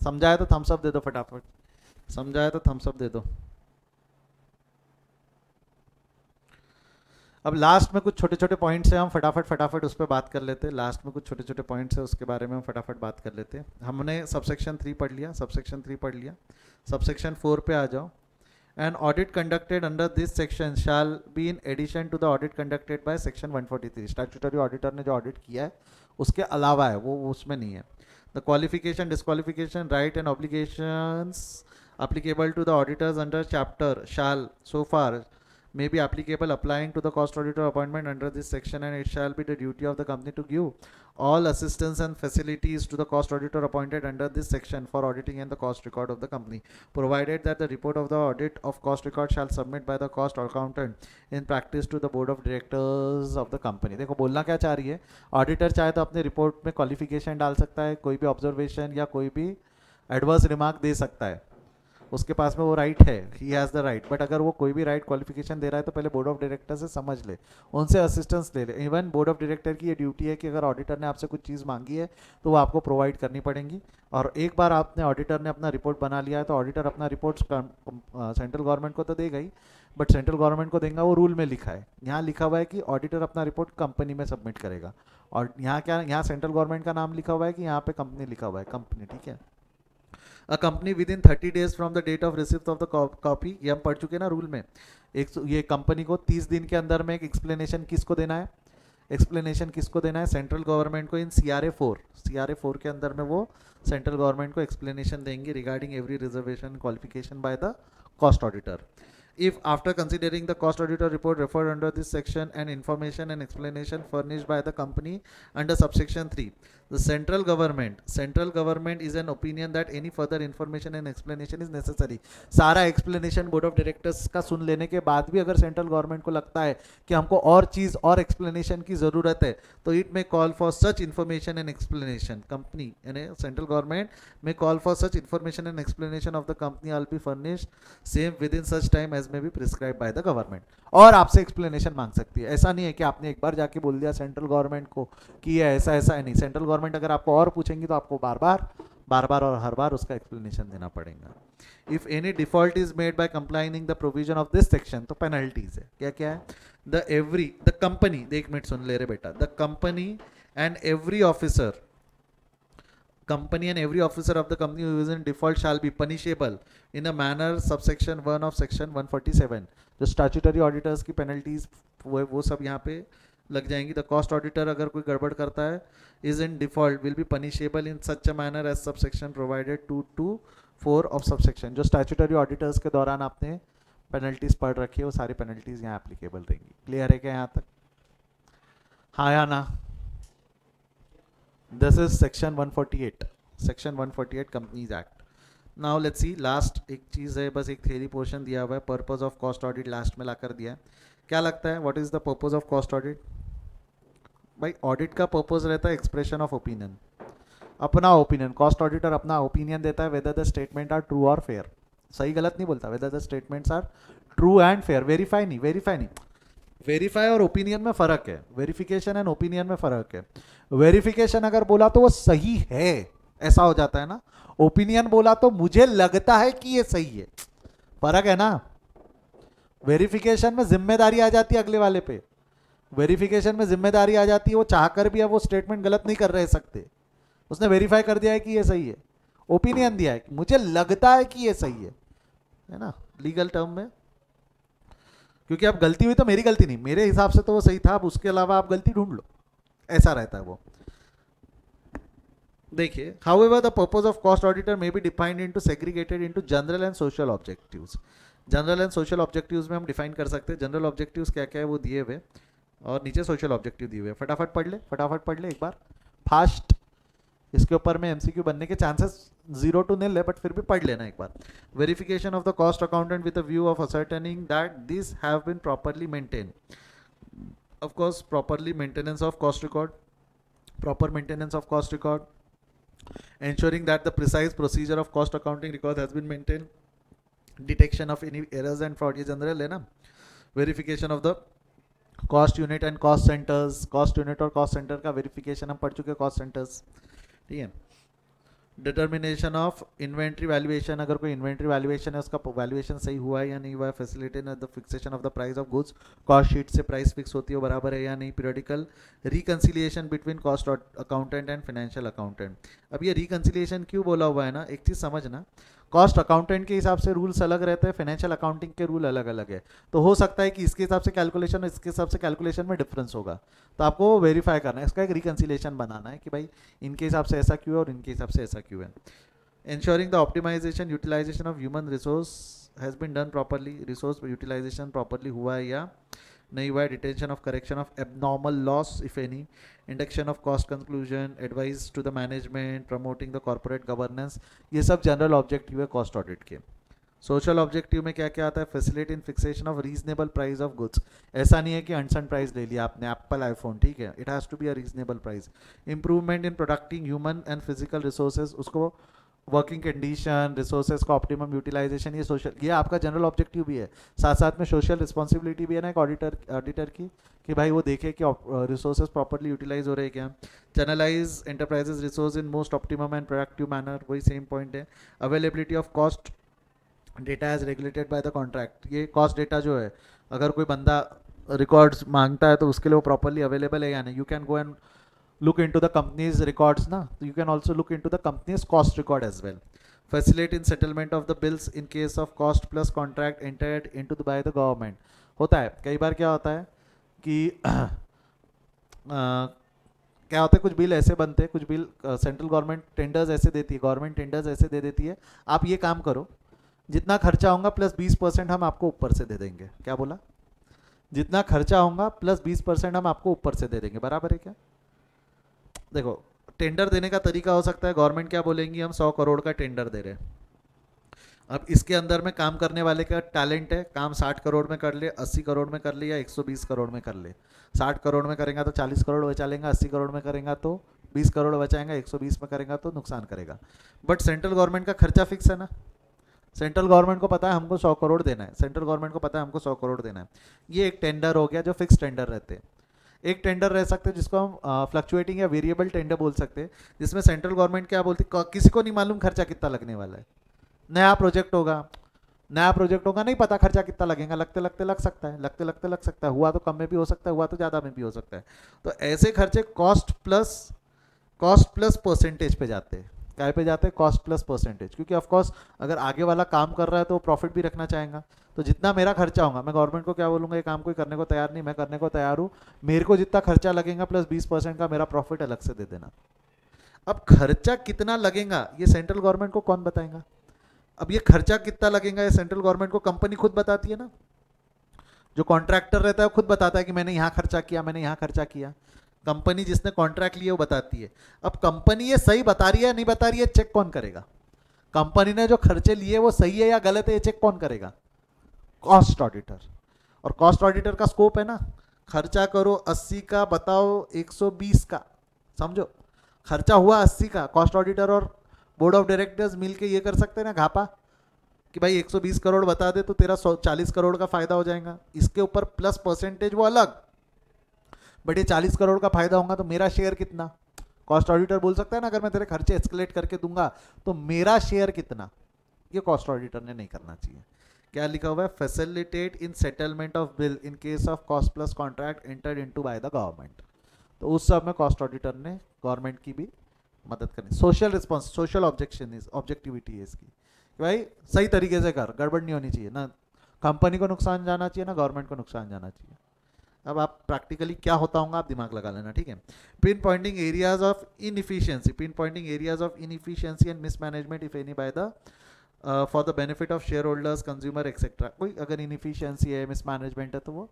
समझाए तो थम्स अप दे दो फटाफट, समझाए तो थम्स अप दे दो। अब लास्ट में कुछ छोटे छोटे पॉइंट्स हैं, हम फटाफट उस पर बात कर लेते हैं। लास्ट में कुछ छोटे छोटे पॉइंट्स हैं, उसके बारे में हम फटाफट बात कर लेते हैं। हमने सबसेक्शन 3 पढ़ लिया, सबसेक्शन 3 पढ़ लिया। सबसेक्शन 4 पे आ जाओ। An audit conducted under this section shall be in addition to the audit conducted by section 143. Statutory auditor ने जो ऑडिट किया है उसके अलावा है, वो उसमें नहीं है। The qualification, disqualification, right and obligations applicable to the auditors under chapter shall so far may be applicable applying to the cost auditor appointment under this section, and it shall be the duty of the company to give all assistance and facilities to the cost auditor appointed under this section for auditing and the cost record of the company, provided that the report of the audit of cost record shall submit by the cost accountant in practice to the board of directors of the company. देखो बोलना क्या चाह रही है, ऑडिटर चाहे तो अपने रिपोर्ट में क्वालिफिकेशन डाल सकता है, कोई भी ऑब्जर्वेशन या कोई भी एडवर्स रिमार्क दे सकता है, उसके पास में वो राइट है, he has the right. But अगर वो कोई भी राइट क्वालिफिकेशन दे रहा है तो पहले बोर्ड ऑफ डायरेक्टर से समझ ले, उनसे असिस्टेंस ले ले। इवन बोर्ड ऑफ डायरेक्टर की ये ड्यूटी है कि अगर ऑडिटर ने आपसे कुछ चीज़ मांगी है तो वो आपको प्रोवाइड करनी पड़ेंगी। और एक बार आपने ऑडिटर ने अपना रिपोर्ट बना लिया है तो ऑडिटर अपना रिपोर्ट सेंट्रल गवर्नमेंट को तो देगा ही, बट सेंट्रल गवर्नमेंट को देगा वो रूल में लिखा है। यहाँ लिखा हुआ है कि ऑडिटर अपना रिपोर्ट कंपनी में सबमिट करेगा, और यहाँ क्या, यहाँ सेंट्रल गवर्नमेंट का नाम लिखा हुआ है कि यहाँ पे कंपनी लिखा हुआ है, कंपनी, ठीक है। A company within 30 days from the date of receipt of the copy, ये हम पढ़ चुके ना रूल में। एक ये कंपनी को 30 दिन के अंदर में एक एक्सप्लेनेशन किसको देना है, एक्सप्लेनेशन किसको देना है, सेंट्रल गवर्नमेंट को। इन CRA 4 के अंदर में वो सेंट्रल गवर्नमेंट को एक्सप्लेनेशन देंगे regarding every reservation qualification by the cost auditor. If after considering the cost auditor report referred under this section and information and explanation furnished by the company under subsection 3, the central government is an opinion that any further information and explanation is necessary. सारा explanation board of directors का सुन लेने के बाद भी अगर सेंट्रल गवर्नमेंट को लगता है कि हमको और चीज़ और explanation की ज़रूरत है तो it may call for such information and explanation. Company यानी central government may call for such information and explanation of the company all be furnished same within such time as may be prescribed by the government. और आपसे एक्सप्लेनेशन मांग सकती है। ऐसा नहीं है कि आपने एक बार जाके बोल दिया सेंट्रल गवर्नमेंट को कि ये ऐसा ऐसा है, नहीं। सेंट्रल गवर्नमेंट अगर आपको और पूछेंगी तो आपको बार बार और हर बार उसका एक्सप्लेनेशन देना पड़ेगा। If any default is made by complying the provision of this section, तो पेनल्टीज है। क्या क्या है, द कंपनी, एक मिनट सुन ले रहे बेटा, the company and every officer of the company who is in default shall be punishable in a manner subsection 1 of section 147. जो स्टैट्यूटरी ऑडिटर्स की पेनल्टीज वो सब यहाँ पे लग जाएंगी। द कॉस्ट ऑडिटर अगर कोई गड़बड़ करता है is in default will be punishable in such a manner as subsection provided 2 to 4 of subsection. जो स्टैट्यूटरी ऑडिटर्स के दौरान आपने पेनल्टीज पढ़ रखी है वो सारी पेनल्टीज यहाँ एप्लीकेबल रहेंगी। क्लियर है क्या यहाँ तक? हाँ या ना? This is section 148 Companies Act. Now let's see, last एक चीज़ है, बस एक थ्योरी पोर्शन दिया हुआ है, purpose of cost audit last में लाकर दिया है। क्या लगता है what is the purpose of cost audit? भाई ऑडिट का पर्पस रहता है एक्सप्रेशन ऑफ ओपिनियन, अपना ओपिनियन। कॉस्ट ऑडिटर अपना ओपिनियन देता है whether the statement are true और फेयर। सही गलत नहीं बोलता, whether the statements are true and fair. Verify नहीं, वेरीफाई और ओपिनियन में फर्क है, वेरिफिकेशन एंड ओपिनियन में फर्क है। वेरिफिकेशन अगर बोला तो वो सही है, ऐसा हो जाता है ना। ओपिनियन बोला तो मुझे लगता है कि ये सही है, फर्क है ना। वेरिफिकेशन में जिम्मेदारी आ जाती है अगले वाले पे, वेरिफिकेशन में जिम्मेदारी आ जाती है, वो चाहकर भी अब वो स्टेटमेंट गलत नहीं कर रहे सकते, उसने वेरीफाई कर दिया है कि ये सही है। ओपिनियन दिया है, मुझे लगता है कि ये सही है ना, लीगल टर्म में। क्योंकि अब गलती हुई तो मेरी गलती नहीं, मेरे हिसाब से तो वो सही था, अब उसके अलावा आप गलती ढूंढ लो, ऐसा रहता है वो। देखिए, however the purpose of cost auditor may be defined into segregated into general and social objectives. General and social objectives में हम डिफाइन कर सकते हैं। जनरल ऑब्जेक्टिव्स क्या क्या है वो दिए हुए, और नीचे सोशल ऑब्जेक्टिव दिए हुए। फटाफट पढ़ ले एक बार फास्ट। इसके ऊपर में एमसीक्यू बनने के चांसेस 0 to 0 है, बट फिर भी पढ़ लेना एक बार। Verification of the cost accountant with a view of ascertaining that this have been properly maintain. Of course properly maintenance of cost record, proper maintenance of cost record, ensuring that the precise procedure of cost accounting record has been maintained, detection of any errors and fraud, ये जनरल है ना। Verification of the cost unit and cost centres, cost unit और कॉस्ट सेंटर का वेरिफिकेशन हम पढ़ चुके हैं, कॉस्ट सेंटर्स, ठीक है। डिटर्मिनेशन ऑफ इन्वेंट्री वैल्यूएशन, अगर कोई इन्वेंट्री वैल्यूएशन है उसका वैल्यूएशन सही हुआ है या नहीं हुआ है। Facilitate the fixation of the price of goods, cost sheet से प्राइस फिक्स होती है बराबर है या नहीं। Periodical reconciliation between cost accountant and financial accountant. अब ये रिकंसिलिएशन क्यों बोला हुआ है ना, एक चीज़ समझना, कॉस्ट अकाउंटेंट के हिसाब से रूल्स अलग रहते हैं, फाइनेंशियल अकाउंटिंग के रूल अलग अलग है। तो हो सकता है कि इसके हिसाब से कैलकुलेशन और इसके हिसाब से कैलकुलेशन में डिफरेंस होगा, तो आपको वो वेरीफाई करना है, इसका एक रिकंसिलिएशन बनाना है कि भाई इनके हिसाब से ऐसा क्यों है और इनके हिसाब से ऐसा क्यों है। ensuring the optimization utilization of human resource has been done properly, resource utilization properly हुआ है या नहीं हुआ है। Detention of correction of abnormal loss if any, induction of cost conclusion, advice to the management, promoting the corporate governance, ये सब जनरल ऑब्जेक्टिव है कॉस्ट ऑडिट के। सोशल ऑब्जेक्टिव में क्या क्या आता है, facility in fixation of reasonable price of goods, ऐसा नहीं है कि अनसन प्राइस ले लिया आपने एप्पल आईफोन, ठीक है, it has to be a reasonable price. Improvement in producting human and physical resources, उसको वर्किंग कंडीशन, रिसोर्सेज का ऑप्टिमम यूटिलाइजेशन, ये सोशल, ये आपका जनरल ऑब्जेक्टिव भी है। साथ साथ में सोशल रिस्पॉन्सिबिलिटी भी है ना एक ऑडिटर की, कि भाई वो देखे कि रिसोर्सेज प्रॉपर्ली यूटिलाइज हो रहे हैं क्या। Channelise enterprises resource in most optimum and productive manner, वही सेम पॉइंट है। Availability of cost data as regulated by the contract, ये कॉस्ट डेटा जो है अगर कोई बंदा रिकॉर्ड्स मांगता है तो उसके लिए वो प्रॉपर्ली अवेलेबल है या नहीं। You can go and look into the company's records na, you can also look into the company's cost record as well. Facilitate in settlement of the bills in case of cost plus contract entered into the by the government, होता है कई बार। क्या होता है कि क्या होता है, कुछ बिल ऐसे बनते हैं, कुछ बिल सेंट्रल गवर्नमेंट टेंडर्स ऐसे देती है, गवर्नमेंट टेंडर्स ऐसे दे देती है, आप ये काम करो, जितना खर्चा होगा प्लस 20% हम आपको ऊपर से दे देंगे। क्या बोला, जितना खर्चा होगा प्लस 20% हम आपको ऊपर से दे देंगे, बराबर है क्या। देखो टेंडर देने का तरीका हो सकता है, गवर्नमेंट क्या बोलेंगी, हम 100 करोड़ का टेंडर दे रहे हैं। अब इसके अंदर में काम करने वाले का टैलेंट है, काम 60 करोड़ में कर ले, 80 करोड़ में कर ले या 120 करोड़ में कर ले। 60 करोड़ में करेगा तो 40 करोड़ बचा लेगा, 80 करोड़ में करेगा तो 20 करोड़ बचाएंगा, 120 में करेगा तो नुकसान करेगा। बट सेंट्रल गवर्नमेंट का खर्चा फिक्स है ना, सेंट्रल गवर्नमेंट को पता है हमको 100 करोड़ देना है, सेंट्रल गवर्नमेंट को पता है हमको 100 करोड़ देना है। ये एक टेंडर हो गया जो फिक्स टेंडर रहते हैं। एक टेंडर रह सकते हैं जिसको हम फ्लक्चुएटिंग या वेरिएबल टेंडर बोल सकते हैं, जिसमें सेंट्रल गवर्नमेंट क्या बोलती है, किसी को नहीं मालूम खर्चा कितना लगने वाला है, नया प्रोजेक्ट होगा, नहीं पता खर्चा कितना लगेगा, लगते लगते लग सकता है, लगते लगते लग सकता है, हुआ तो कम में भी हो सकता है, हुआ तो ज़्यादा में भी हो सकता है। तो ऐसे खर्चे कॉस्ट प्लस परसेंटेज पे जाते हैं। क्या पे जाते हैं, कॉस्ट प्लस परसेंटेज, क्योंकि ऑफकोर्स अगर आगे वाला काम कर रहा है तो वो प्रॉफिट भी रखना चाहेगा। तो जितना मेरा खर्चा होगा, मैं गवर्नमेंट को क्या बोलूँगा, ये काम कोई करने को तैयार नहीं, मैं करने को तैयार हूँ, मेरे को जितना खर्चा लगेगा प्लस 20% का मेरा प्रॉफिट अलग से दे देना। अब खर्चा कितना लगेगा ये सेंट्रल गवर्नमेंट को कौन बताएगा। अब ये खर्चा कितना लगेगा ये सेंट्रल गवर्नमेंट को कंपनी खुद बताती है ना, जो कॉन्ट्रैक्टर रहता है वो खुद बताता है कि मैंने यहाँ खर्चा किया, मैंने यहाँ खर्चा किया। कंपनी जिसने कॉन्ट्रैक्ट लिया वो बताती है। अब कंपनी ये सही बता रही है नहीं बता रही है, चेक कौन करेगा। कंपनी ने जो खर्चे लिए वो सही है या गलत है, ये चेक कौन करेगा, कॉस्ट ऑडिटर। और कॉस्ट ऑडिटर का स्कोप है ना, खर्चा करो 80 का, बताओ 120 का, समझो खर्चा हुआ 80 का, कॉस्ट ऑडिटर और बोर्ड ऑफ डायरेक्टर्स मिलके ये कर सकते हैं ना घापा, कि भाई 120 करोड़ बता दे तो तेरा 40 करोड़ का फायदा हो जाएगा, इसके ऊपर प्लस परसेंटेज वो अलग, बट ये 40 करोड़ का फायदा होगा तो मेरा शेयर कितना। कॉस्ट ऑडिटर बोल सकता है ना, अगर मैं तेरे खर्चे एस्केलेट करके दूंगा तो मेरा शेयर कितना। ये कॉस्ट ऑडिटर ने नहीं करना चाहिए। क्या लिखा हुआ है, facilitate in settlement of bill in case of cost plus contract entered into by the government. तो उस सब में कॉस्ट ऑडिटर ने गवर्नमेंट की भी मदद करनी। सोशल रिस्पॉन्स, सोशल ऑब्जेक्टिविटी है इसकी, भाई सही तरीके से कर, गड़बड़ नहीं होनी चाहिए ना, कंपनी को नुकसान जाना चाहिए ना गवर्नमेंट को नुकसान जाना चाहिए। अब आप प्रैक्टिकली क्या होता होगा आप दिमाग लगा लेना, ठीक है। Pinpointing areas of inefficiency, pinpointing areas of inefficiency and mismanagement if any by the for the benefit of shareholders, consumer etcetera. कोई अगर इनएफिशिएंसी है, मिसमैनेजमेंट है तो वो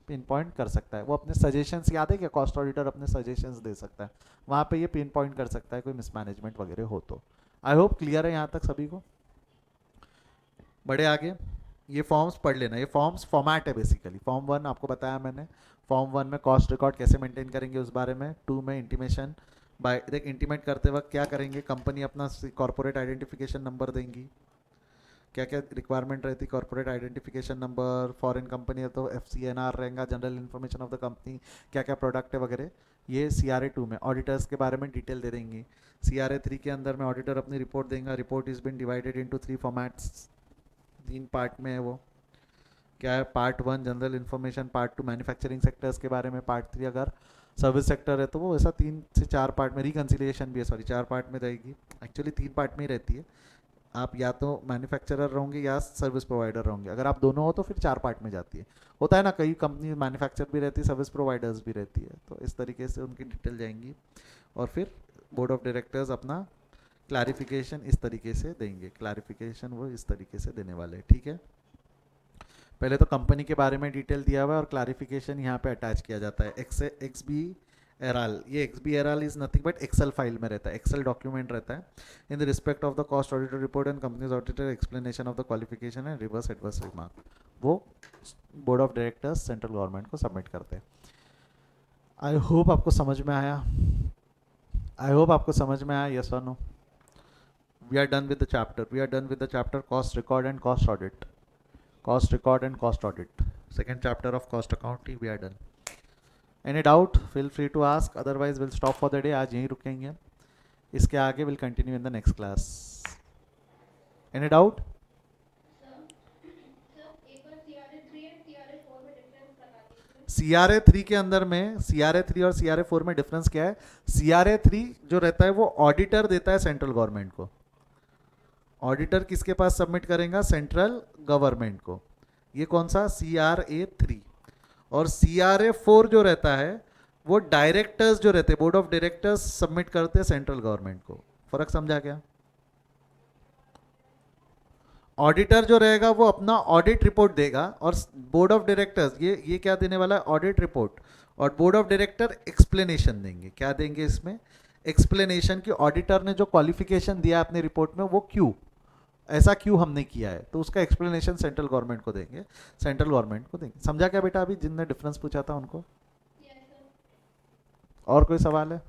पिन पॉइंट कर सकता है। वो अपने सजेशंस, याद है क्या, कॉस्ट ऑडिटर अपने सजेशंस दे सकता है, वहाँ पे ये पिन पॉइंट कर सकता है कोई मिसमैनेजमेंट वगैरह हो तो। आई होप क्लियर है यहाँ तक सभी को। बड़े आगे ये फॉर्म्स पढ़ लेना, ये फॉर्म्स फॉर्मेट है बेसिकली। फॉर्म 1 आपको बताया मैंने, फॉर्म 1 में कॉस्ट रिकॉर्ड कैसे मेंटेन करेंगे उस बारे में। 2 में इंटीमेशन बाय, देख इंटीमेट करते वक्त क्या करेंगे, कंपनी अपना कॉर्पोरेट आइडेंटिफिकेशन नंबर देंगी, क्या क्या रिक्वायरमेंट रहती है, corporate identification number, foreign company है तो FCNR रहेगा, general information of the company, क्या क्या प्रोडक्ट है वगैरह, ये CRA 2 में ऑडिटर्स के बारे में डिटेल दे देंगे। CRA 3 के अंदर में ऑडिटर अपनी रिपोर्ट देंगे। Report is been divided into 3 formats, 3 part में है वो। क्या है, part 1 general information, part 2 manufacturing sectors के बारे में, पार्ट 3 अगर सर्विस सेक्टर है तो वो ऐसा 3 से 4 पार्ट में, रिकन्सिलिएशन भी है सॉरी 4 पार्ट में रहेगी, एक्चुअली 3 पार्ट में ही रहती है। आप या तो मैन्युफैक्चरर रहोगे या सर्विस प्रोवाइडर रहोगे, अगर आप दोनों हो तो फिर 4 पार्ट में जाती है। होता है ना, कई कंपनी मैन्युफैक्चर भी रहती है, सर्विस प्रोवाइडर्स भी रहती है, तो इस तरीके से उनकी डिटेल जाएंगी। और फिर बोर्ड ऑफ डायरेक्टर्स अपना क्लैरिफिकेशन इस तरीके से देंगे, क्लैरिफिकेशन वो इस तरीके से देने वाले हैं, ठीक है। पहले तो कंपनी के बारे में डिटेल दिया हुआ है और क्लैरिफिकेशन यहाँ पे अटैच किया जाता है। XB एराल, ये XB एराल is nothing but excel file में रहता है, एक्सेल डॉक्यूमेंट रहता है। In the respect of the cost auditor report and companies auditor explanation of the qualification and reverse adverse remark, वो board of directors central government को सबमिट करते हैं। आई होप आपको समझ में आया, आई होप आपको समझ में आया, यस और no. We are done with the chapter, we are done with the chapter cost record and cost audit, cost record and cost audit, second chapter of cost accounting we are done. Any doubt, feel free to ask, otherwise we'll stop for the day, आज यहीं रुकेंगे, इसके आगे we'll continue in the next class. Any doubt? CRA 3 के अंदर में, CRA 3 और CRA 4 में डिफरेंस क्या है? CRA 3 जो रहता है वो ऑडिटर देता है सेंट्रल गवर्नमेंट को, ऑडिटर किसके पास सबमिट करेगा? सेंट्रल गवर्नमेंट को। ये कौन सा? CRA 3। और CRA 4 जो रहता है वो डायरेक्टर्स जो रहते हैं, बोर्ड ऑफ डायरेक्टर्स सबमिट करते हैं सेंट्रल गवर्नमेंट को। फर्क समझा क्या? ऑडिटर जो रहेगा वो अपना ऑडिट रिपोर्ट देगा और बोर्ड ऑफ डायरेक्टर्स ये क्या देने वाला है? Audit report. और बोर्ड ऑफ डायरेक्टर एक्सप्लेनेशन देंगे। क्या देंगे इसमें? एक्सप्लेनेशन कि ऑडिटर ने जो क्वालिफिकेशन दिया अपने रिपोर्ट में वो क्यों, ऐसा क्यों हमने किया है, तो उसका एक्सप्लेनेशन सेंट्रल गवर्नमेंट को देंगे, सेंट्रल गवर्नमेंट को देंगे। समझा क्या बेटा अभी जिनने डिफरेंस पूछा था उनको? और कोई सवाल है?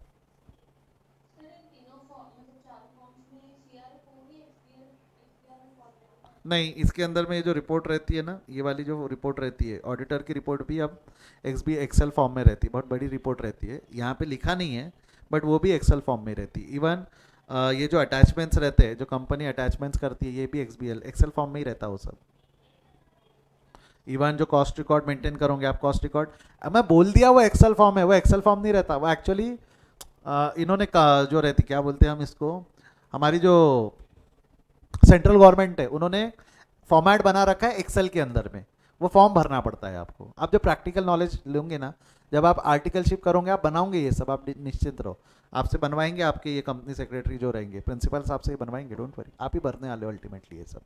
नहीं, इसके अंदर में ये जो रिपोर्ट रहती है ना, ये वाली जो रिपोर्ट रहती है ऑडिटर की रिपोर्ट भी अब XB एक्सेल फॉर्म में रहती है, बहुत बड़ी रिपोर्ट रहती है, यहाँ पे लिखा नहीं है बट वो भी एक्सेल फॉर्म में रहती है। इवन ये जो अटैचमेंट्स रहते हैं, जो कंपनी अटैचमेंट्स करती है, ये भी XBL एक्सेल फॉर्म में ही रहता है वो सब। इवन जो कॉस्ट रिकॉर्ड मेंटेन करोगे आप, कॉस्ट रिकॉर्ड मैं बोल दिया वो एक्सेल फॉर्म है, वो एक्सेल फॉर्म नहीं रहता, वो एक्चुअली इन्होंने जो रहती, क्या बोलते हैं हम इसको, हमारी जो सेंट्रल गवर्नमेंट है उन्होंने फॉर्मेट बना रखा है एक्सेल के अंदर में, वो फॉर्म भरना पड़ता है आपको। आप जब प्रैक्टिकल नॉलेज लेंगे ना, जब आप आर्टिकलशिप करोगे, आप बनाओगे ये सब, आप निश्चिंत रहो, आपसे बनवाएंगे आपके ये कंपनी सेक्रेटरी जो रहेंगे, प्रिंसिपल साहब से ही बनवाएंगे, डोंट वरी, आप ही भरने वाले हो अल्टीमेटली ये सब।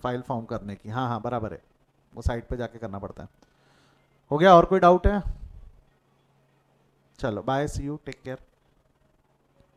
फाइल फॉर्म करने की, हाँ हाँ बराबर है, वो साइट पे जाके करना पड़ता है। हो गया? और कोई डाउट है? चलो bye, see you, take care.